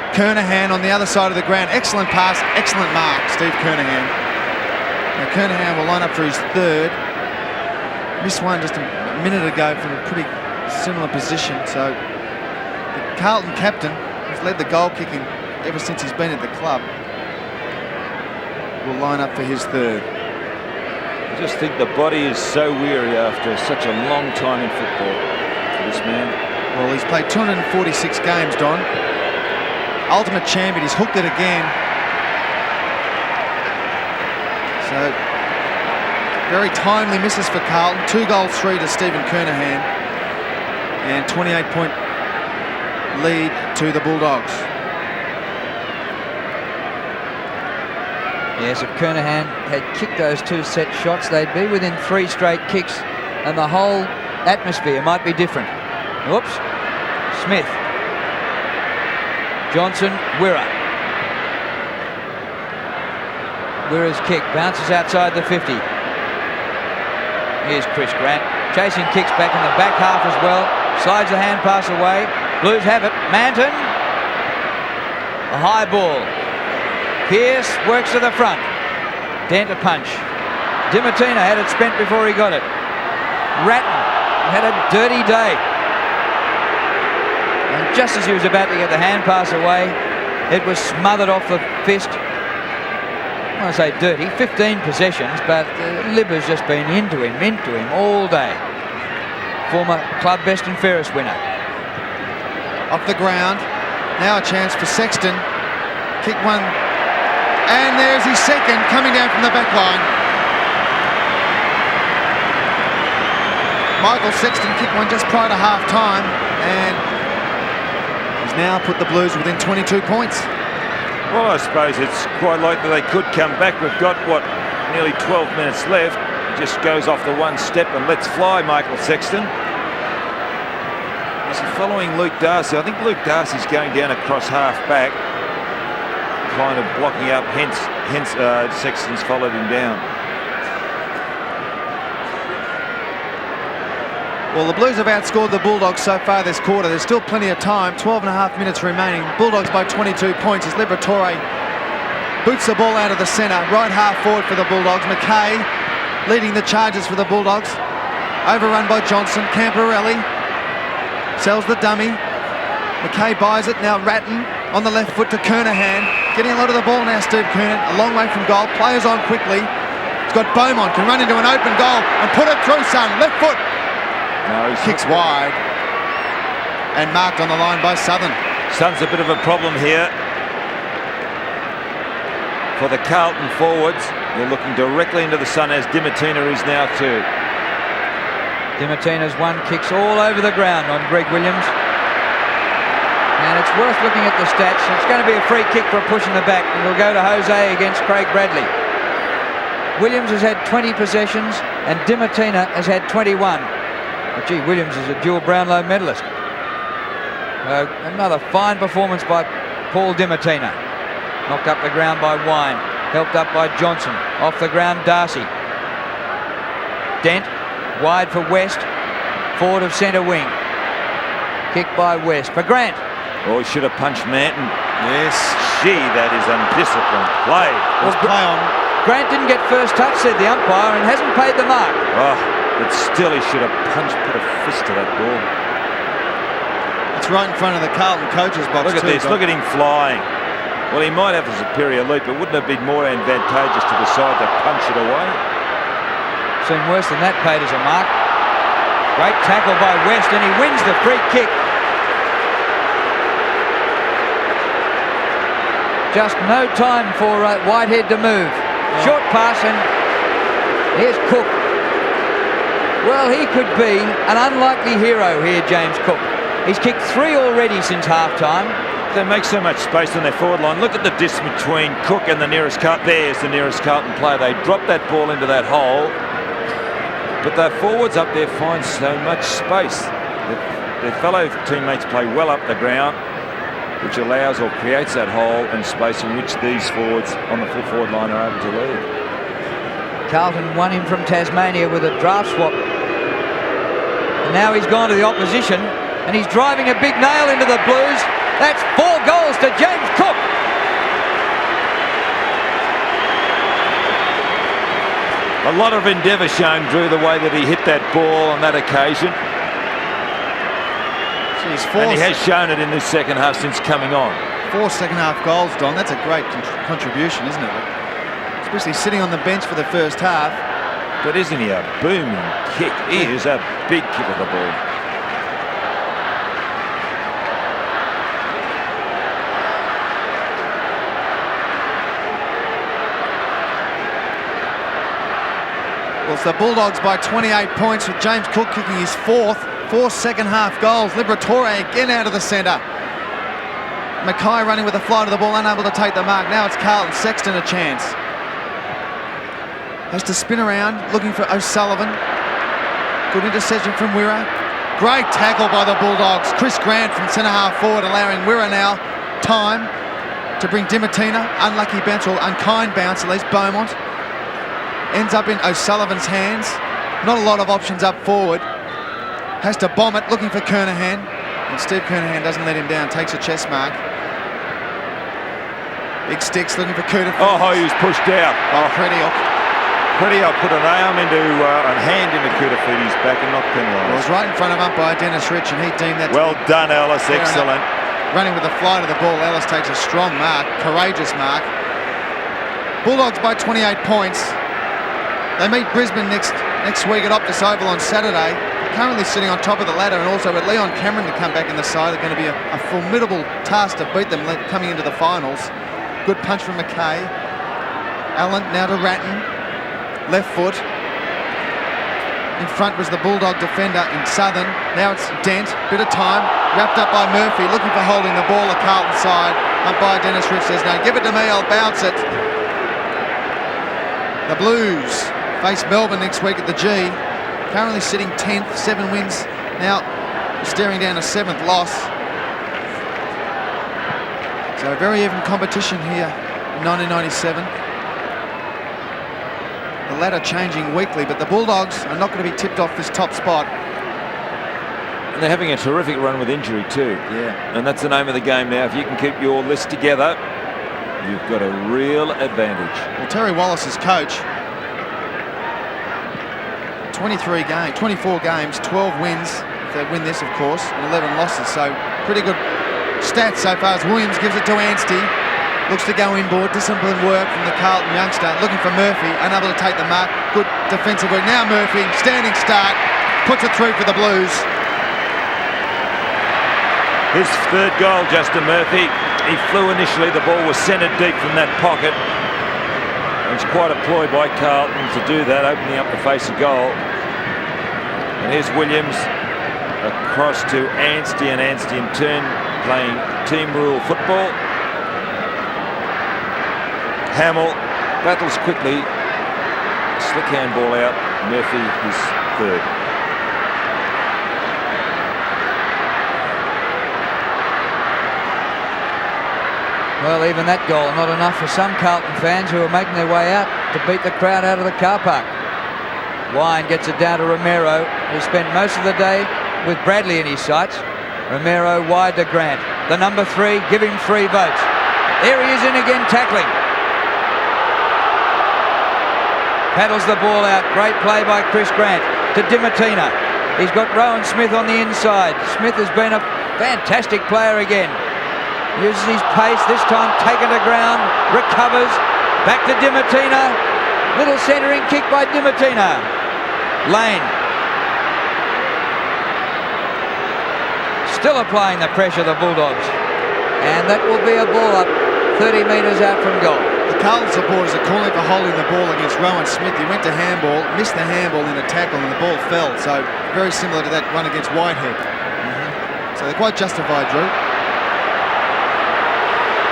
Kernahan on the other side of the ground. Excellent pass, excellent mark, Steve Kernahan. Now Kernahan will line up for his 3rd. Missed one just a minute ago from a pretty similar position. So the Carlton captain, who's led the goal kicking ever since he's been at the club, will line up for his 3rd. I just think the body is so weary after such a long time in football for this man. Well, he's played 246 games, Don. Ultimate champion, he's hooked it again. So, very timely misses for Carlton. 2 goals 3 to Stephen Kernahan. And 28-point lead to the Bulldogs. Yes, if Kernahan had kicked those 2 set shots, they'd be within 3 straight kicks and the whole atmosphere might be different. Whoops. Smith. Johnson, Wirra. Wirra's kick bounces outside the 50. Here's Chris Grant. Chasing kicks back in the back half as well. Slides the hand pass away. Blues have it. Manton. A high ball. Pearce works to the front. Dent a punch. Dimatina had it spent before he got it. Ratton had a dirty day. And just as he was about to get the hand pass away, it was smothered off the fist. I say dirty, 15 possessions, but Libba's just been into him all day. Former club best and fairest winner. Off the ground. Now a chance for Sexton. Kick one. And there's his 2nd coming down from the back line. Michael Sexton kicked one just prior to half-time and he's now put the Blues within 22 points. Well, I suppose it's quite likely they could come back. We've got, what, nearly 12 minutes left. He just goes off the one step and lets fly, Michael Sexton. Is he following Luke Darcy? I think Luke Darcy's going down across half-back, kind of blocking up, hence Sexton's followed him down. Well, the Blues have outscored the Bulldogs so far this quarter. There's still plenty of time, 12.5 minutes remaining. Bulldogs by 22 points as Liberatore boots the ball out of the centre, right half forward for the Bulldogs. McKay leading the charges for the Bulldogs. Overrun by Johnson. Camporelli sells the dummy. McKay buys it, now Ratton on the left foot to Kernahan. Getting a lot of the ball now, Steve Kernan, a long way from goal. Players on quickly. He's got Beaumont, can run into an open goal and put it through, son. Left foot. No, he kicks wide and marked on the line by Southern. Sun's a bit of a problem here for the Carlton forwards. They're looking directly into the sun as Dimatina is now too. Dimatina's one kicks all over the ground on Greg Williams. And it's worth looking at the stats. It's going to be a free kick for a push in the back. It'll go to Jose against Craig Bradley. Williams has had 20 possessions and Dimatina has had 21. But gee, Williams is a dual Brownlow medalist. Another fine performance by Paul Dimatina. Knocked up the ground by Wine. Helped up by Johnson. Off the ground, Darcy. Dent. Wide for West. Forward of centre wing. Kick by West for Grant. Oh, he should have punched Manton. Yes. Gee, that is undisciplined play. Well, play on. Grant didn't get first touch, said the umpire, and hasn't paid the mark. Oh, but still he should have put a fist to that ball. It's right in front of the Carlton coaches box. Look at this, look at him flying. Well, he might have a superior leap, but wouldn't it have been more advantageous to decide to punch it away? Seen worse than that paid as a mark. Great tackle by West, and he wins the free kick. Just no time for Whitehead to move. Short pass, and here's Cook. Well, he could be an unlikely hero here, James Cook. He's kicked 3 already since half-time. They make so much space on their forward line. Look at the distance between Cook and the nearest Carlton. There's the nearest Carlton player. They drop that ball into that hole, but their forwards up there find so much space. Their fellow teammates play well up the ground, which allows or creates that hole and space in which these forwards on the full forward line are able to lead. Carlton won him from Tasmania with a draft swap. And now he's gone to the opposition, and he's driving a big nail into the Blues. That's 4 goals to James Cook. A lot of endeavour shown, Drew, the way that he hit that ball on that occasion. Jeez, and he has shown it in this second half since coming on. 4 second-half goals, Don. That's a great contribution, isn't it? Especially sitting on the bench for the first half. But isn't he a booming kick? He is a big kick of the ball. Well, it's the Bulldogs by 28 points with James Cook kicking his 4 second-half goals. Liberatore again out of the centre. Mackay running with a fly to the ball, unable to take the mark. Now it's Carlton. Sexton a chance. Has to spin around, looking for O'Sullivan. Good interception from Wirra. Great tackle by the Bulldogs. Chris Grant from centre-half forward, allowing Wirra now time to bring Dimatina. Unlucky bounce, or unkind bounce, at least Beaumont. Ends up in O'Sullivan's hands. Not a lot of options up forward. Has to bomb it, looking for Kernahan. And Steve Kernahan doesn't let him down, takes a chest mark. Big Sticks looking for Cooter. Oh, he was pushed out. Prediok put an arm into, a hand into Koutafiti's back and not penalised. It was right in front of umpire Dennis Rich, and he deemed that. Well done, Ellis. Excellent. Running with the fly to the ball, Ellis takes a strong mark, courageous mark. Bulldogs by 28 points. They meet Brisbane next week at Optus Oval on Saturday. Currently sitting on top of the ladder, and also with Leon Cameron to come back in the side, they're going to be a formidable task to beat them coming into the finals. Good punch from McKay. Allen now to Ratton. Left foot. In front was the Bulldog defender in Southern. Now it's Dent. Bit of time. Wrapped up by Murphy. Looking for holding the ball, the Carlton side. Umpire Dennis Rich says, no, give it to me, I'll bounce it. The Blues face Melbourne next week at the G. Currently sitting 10th, 7 wins. Now staring down a 7th loss. So a very even competition here in 1997. The ladder changing weekly, but the Bulldogs are not going to be tipped off this top spot. And they're having a terrific run with injury too. Yeah. And that's the name of the game now. If you can keep your list together, you've got a real advantage. Well, Terry Wallace is coach. 24 games, 12 wins, if they win this, of course, and 11 losses. So pretty good stats so far as Williams gives it to Anstey. Looks to go inboard. Disciplined work from the Carlton youngster. Looking for Murphy, unable to take the mark. Good defensive work. Now Murphy, standing start, puts it through for the Blues. His 3rd goal, Justin Murphy. He flew initially. The ball was centred deep from that pocket. It's quite a ploy by Carlton to do that, opening up the face of goal. And here's Williams across to Anstey, and Anstey in turn playing team rule football. Hamill battles quickly. Slick handball out. Murphy his 3rd. Well, even that goal not enough for some Carlton fans who are making their way out to beat the crowd out of the car park. Wine gets it down to Romero, who spent most of the day with Bradley in his sights. Romero wide to Grant. The number 3, give him 3 votes. There he is in again, tackling. Paddles the ball out. Great play by Chris Grant to Dimatina. He's got Rowan Smith on the inside. Smith has been a fantastic player again. Uses his pace, this time taken to ground, recovers, back to Dimatina. Little centering kick by Dimatina. Lane. Still applying the pressure, the Bulldogs. And that will be a ball up 30 metres out from goal. The Carlton supporters are calling for holding the ball against Rowan Smith. He went to handball, missed the handball in a tackle, and the ball fell. So very similar to that run against Whitehead. So they're quite justified, Drew.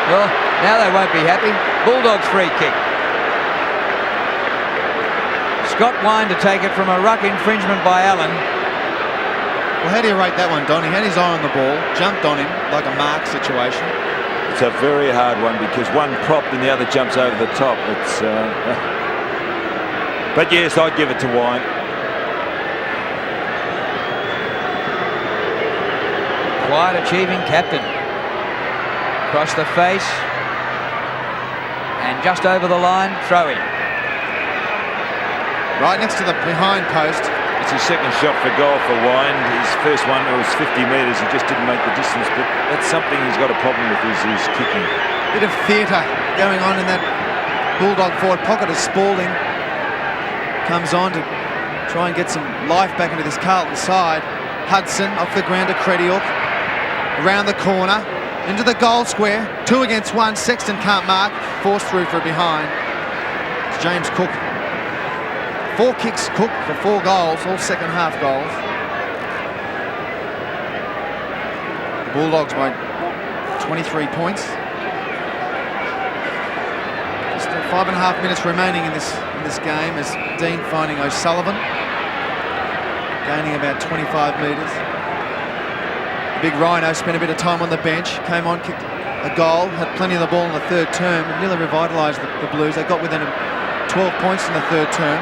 Well, now they won't be happy. Bulldogs free kick. Scott Wine to take it from a ruck infringement by Allen. Well, how do you rate that one, Don? He had his eye on the ball, jumped on him like a mark situation. It's a very hard one because one propped and the other jumps over the top. It's, but yes, I'd give it to Wine. Quite achieving captain. Across the face. And just over the line, throw in. Right next to the behind post. It's his second shot for goal for Wine. His first one was 50 metres. He just didn't make the distance, but that's something he's got a problem with is his kicking. Bit of theatre going on in that Bulldog forward pocket as Spalding comes on to try and get some life back into this Carlton side. Hudson off the ground to Crediok. Around the corner, into the goal square. 2 against 1. Sexton can't mark. Forced through for a behind. It's James Cook. 4 kicks, Cook, for 4 goals, all second half goals. The Bulldogs by 23 points. Just 5.5 minutes remaining in this game as Dean finding O'Sullivan, gaining about 25 metres. The big Rhino spent a bit of time on the bench, came on, kicked a goal, had plenty of the ball in the third term, and nearly revitalised the Blues. They got within 12 points in the third term.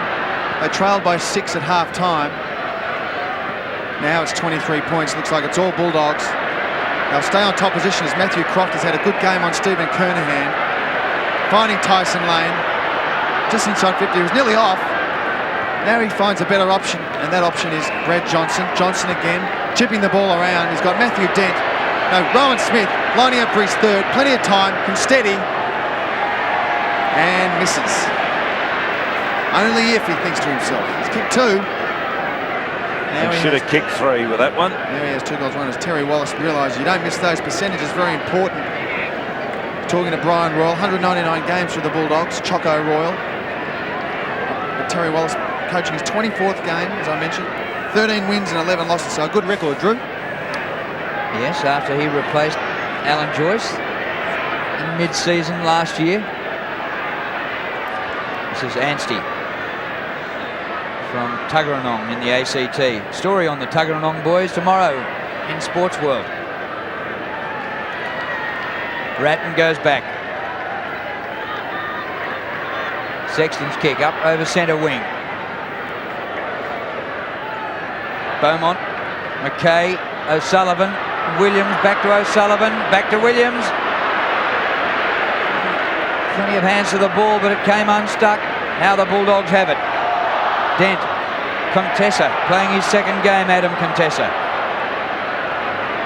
They trailed by 6 at half-time. Now it's 23 points. Looks like it's all Bulldogs. They'll stay on top position as Matthew Croft has had a good game on Stephen Kernahan. Finding Tyson Lane. Just inside 50. He was nearly off. Now he finds a better option, and that option is Brad Johnson. Johnson again, chipping the ball around. He's got Matthew Dent. No, Rowan Smith lining up for his third. Plenty of time. Can steady. And misses. Only if he thinks to himself. He's kicked 2. Now he should have kicked 3 with that one. Now he has 2 goals, 1 as Terry Wallace realised you don't miss those percentages, very important. Talking to Brian Royal, 199 games for the Bulldogs, Choco Royal. But Terry Wallace coaching his 24th game, as I mentioned. 13 wins and 11 losses, so a good record, Drew. Yes, after he replaced Alan Joyce in mid-season last year. This is Anstey from Tuggeranong in the ACT. Story on the Tuggeranong boys tomorrow in Sports World. Ratton goes back. Sexton's kick up over centre wing. Beaumont, McKay, O'Sullivan, Williams, back to O'Sullivan, back to Williams. Plenty of hands to the ball, but it came unstuck. Now the Bulldogs have it. Dent, Contessa, playing his second game, Adam Contessa.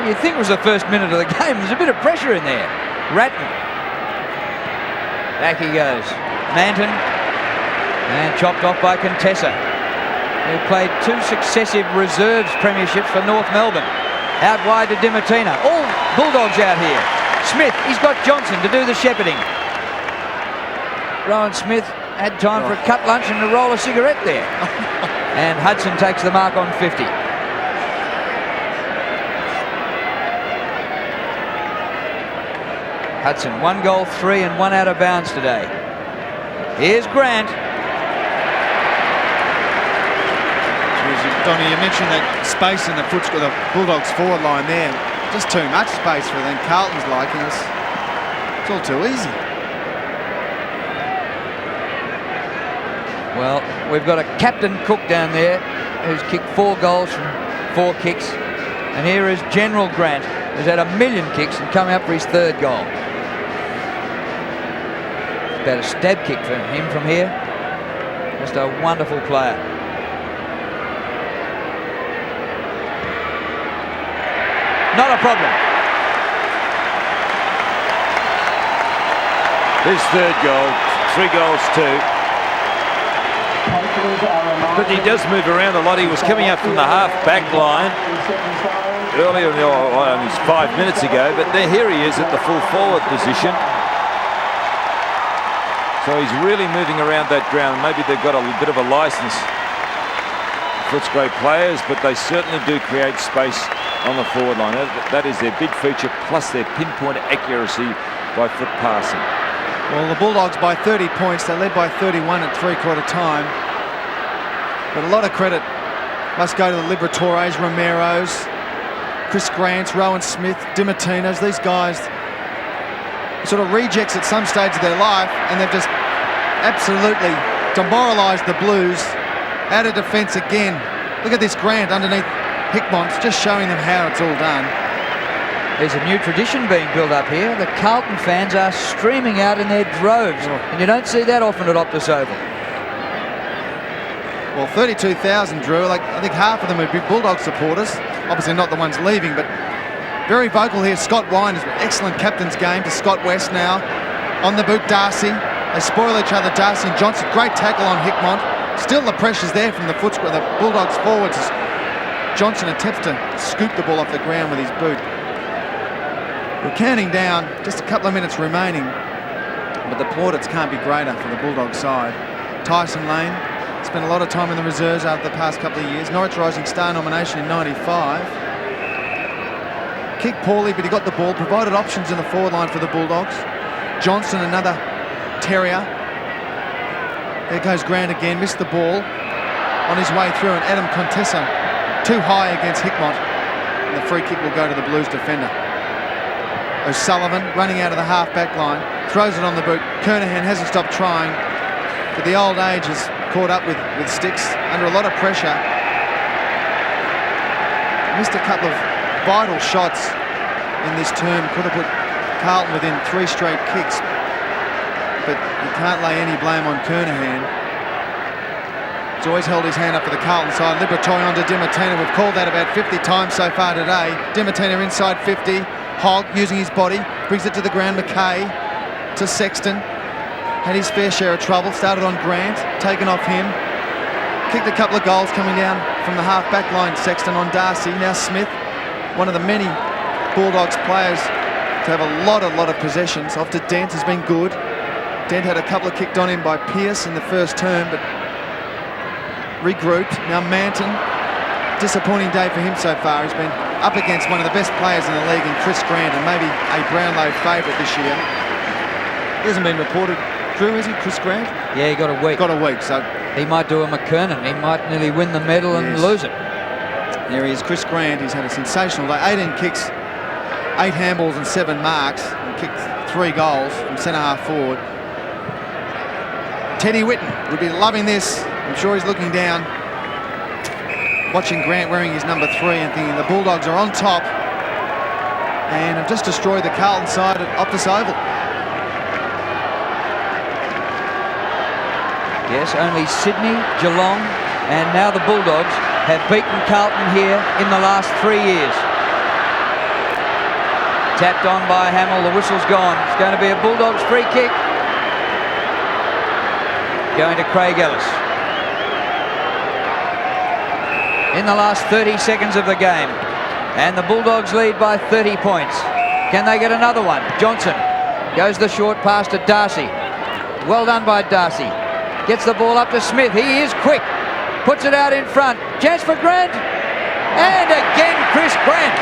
You'd think it was the first minute of the game. There's a bit of pressure in there. Ratton. Back he goes. Manton. And chopped off by Contessa, who played 2 successive reserves premierships for North Melbourne. Out wide to Dimatina. All Bulldogs out here. Smith, he's got Johnson to do the shepherding. Rowan Smith had time for a cut lunch and to roll a cigarette there. And Hudson takes the mark on 50. Hudson, 1 goal, 3 and 1 out of bounds today. Here's Grant. Donnie, you mentioned that space in the Bulldogs forward line there. Just too much space for them. Carlton's liking us. It's all too easy. Well, we've got a Captain Cook down there who's kicked 4 goals from 4 kicks. And here is General Grant, who's had 1 million kicks and coming up for his 3rd goal. It's about a stab kick for him from here. Just a wonderful player. Not a problem. His third goal, 3 goals too. But he does move around a lot. He was coming up from the half-back line earlier, only 5 minutes ago, but here he is at the full forward position. So he's really moving around that ground. Maybe they've got a bit of a license, Footscray players, but they certainly do create space on the forward line. That is their big feature, plus their pinpoint accuracy by foot passing. Well, the Bulldogs by 30 points. They led by 31 at three-quarter time. But a lot of credit must go to the Liberatores, Romeros, Chris Grants, Rowan Smith, Dimatinos. These guys sort of rejects at some stage of their life, and they've just absolutely demoralised the Blues out of defence again. Look at this Grant underneath Hickmont, just showing them how it's all done. There's a new tradition being built up here. The Carlton fans are streaming out in their droves, and you don't see that often at Optus Oval. Well, 32,000, Drew. I think half of them would be Bulldog supporters. Obviously not the ones leaving, but very vocal here. Scott Wine is an excellent captain's game to Scott West now. On the boot, Darcy. They spoil each other, Darcy and Johnson. Great tackle on Hickmont. Still the pressure's there from the Bulldogs forwards as Johnson attempts to scoop the ball off the ground with his boot. We're counting down, just a couple of minutes remaining, but the plaudits can't be greater for the Bulldog side. Tyson Lane spent a lot of time in the reserves over the past couple of years. Norwich Rising Star nomination in '95. Kicked poorly, but he got the ball, provided options in the forward line for the Bulldogs. Johnson, another Terrier. There goes Grant again, missed the ball on his way through, and Adam Contessa too high against Hickmont, and the free kick will go to the Blues defender. O'Sullivan running out of the half-back line, throws it on the boot. Kernahan hasn't stopped trying, but the old age has caught up with Sticks under a lot of pressure. Missed a couple of vital shots in this term. Could have put Carlton within 3 straight kicks, but you can't lay any blame on Kernahan. He's always held his hand up for the Carlton side. Liberatore onto Dimartino. We've called that about 50 times so far today. Dimartino inside 50. Hogg using his body, brings it to the ground. McKay to Sexton. Had his fair share of trouble. Started on Grant, taken off him. Kicked a couple of goals coming down from the half-back line. Sexton on Darcy. Now Smith, one of the many Bulldogs players to have a lot of possessions. Off to Dent has been good. Dent had a couple of kicked on him by Pearce in the first term, but regrouped. Now Manton, disappointing day for him so far. He's been up against one of the best players in the league in Chris Grant, and maybe a Brownlow favourite this year. He hasn't been reported. Drew, is he, Chris Grant? Yeah, he got a week. Got a week, so he might do a McKernan. He might nearly win the medal and lose it. There he is, Chris Grant. He's had a sensational day. 18 kicks, 8 handballs and 7 marks, and kicked 3 goals from centre-half forward. Teddy Whitten would be loving this. I'm sure he's looking down, watching Grant wearing his number 3 and thinking the Bulldogs are on top and have just destroyed the Carlton side at Optus Oval. Yes, only Sydney, Geelong and now the Bulldogs have beaten Carlton here in the last 3 years. Tapped on by Hamill, the whistle's gone. It's going to be a Bulldogs free kick. Going to Craig Ellis. In the last 30 seconds of the game, and the Bulldogs lead by 30 points. Can they get another one? Johnson goes the short pass to Darcy. Well done by Darcy. Gets the ball up to Smith. He is quick. Puts it out in front. Chance for Grant. And again, Chris Grant.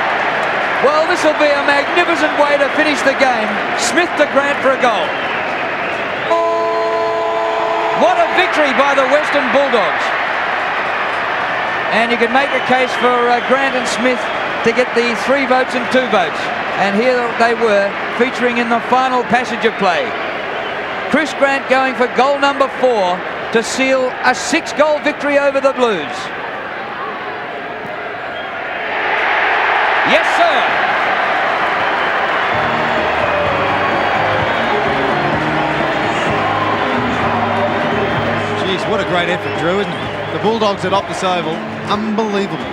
Well, this will be a magnificent way to finish the game. Smith to Grant for a goal. What a victory by the Western Bulldogs. And you can make a case for Grant and Smith to get the 3 votes and 2 votes. And here they were, featuring in the final passage of play. Chris Grant going for goal number 4 to seal a 6-goal victory over the Blues. Yes, sir. What a great effort, Drew, isn't it? The Bulldogs at Optus Oval, unbelievable.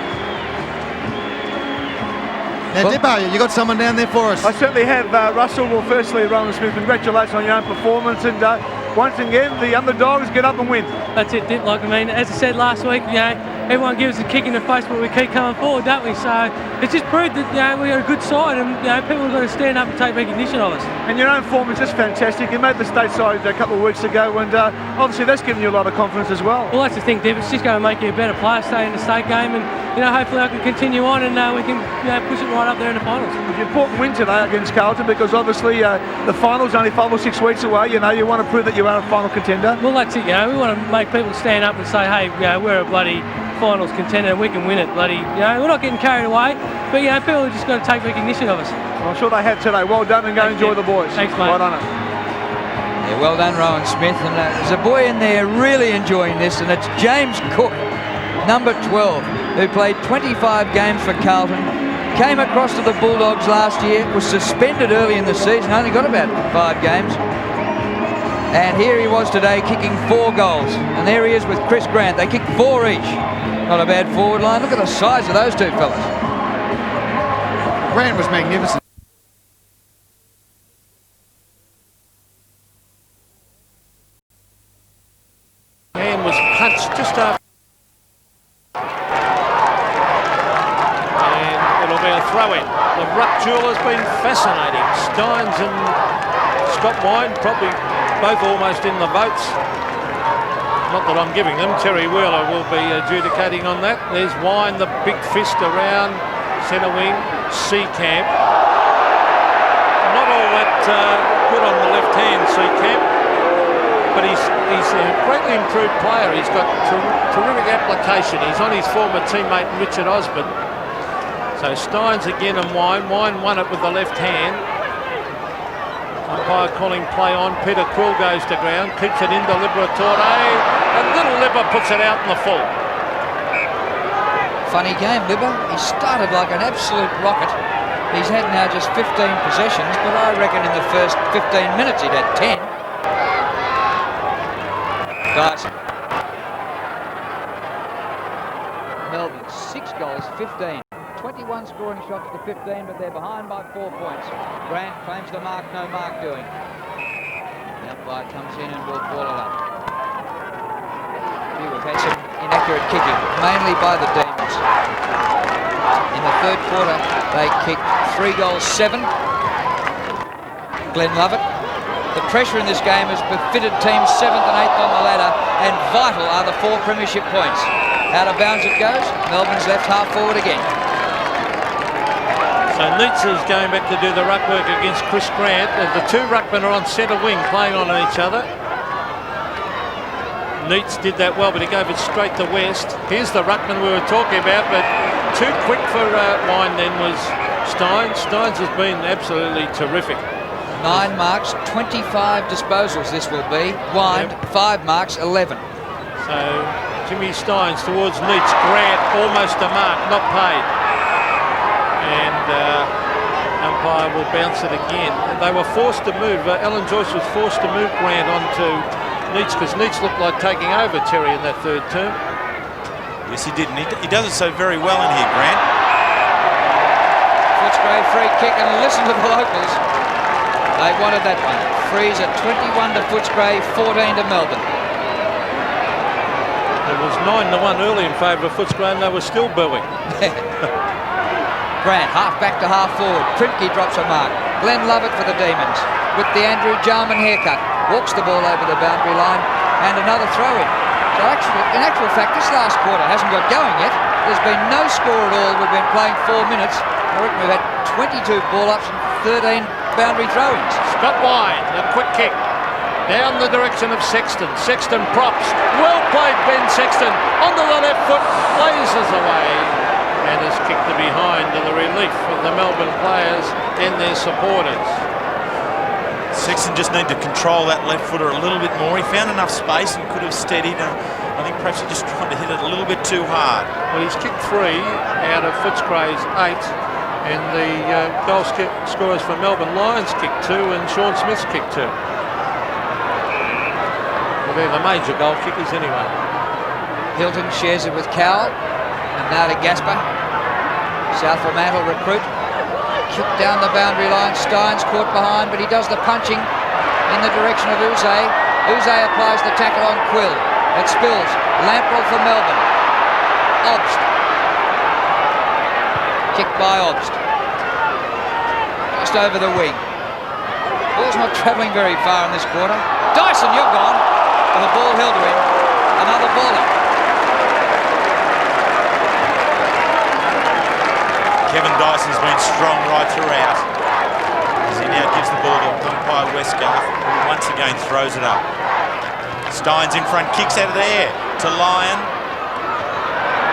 Now, Dippo, you got someone down there for us. I certainly have, Russell. Well, firstly, Roland Smith, congratulations on your own performance, and once again, the underdogs get up and win. That's it, Dip. Like, I mean, as I said last week, everyone gives us a kick in the face, but we keep coming forward, don't we? So it's just proved that we are a good side, and people have got to stand up and take recognition of us. And your own form is just fantastic. You made the state side a couple of weeks ago, and obviously that's given you a lot of confidence as well. Well, that's the thing, Dip. It's just going to make you a better player, stay in the state game, and hopefully I can continue on, and we can push it right up there in the finals. It's an important win today against Carlton, because obviously the finals only 5 or 6 weeks away. You want to prove that you are a final contender. Well, that's it. We want to make people stand up and say, hey, we're a bloody finals contender and we can win it. Bloody, we're not getting carried away, but people have just got to take recognition of us. Well, I'm sure they have today. Well done, and go enjoy the boys. Thanks, mate. Well done. Yeah, well done, Rowan Smith. And there's a boy in there really enjoying this, and it's James Cook, number 12, who played 25 games for Carlton. Came across to the Bulldogs last year, was suspended early in the season, only got about 5 games. And here he was today kicking 4 goals. And there he is with Chris Grant. They kicked 4 each. Not a bad forward line. Look at the size of those two fellas. Grant was magnificent. Man was punched just after. And it'll be a throw-in. The ruck duel has been fascinating. Steins and Scott Wine probably both almost in the votes. Not that I'm giving them. Terry Wheeler will be adjudicating on that. There's Wine, the big fist around centre wing. Seacamp. Not all that good on the left hand, Seacamp. But he's a greatly improved player. He's got terrific application. He's on his former teammate Richard Osborne. So Steins again and Wine. Wine won it with the left hand. Umpire calling play on. Peter Krul goes to ground, keeps it into Liberatore, and Little Libba puts it out in the full. Funny game, Libba. He started like an absolute rocket. He's had now just 15 possessions, but I reckon in the first 15 minutes he'd had 10. Dyson. Melbourne, 6 goals, 15. 21 scoring shots to 15, but they're behind by 4 points. Grant claims the mark, no mark doing. The umpire comes in and will ball it up. We've had some inaccurate kicking, mainly by the Demons. In the third quarter, they kicked 3 goals, 7. Glenn Lovett. The pressure in this game has befitted teams 7th and 8th on the ladder, and vital are the 4 premiership points. Out of bounds it goes. Melbourne's left half forward again. So Neitz is going back to do the ruck work against Chris Grant. The 2 ruckmen are on centre wing playing on each other. Neitz did that well, but he gave it straight to West. Here's the ruckman we were talking about, but too quick for Wine then was Steins. Steins has been absolutely terrific. 9 marks, 25 disposals this will be. Wine, 5 marks, 11. So Jimmy Steins towards Neitz. Grant almost a mark, not paid. And umpire will bounce it again. And they were forced to move. Alan Joyce was forced to move Grant onto Neitz, because Neitz looked like taking over Terry in that third term. Yes, he did. And he does it so very well in here, Grant. Footscray free kick, and listen to the locals. They wanted that one. Freeze at 21 to Footscray, 14 to Melbourne. It was 9-1 early in favour of Footscray, and they were still booing. Grant, half back to half forward. Primke drops a mark. Glenn Lovett for the Demons with the Andrew Jarman haircut. Walks the ball over the boundary line, and another throw-in. So in actual fact, this last quarter hasn't got going yet. There's been no score at all. We've been playing 4 minutes. I reckon we've had 22 ball-ups and 13 boundary throw-ins. Scott Wine, a quick kick down the direction of Sexton. Sexton props. Well played, Ben Sexton. Onto the left foot, blazes away, and has kicked the behind to the relief of the Melbourne players and their supporters. Sexton just needed to control that left footer a little bit more. He found enough space and could have steadied. I think perhaps he just tried to hit it a little bit too hard. Well, he's kicked 3 out of Footscray's 8, and the goal scorers for Melbourne Lions kicked 2, and Sean Smith's kicked 2. Well, they're the major goal kickers anyway. Hilton shares it with Cowell, and now to Gasper. South Fremantle recruit. Kick down the boundary line. Steins caught behind, but he does the punching in the direction of Uze. Uze applies the tackle on Quill. It spills. Lamprell for Melbourne. Obst. Kicked by Obst. Just over the wing. Ball's not travelling very far in this quarter. Dyson, you're gone. With the ball held to him. Another baller. Kevin Dyson's been strong right throughout, as he now gives the ball to umpire Westgarth, who once again throws it up. Steins in front, kicks out of the air to Lyon,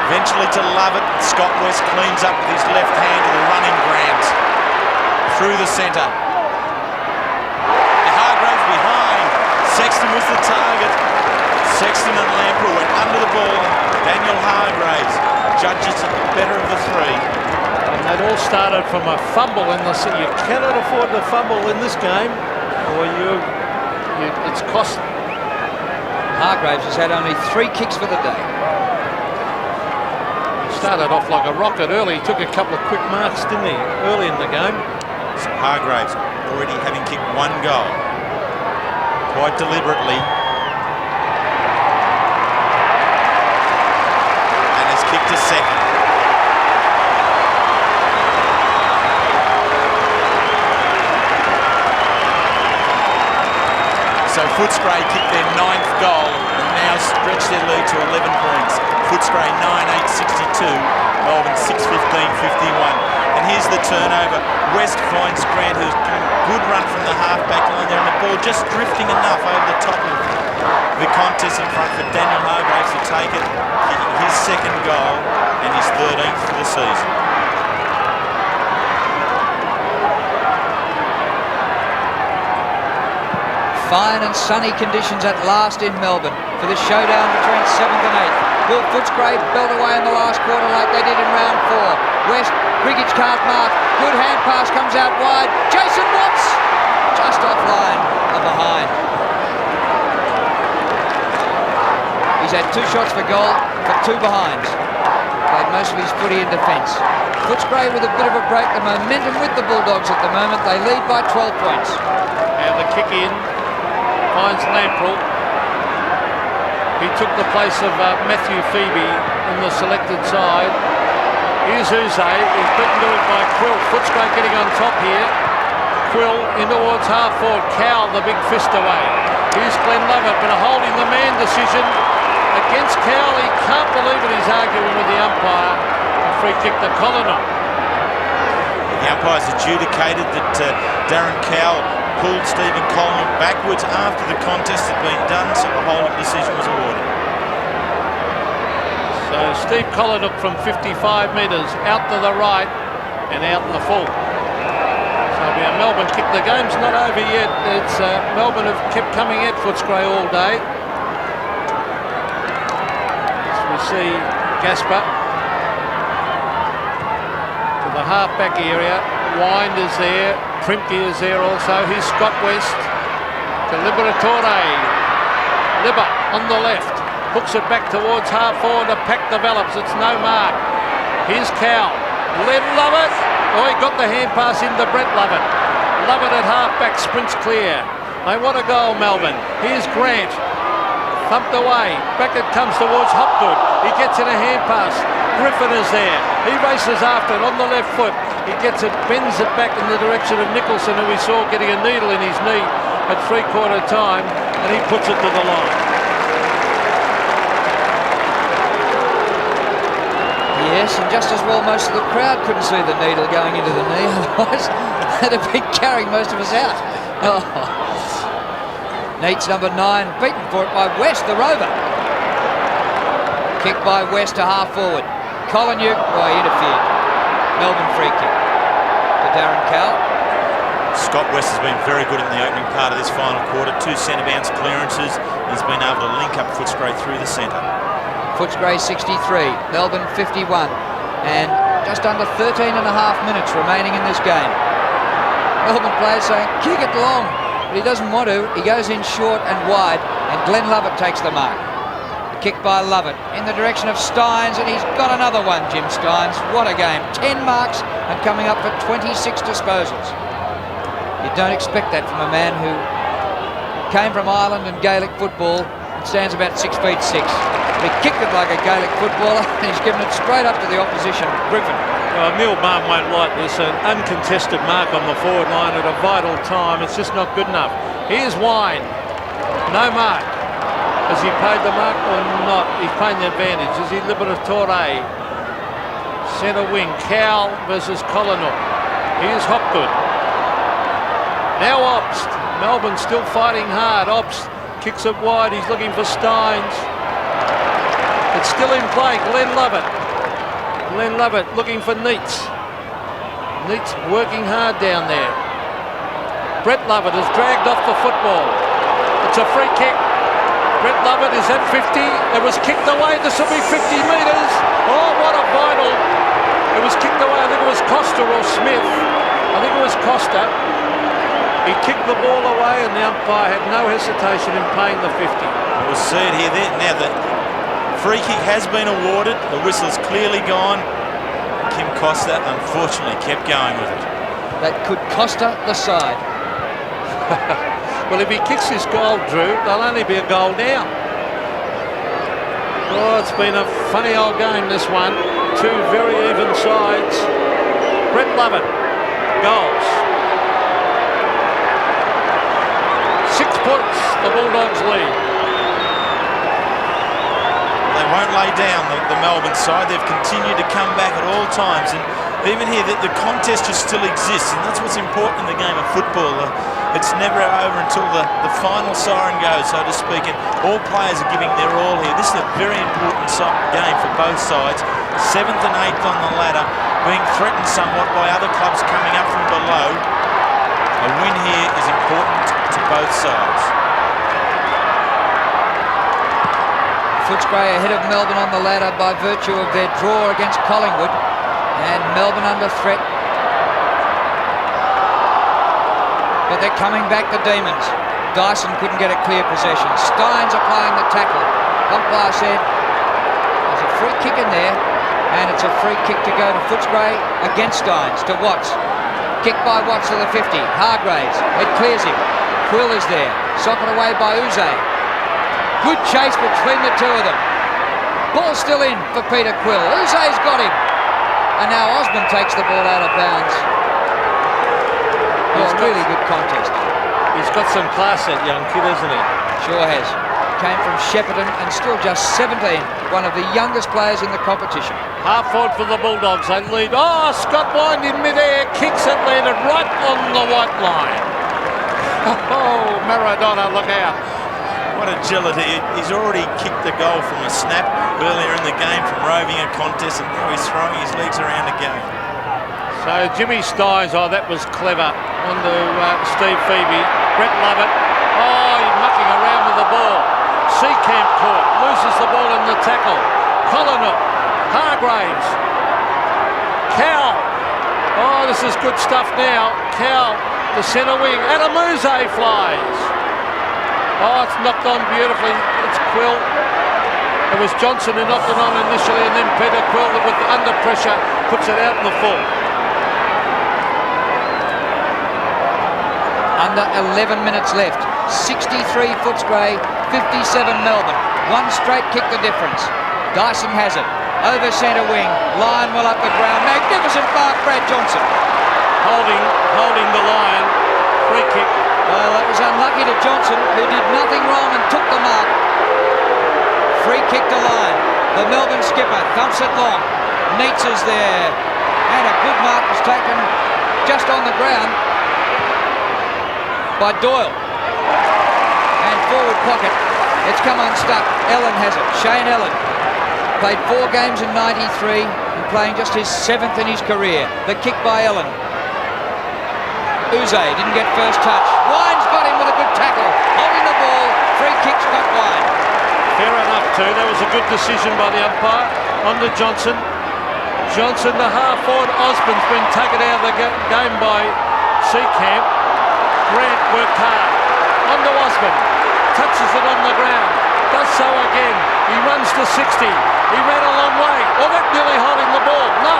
eventually to Lovett. Scott West cleans up with his left hand to the running grounds, through the centre. Hargraves behind, Sexton was the target. Sexton and Lamprell went under the ball. Daniel Hargraves judges it better of the three. And it all started from a fumble in the... You cannot afford to fumble in this game, or it's cost. Hargraves has had only 3 kicks for the day. He started off like a rocket early. He took a couple of quick marks, didn't he, early in the game? So Hargraves already having kicked 1 goal, quite deliberately. And has kicked a second. So Footscray kicked their 9th goal and now stretch their lead to 11 points. Footscray 9-8-62, Melbourne 6-15-51. And here's the turnover. West finds Grant, who's doing a good run from the half-back line there, and the ball just drifting enough over the top of the contest in front for Daniel Hargraves to take it, kicking his 2nd goal and his 13th for the season. Fine and sunny conditions at last in Melbourne for the showdown between 7th and 8th. Will Footscray belt away in the last quarter like they did in round 4. West, Grigich can't mark. Good hand pass comes out wide. Jason Watts just offline or behind. He's had 2 shots for goal for 2 behinds. Played most of his footy in defence. Footscray with a bit of a break. The momentum with the Bulldogs at the moment. They lead by 12 points. And the kick in. Finds Lamprell. He took the place of Matthew Phoebe in the selected side. Here's Uze. He's beaten to it by Quill. Footscray getting on top here. Quill in towards half forward. Cowell, the big fist away. Here's Glenn Lovett, but a holding the man decision against Cowell. He can't believe it. He's arguing with the umpire. A free kick to Collinor. The umpire's adjudicated that Darren Cowell pulled Stephen Coleman backwards after the contest had been done, so the holding decision was awarded. So Steve Collinor from 55 metres out to the right and out in the full. So it'll be a Melbourne kick. The game's not over yet. It's Melbourne have kept coming at Footscray all day. As we see Gaspar to the half-back area. Wind is there. Primke is there also. Here's Scott West to Liberatore. Libber on the left. Hooks it back towards half forward. The pack develops. It's no mark. Here's Cowell. Glenn Lovett. Oh, he got the hand pass into Brett Lovett. Lovett at half back sprints clear. They want a goal, Melbourne. Here's Grant. Thumped away. Back it comes towards Hopgood. He gets in a hand pass. Griffin is there. He races after it on the left foot. He gets it, bends it back in the direction of Nicholson, who we saw getting a needle in his knee at 3/4 time, and he puts it to the line. Yes, and just as well most of the crowd couldn't see the needle going into the knee, otherwise they'd have been carrying most of us out. Oh. Neats number 9, beaten for it by West, the rover. Kick by West to half forward. Collinor, he interfered. Melbourne free kick to Darren Cowell. Scott West has been very good in the opening part of this final quarter. 2 centre bounce clearances. He's been able to link up Footscray through the centre. Footscray 63, Melbourne 51, and just under 13 and a half minutes remaining in this game. Melbourne players saying, kick it long, but he doesn't want to. He goes in short and wide, and Glenn Lovett takes the mark. kick by Lovett in the direction of Steins, and he's got another one, Jim Steins. What a game. 10 marks and coming up for 26 disposals. You don't expect that from a man who came from Ireland and Gaelic football and stands about 6'6". He kicked it like a Gaelic footballer and he's given it straight up to the opposition, Griffin. Well, Neil Martin won't like this. An uncontested mark on the forward line at a vital time. It's just not good enough. Here's Wine. No mark. Has he paid the mark or not? He's paying the advantage. Is he Liberatore? Centre wing. Cowell versus Collinor. Here's Hopgood. Now Obst. Melbourne still fighting hard. Obst kicks it wide. He's looking for Steins. It's still in play. Glenn Lovett. Glenn Lovett looking for Neitz. Neitz working hard down there. Brett Lovett is dragged off the football. It's a free kick. Brett Lovett is at 50. It was kicked away. This will be 50 metres. Oh, what a vital. It was kicked away. I think it was Costa or Smith. I think it was Costa. He kicked the ball away and the umpire had no hesitation in paying the 50. We'll see it here. Now the free kick has been awarded. The whistle's clearly gone. Kim Costa unfortunately kept going with it. That could Costa the side. Well, if he kicks this goal, Drew, they'll only be a goal down. Oh, it's been a funny old game, this one. Two very even sides. Brett Lovett, goals. 6 points, the Bulldogs lead. They won't lay down, the Melbourne side. They've continued to come back at all times. And even here, the contest just still exists. And that's what's important in the game of football. It's never over until the final siren goes, so to speak. And all players are giving their all here. This is a very important game for both sides. 7th and 8th on the ladder, being threatened somewhat by other clubs coming up from below. A win here is important to both sides. Footscray ahead of Melbourne on the ladder by virtue of their draw against Collingwood, and Melbourne under threat. But they're coming back, the Demons. Dyson couldn't get a clear possession. Steins applying the tackle. Umpire said there's a free kick in there, and it's a free kick to go to Footscray against Steins, to Watts. Kick by Watts to the 50. Hargraves, it clears him. Quill is there. Socket away by Uze. Good chase between the two of them. Ball still in for Peter Quill. Uze's got him. And now Osborne takes the ball out of bounds. Oh, really good contest. He's got some class, that young kid, hasn't he? Sure has. Came from Shepparton and still just 17. One of the youngest players in the competition. Half forward for the Bulldogs. They lead. Oh, Scott Wine in midair. Kicks it, landed right on the white line. Oh, Maradona, look out. What agility. He's already kicked the goal from a snap earlier in the game from roving a contest, and now he's throwing his legs around again. So Jimmy Steins, oh, that was clever. On to Steve Phoebe. Brett Lovett. Oh, he's mucking around with the ball. Seacamp caught. Loses the ball in the tackle. Collinor. Hargraves. Cowell. Oh, this is good stuff now. Cowell, the centre wing. Adamuze flies. Oh, it's knocked on beautifully. It's Quill. It was Johnson who knocked it on initially, and then Peter Quill, with under pressure, puts it out in the full. Under 11 minutes left. 63 Footscray, 57 Melbourne. One straight kick the difference. Dyson has it. Over centre wing. Line well up the ground. Magnificent mark, Brad Johnson. Holding the line. Free kick. Well, that was unlucky to Johnson, who did nothing wrong and took the mark. Free kick to line. The Melbourne skipper thumps it long. Neitz is there. And a good mark was taken just on the ground by Doyle. And forward pocket. It's come unstuck. Ellen has it. Shane Ellen. Played 4 games in 93 and playing just his 7th in his career. The kick by Ellen. Uze didn't get first touch. Wine's got him with a good tackle. Holding the ball. Free kick, Scott Wine. Fair enough too. That was a good decision by the umpire. On to Johnson. Johnson, the half forward. Osborne's been taken out of the game by Seacamp. Grant worked hard. On to Osborne. Touches it on the ground. Does so again. He runs to 60. He ran a long way. Oh, that nearly holding the ball. No.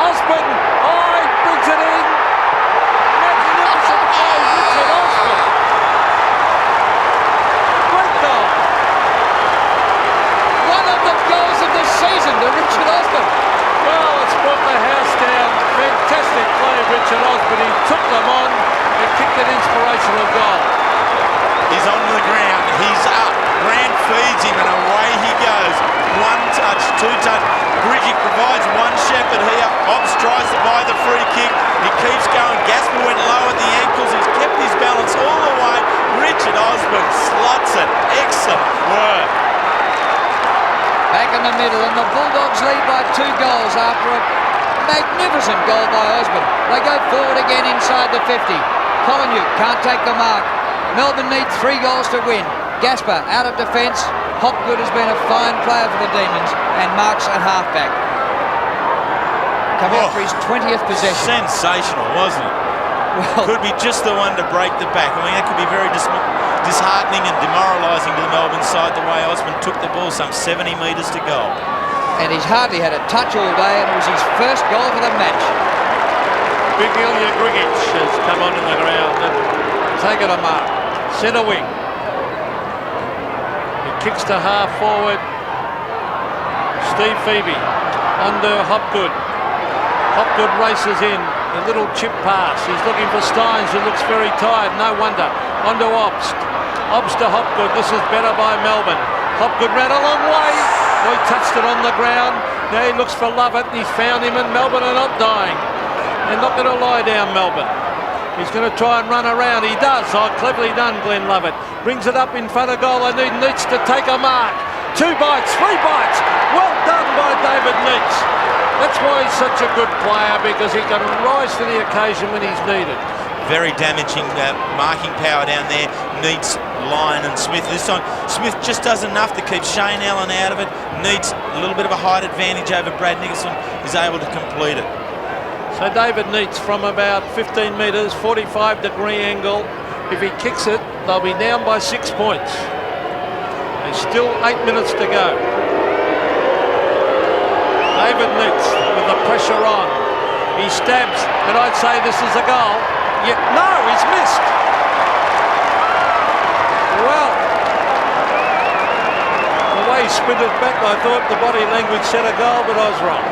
Osborne. Oh, he brings it in. Magnificent play, Richard Osborne. Great goal. One of the goals of the season to Richard Osborne. Well, it's brought the house down. Fantastic play, Richard Osborne. He took them on and kicked an inspirational goal. He's on the ground. He's up. Grant feeds him and away he goes. One touch, two touch. Bridget provides one shepherd here. Obbs tries to buy the free kick. He keeps going. Gasper went low at the ankles. He's kept his balance all the way. Richard Osborne slots it. Excellent work. Back in the middle, and the Bulldogs lead by 2 goals after a magnificent goal by Osborne. They go forward again inside the 50. Collingwood can't take the mark. Melbourne need 3 goals to win. Gasper out of defence. Hopgood has been a fine player for the Demons, and Marks at halfback. Coming up for his 20th possession. Sensational, wasn't it? Well, could be just the one to break the back. I mean, that could be very disheartening and demoralising to the Melbourne side, the way Osborne took the ball some 70 metres to go. And he's hardly had a touch all day, and it was his first goal for the match. Big Ilya Grigic has come onto the ground and taken a mark. Centre wing. He kicks to half forward. Steve Phoebe under Hopgood. Hopgood races in. A little chip pass. He's looking for Steins, who looks very tired. No wonder. Onto Obst. Obst to Hopgood. This is better by Melbourne. Hopgood ran a long way. Oh, he touched it on the ground. Now he looks for Lovett. He's found him, and Melbourne are not dying. They're not going to lie down, Melbourne. He's going to try and run around. He does. Oh, cleverly done, Glenn Lovett. Brings it up in front of goal. They need Neitz to take a mark. 2 bites, 3 bites. Well done by David Neitz. That's why he's such a good player, because he can rise to the occasion when he's needed. Very damaging marking power down there. Neitz, Lyon and Smith. This time Smith just does enough to keep Shane Allen out of it. Neitz, a little bit of a height advantage over Brad Nicholson, is able to complete it. So David Neitz from about 15 metres, 45-degree angle. If he kicks it, they'll be down by 6 points. There's still 8 minutes to go. David Neitz with the pressure on. He stabs, and I'd say this is a goal. Yet no, he's missed. Well, the way he sprinted back, I thought the body language said a goal, but I was wrong.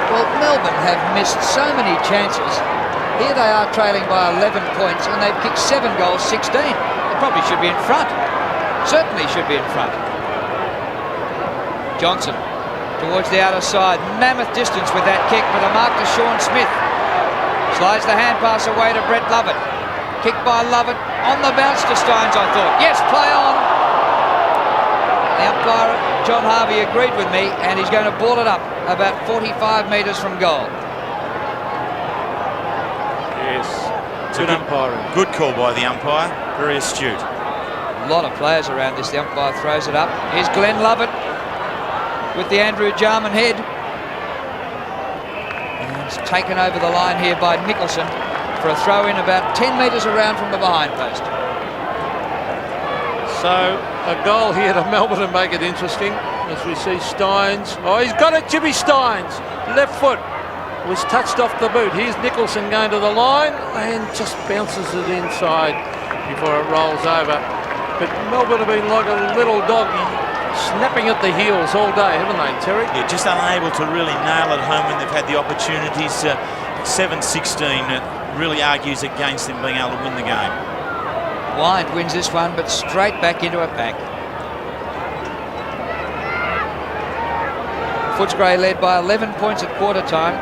Well, Melbourne have missed so many chances. Here they are trailing by 11 points, and they've kicked 7 goals, 16. They probably should be in front. Certainly should be in front. Johnson towards the outer side. Mammoth distance with that kick, with a mark to Sean Smith. Slides the hand pass away to Brett Lovett. Kicked by Lovett. On the bounce to Steins, I thought. Yes, play on. The umpire, John Harvey, agreed with me, and he's going to ball it up about 45 metres from goal. Yes, good umpiring. Good call by the umpire. Very astute. A lot of players around this. The umpire throws it up. Here's Glenn Lovett with the Andrew Jarman head. And it's taken over the line here by Nicholson for a throw in about 10 metres around from the behind post. So a goal here to Melbourne to make it interesting, as we see Steins. Oh, he's got it, Jimmy Steins. Left foot was touched off the boot. Here's Nicholson going to the line and just bounces it inside before it rolls over. But Melbourne have been like a little doggy, snapping at the heels all day, haven't they, Terry? Yeah, just unable to really nail it home when they've had the opportunities. 7-16, it really argues against them being able to win the game. Wynd wins this one, but straight back into a pack. Footscray led by 11 points at quarter time.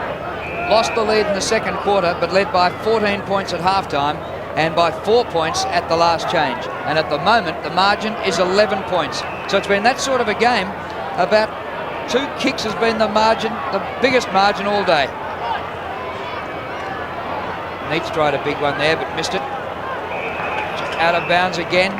Lost the lead in the second quarter, but led by 14 points at half time and by 4 points at the last change. And at the moment, the margin is 11 points. So it's been that sort of a game. About 2 kicks has been the margin, the biggest margin all day. Neitz tried a big one there, but missed it. Just out of bounds again.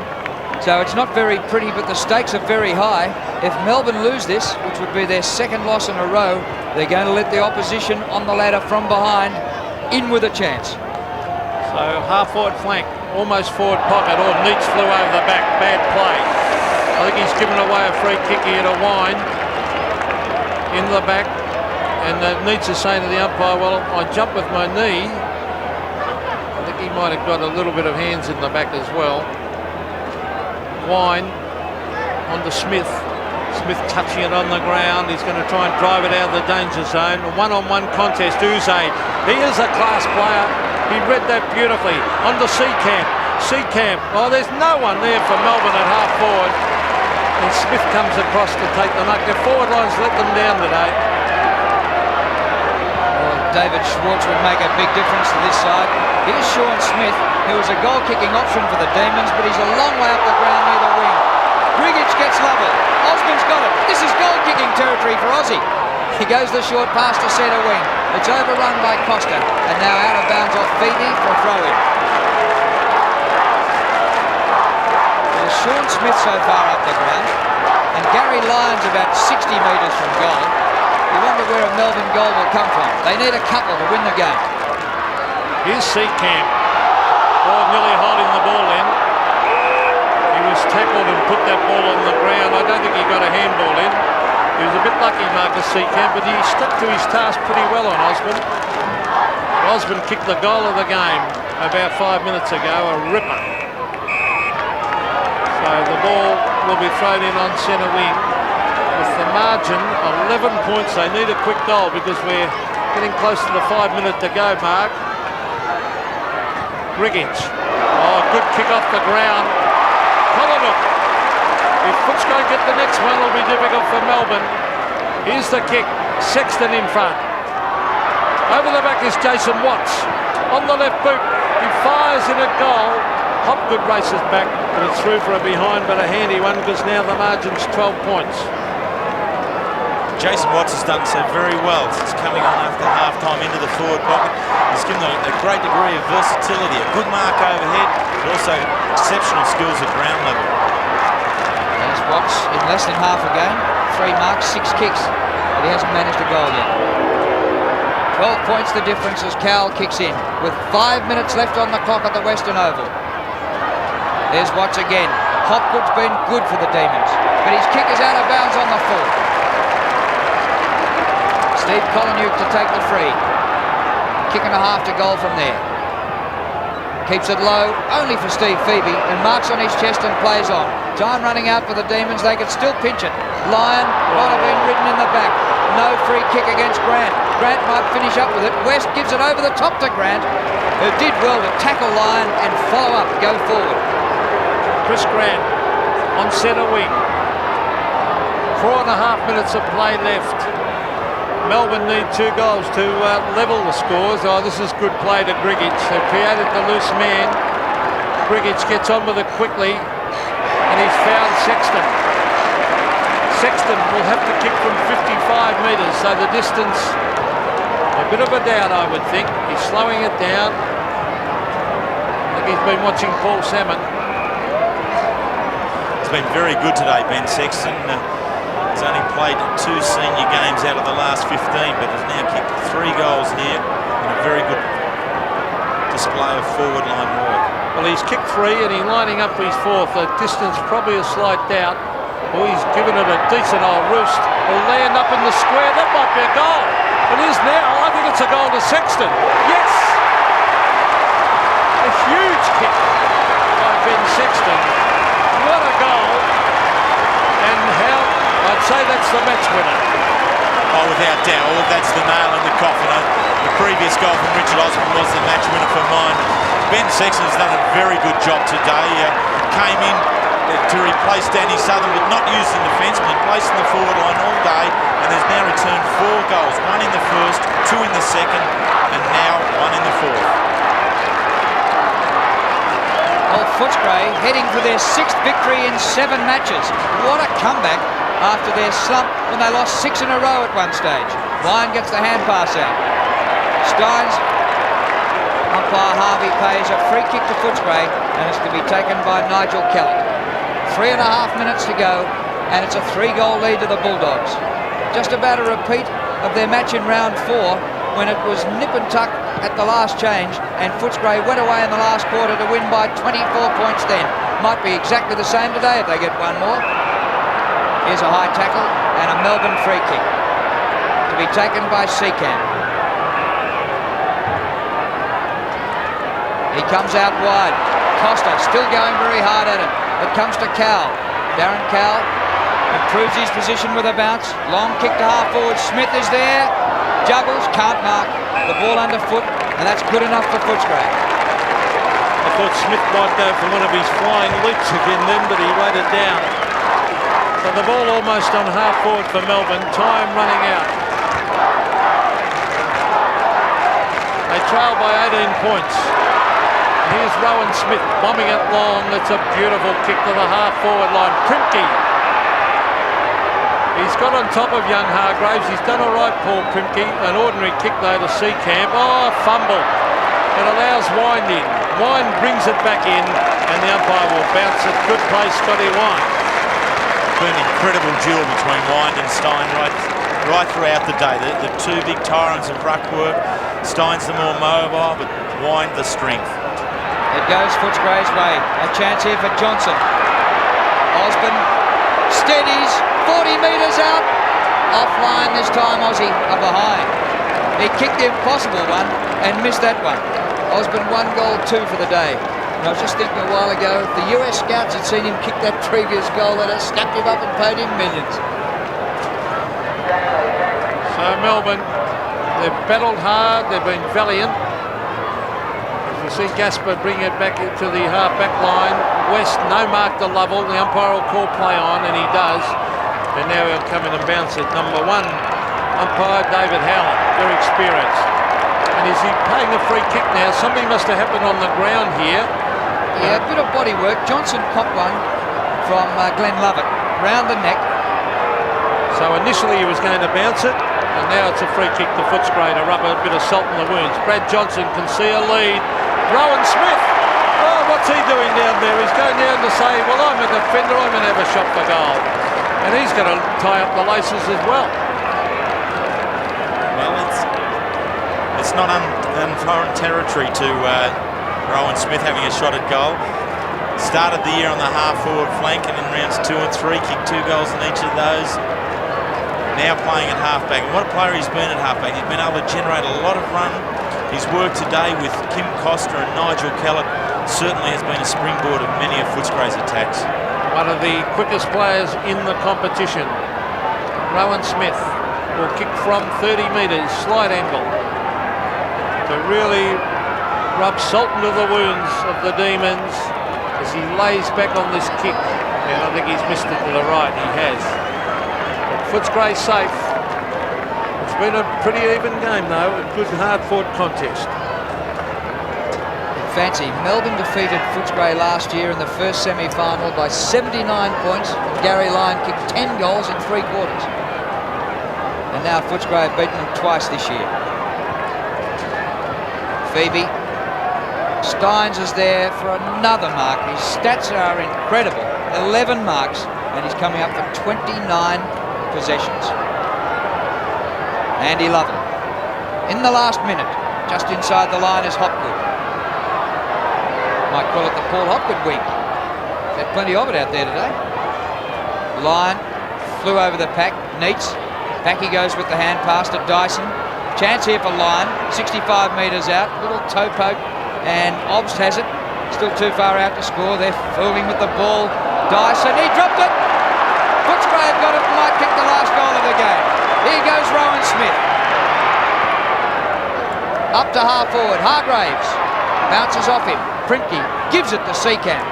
So it's not very pretty, but the stakes are very high. If Melbourne lose this, which would be their second loss in a row, they're going to let the opposition on the ladder from behind in with a chance. So half forward flank, almost forward pocket. Oh, Neitz flew over the back. Bad play. I think he's given away a free kick here to Wine in the back, and Neitz is saying to the umpire, well, I jumped with my knee. I think he might have got a little bit of hands in the back as well. Wine onto Smith. Smith touching it on the ground. He's going to try and drive it out of the danger zone. A one-on-one contest. Uze, he is a class player. He read that beautifully. On to Seacamp. Seacamp. Oh, there's no one there for Melbourne at half forward. And Smith comes across to take the mark. Their forward line's let them down today. Well, David Schwartz would make a big difference to this side. Here's Sean Smith, who is a goal-kicking option for the Demons, but he's a long way up the ground near the wing. Grigic gets level. Osman's got it. This is goal-kicking territory for Aussie. He goes the short pass to centre wing. It's overrun by Costa, and now out of bounds off Phoebe for a throw-in. There's Sean Smith so far up the ground, and Gary Lyons about 60 metres from goal. You wonder where a Melbourne goal will come from. They need a couple to win the game. Here's Seacamp. Oh, nearly holding the ball in. He was tackled and put that ball on the ground. I don't think he got a handball in. He was a bit lucky, Marcus Seacamp, but he stuck to his task pretty well on Osman. Osman kicked the goal of the game about 5 minutes ago, a ripper. So the ball will be thrown in on centre wing. With the margin, 11 points. They need a quick goal because we're getting close to the 5 minute to go mark. Grigic. Oh, good kick off the ground. Collinook. If Footscray get the next one, it'll be difficult for Melbourne. Here's the kick. Sexton in front. Over the back is Jason Watts. On the left boot. He fires in a goal. Hopgood races back, but it's through for a behind, but a handy one because now the margin's 12 points. Jason Watts has done so very well since coming on after half-time into the forward pocket. He's given a great degree of versatility, a good mark overhead, but also exceptional skills at ground level. There's Watts in less than half a game. 3 marks, 6 kicks, but he hasn't managed a goal yet. 12 points the difference as Cowell kicks in, with 5 minutes left on the clock at the Western Oval. There's Watts again. Hopgood's been good for the Demons, but his kick is out of bounds on the full. Steve Colliniuk to take the free. Kick and a half to goal from there. Keeps it low, only for Steve Phoebe, and marks on his chest and plays on. Time running out for the Demons, they can still pinch it. Lyon might have been ridden in the back. No free kick against Grant. Grant might finish up with it. West gives it over the top to Grant, who did well to tackle Lyon and follow up, go forward. Chris Grant on centre wing. 4.5 minutes of play left. Melbourne need 2 goals to level the scores. Oh, this is good play to Grigic. They've created the loose man. Grigic gets on with it quickly, and he's found Sexton. Sexton will have to kick from 55 metres, so the distance, a bit of a doubt, I would think. He's slowing it down. I think he's been watching Paul Salmon. He's been very good today, Ben Sexton. He's only played 2 senior games out of the last 15, but has now kicked 3 goals here in a very good display of forward line work. Well, he's kicked 3 and he's lining up for his 4th. The distance probably a slight doubt. Oh, he's given it a decent old roost. He'll land up in the square. That might be a goal. It is now. I think it's a goal to Sexton. Yes! A huge kick by Ben Sexton. What a goal. And how... I'd say that's the match winner. Oh, without doubt. Oh, that's the nail in the coffin. The previous goal from Richard Osman was the match winner for mine. Ben Sexton has done a very good job today. Came in to replace Danny Southern, but not used in defence, been placed in the forward line all day, and has now returned 4 goals. 1 in the first, 2 in the second, and now 1 in the fourth. Old Footscray heading for their 6th victory in 7 matches. What a comeback after their slump when they lost 6 in a row at one stage. Wine gets the hand pass out. Steins, umpire Harvey pays a free kick to Footscray, and it's to be taken by Nigel Kellett. 3.5 minutes to go, and it's a 3-goal lead to the Bulldogs. Just about a repeat of their match in round 4 when it was nip and tuck at the last change, and Footscray went away in the last quarter to win by 24 points then. Might be exactly the same today if they get 1 more. Here's a high tackle and a Melbourne free kick to be taken by Seacamp. He comes out wide. Costa still going very hard at it. It comes to Cowell. Darren Cowell improves his position with a bounce. Long kick to half forward. Smith is there. Juggles, can't mark. The ball underfoot, and that's good enough for Footscray. I thought Smith might go for one of his flying leaps again then, but he waited down. So the ball almost on half forward for Melbourne. Time running out. They trail by 18 points. Here's Rowan Smith bombing it long. It's a beautiful kick to the half-forward line. Primke. He's got on top of young Hargraves. He's done all right, Paul Primke. An ordinary kick, though, to Seacamp. Oh, fumble. It allows Wind in. Wind brings it back in, and the umpire will bounce it. Good play, Scotty Wind. It's been an incredible duel between Wind and Stein right throughout the day. The two big tyrants of ruck work. Stein's the more mobile, but Wind the strength. It goes Footscray's way. A chance here for Johnson. Osborne steadies. 40 metres out. Offline this time, Aussie are behind. He kicked the impossible one and missed that one. Osborne 1 goal, 2 for the day. And I was just thinking a while ago, if the US scouts had seen him kick that previous goal, they'd have snapped him up and paid him millions. So Melbourne, they've battled hard. They've been valiant. You see Gaspar bring it back to the half-back line. West, no mark to Lovell. The umpire will call play on, and he does. And now he'll come in and bounce it. Number 1, umpire David Howland, very experienced. And is he paying a free kick now? Something must have happened on the ground here. Yeah, a bit of body work. Johnson copped one from Glenn Lovett, round the neck. So initially he was going to bounce it, and now it's a free kick to Footscray to rub a bit of salt in the wounds. Brad Johnson can see a lead. Rowan Smith, oh, what's he doing down there? He's going down to say, well, I'm a defender, I'm going to have a shot for goal. And he's going to tie up the laces as well. Well, it's not unforeign territory to Rowan Smith having a shot at goal. Started the year on the half-forward flank, and in rounds 2 and 3 kicked 2 goals in each of those. Now playing at halfback. And what a player he's been at halfback. He's been able to generate a lot of run. His work today with Kim Costa and Nigel Kellett certainly has been a springboard of many of Footscray's attacks. One of the quickest players in the competition. Rowan Smith will kick from 30 metres, slight angle, to really rub salt into the wounds of the Demons as he lays back on this kick. And I think he's missed it to the right. He has. But Footscray safe. It's been a pretty even game, though. A good, hard-fought contest. Fancy, Melbourne defeated Footscray last year in the first semi-final by 79 points. Gary Lyon kicked 10 goals in 3 quarters. And now Footscray have beaten them twice this year. Phoebe. Steins is there for another mark. His stats are incredible. 11 marks, and he's coming up for 29 possessions. Andy Lovell. In the last minute, just inside the line is Hopgood. Might call it the Paul Hopgood wing. Had plenty of it out there today. Lyon flew over the pack. Neats. Back he goes with the hand pass to Dyson. Chance here for Lyon. 65 metres out. Little toe poke. And Obst has it. Still too far out to score. They're fooling with the ball. Dyson. He dropped it. Footscray have got it. Might kick the last goal of the game. Here goes Rowan Smith. Up to half forward. Hargraves. Bounces off him. Primke gives it to Seacamp.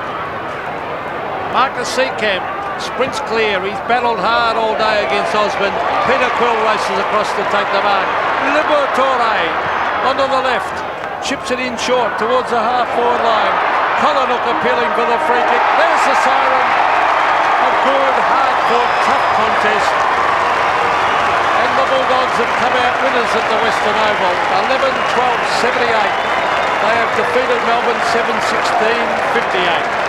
Marcus Seacamp sprints clear. He's battled hard all day against Osborne. Peter Quill races across to take the mark. Liberatore onto the left. Chips it in short towards the half-forward line. Colinook appealing for the free kick. There's the siren. A good, hard-fought, tough contest. And the Bulldogs have come out winners at the Western Oval. 11-12-78. They have defeated Melbourne 7-16-58.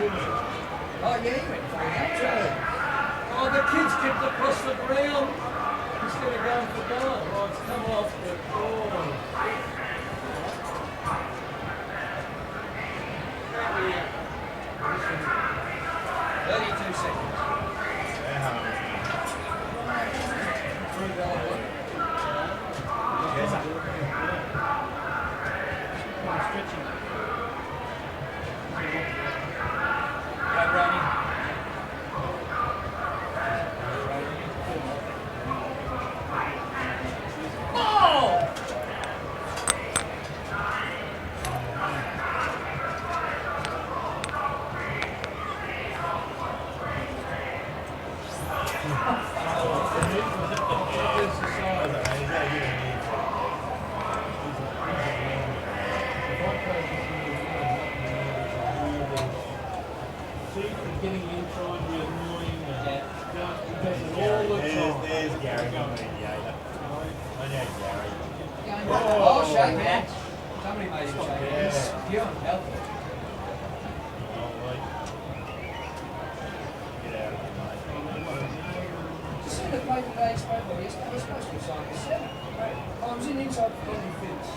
Oh, yeah, he went for it. Oh, the kid's kicked across the ground instead of going for goal. Oh, it's come off the ball. 32 seconds. Getting inside, we're annoying. All the time. There's Gary going to mediator. I know Gary. Oh, shake hands. Somebody made him shake hands. You're unhealthy. Get out of here, mate. You see the paper they spoke of yesterday? We're supposed to be signing 7. I was in inside for Bobby Fitz.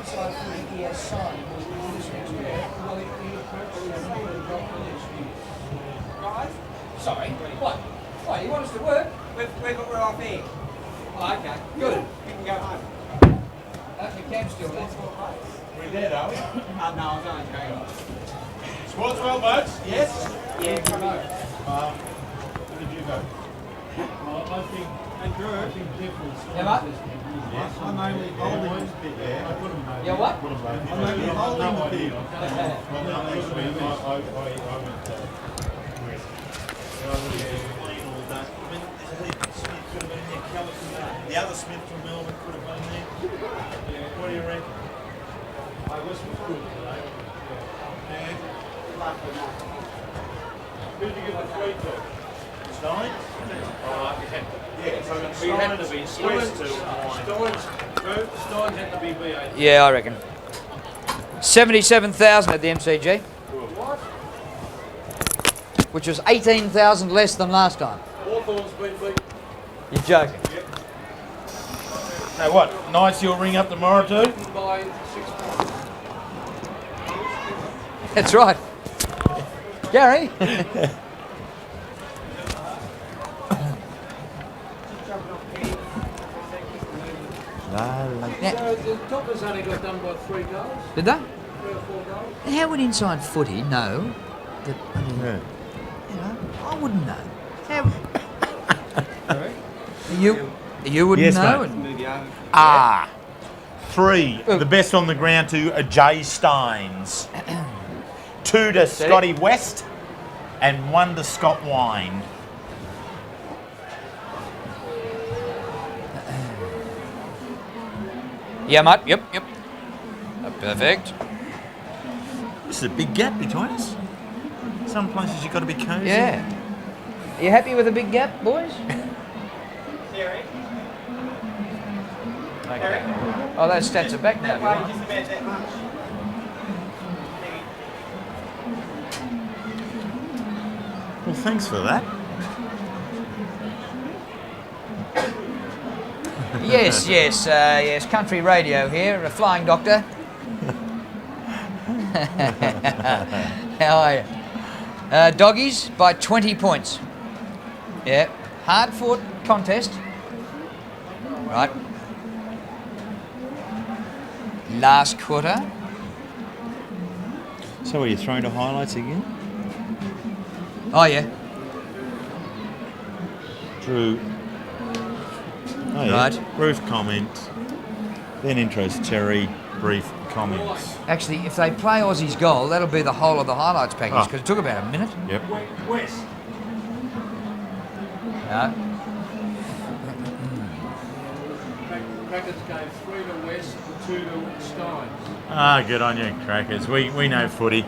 Inside for he has signed this next year. Right? Sorry, what? What, you want us to work? We're off air. Oh, okay, good. You can go home. Okay, Cam's still there. We're there, are we? No, I was only joking. Squad's well, mates? Yes? Yeah, come on. Where did you go? I think, and Drew, I think difference. Yeah, what? Yes, I'm only holding this bit there. I put them both. Yeah, what? I'm only holding the bit. The other Smith from Melbourne could have been there. What do you reckon? I was good today. Who did you give the 3 to? Stein? Yeah, so we had to be Steins had to be VHS. Yeah, I reckon. 77,000 at the MCG. What? Which was 18,000 less than last time. Hawthorn's been beat. You're joking. Yep. So what? Nice, you'll ring up tomorrow too? By 6 points. That's right. Gary. So the Toppers only got done by 3 goals. Did they? 3 or 4 goals. How would inside footy know that, I mean, you know, I wouldn't know. How, you wouldn't Yes, know? mate. 3, the best on the ground to Jay Steins. 2 to Scotty West and 1 to Scott Wine. Yeah, mate. Yep. Perfect. This is a big gap between us. Some places you've got to be cozy. Yeah. Are you happy with the big gap, boys? Theory. Okay. Oh, those stats are back now. That way, just about that much. Well, thanks for that. Yes. Country radio here, a flying doctor. How are you? Doggies by 20 points. Yeah, hard-fought contest. Right. Last quarter. So are you throwing to highlights again? Oh, yeah. Drew. Oh, yeah. Right. Brief comment. Then intros Terry. Brief comments. Actually, if they play Aussie's goal, that'll be the whole of the highlights package because it took about a minute. Yep. West. No. Crackers gave 3 to West and 2 to Steins. Good on you, Crackers. We know footy.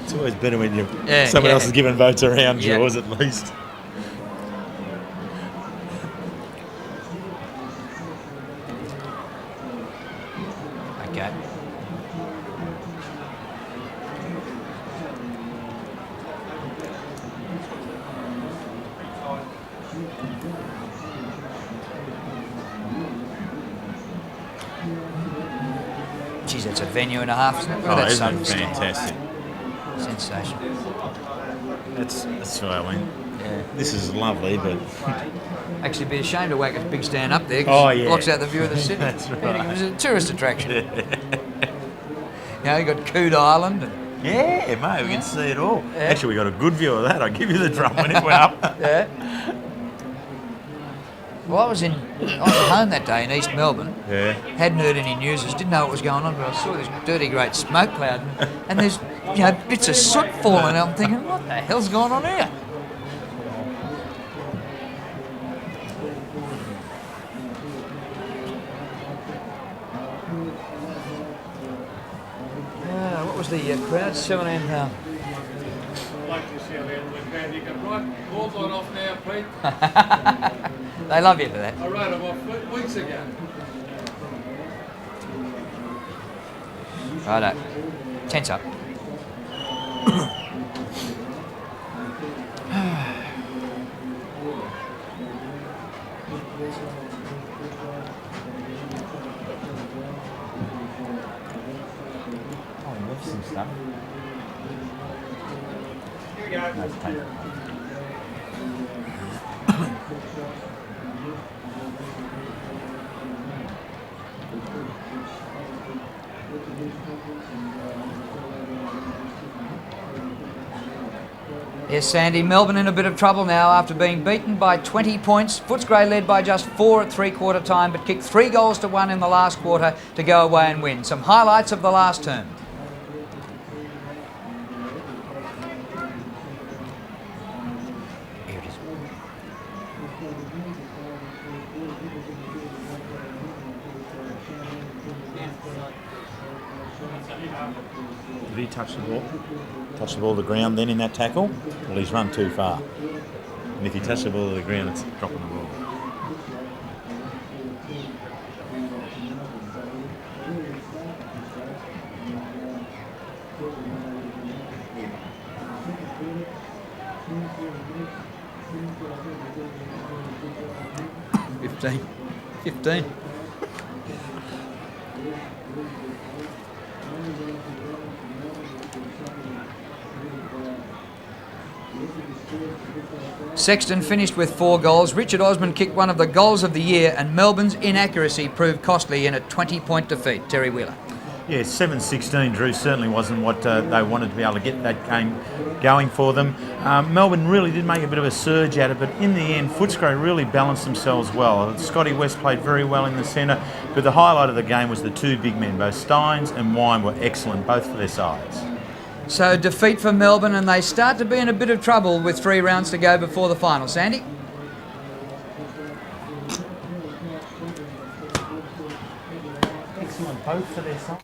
It's always better when someone else is giving votes around yours at least. Okay. Geez, that's a venue and a half, isn't it? Oh, That isn't it sun stand. fantastic? Sensational. That's swelling. Yeah. This is lovely, but Actually, be ashamed to whack a big stand up there. Oh, It yeah. blocks out the view of the city. That's right. It was a tourist attraction. You know, you got Cood Island. And, yeah, mate, we can see it all. Yeah. Actually, we got a good view of that. I'll give you the drum when it went up. Yeah. Well, I was at home that day in East Melbourne. Yeah. Hadn't heard any news, didn't know what was going on, but I saw this dirty great smoke cloud, and there's bits of soot falling. I'm thinking, what the hell's going on here? What was the crowd? 17,000. Like to see how the end of the crowd. You can write balls on off now, Pete. They love you for that. I wrote them off weeks ago. Righto. Tense up. Some stuff. Here we go. Yes, Sandy, Melbourne in a bit of trouble now after being beaten by 20 points. Footscray led by just 4 at three-quarter time, but kicked 3 goals to 1 in the last quarter to go away and win. Some highlights of the last term. Here it is. Did he touch the ball? Touch the ball to the ground then in that tackle? Well, he's run too far. And if he touches the ball to the ground, it's dropping the ball. Fifteen. Sexton finished with 4 goals. Richard Osman kicked one of the goals of the year, and Melbourne's inaccuracy proved costly in a 20-point defeat. Terry Wheeler. Yeah, 7-16, Drew, certainly wasn't what they wanted to be able to get that game going for them. Melbourne really did make a bit of a surge at it, but in the end, Footscray really balanced themselves well. Scotty West played very well in the centre, but the highlight of the game was the 2 big men. Both Steins and Wine were excellent, both for their sides. So defeat for Melbourne, and they start to be in a bit of trouble with 3 rounds to go before the final. Sandy? Excellent, both for their sides.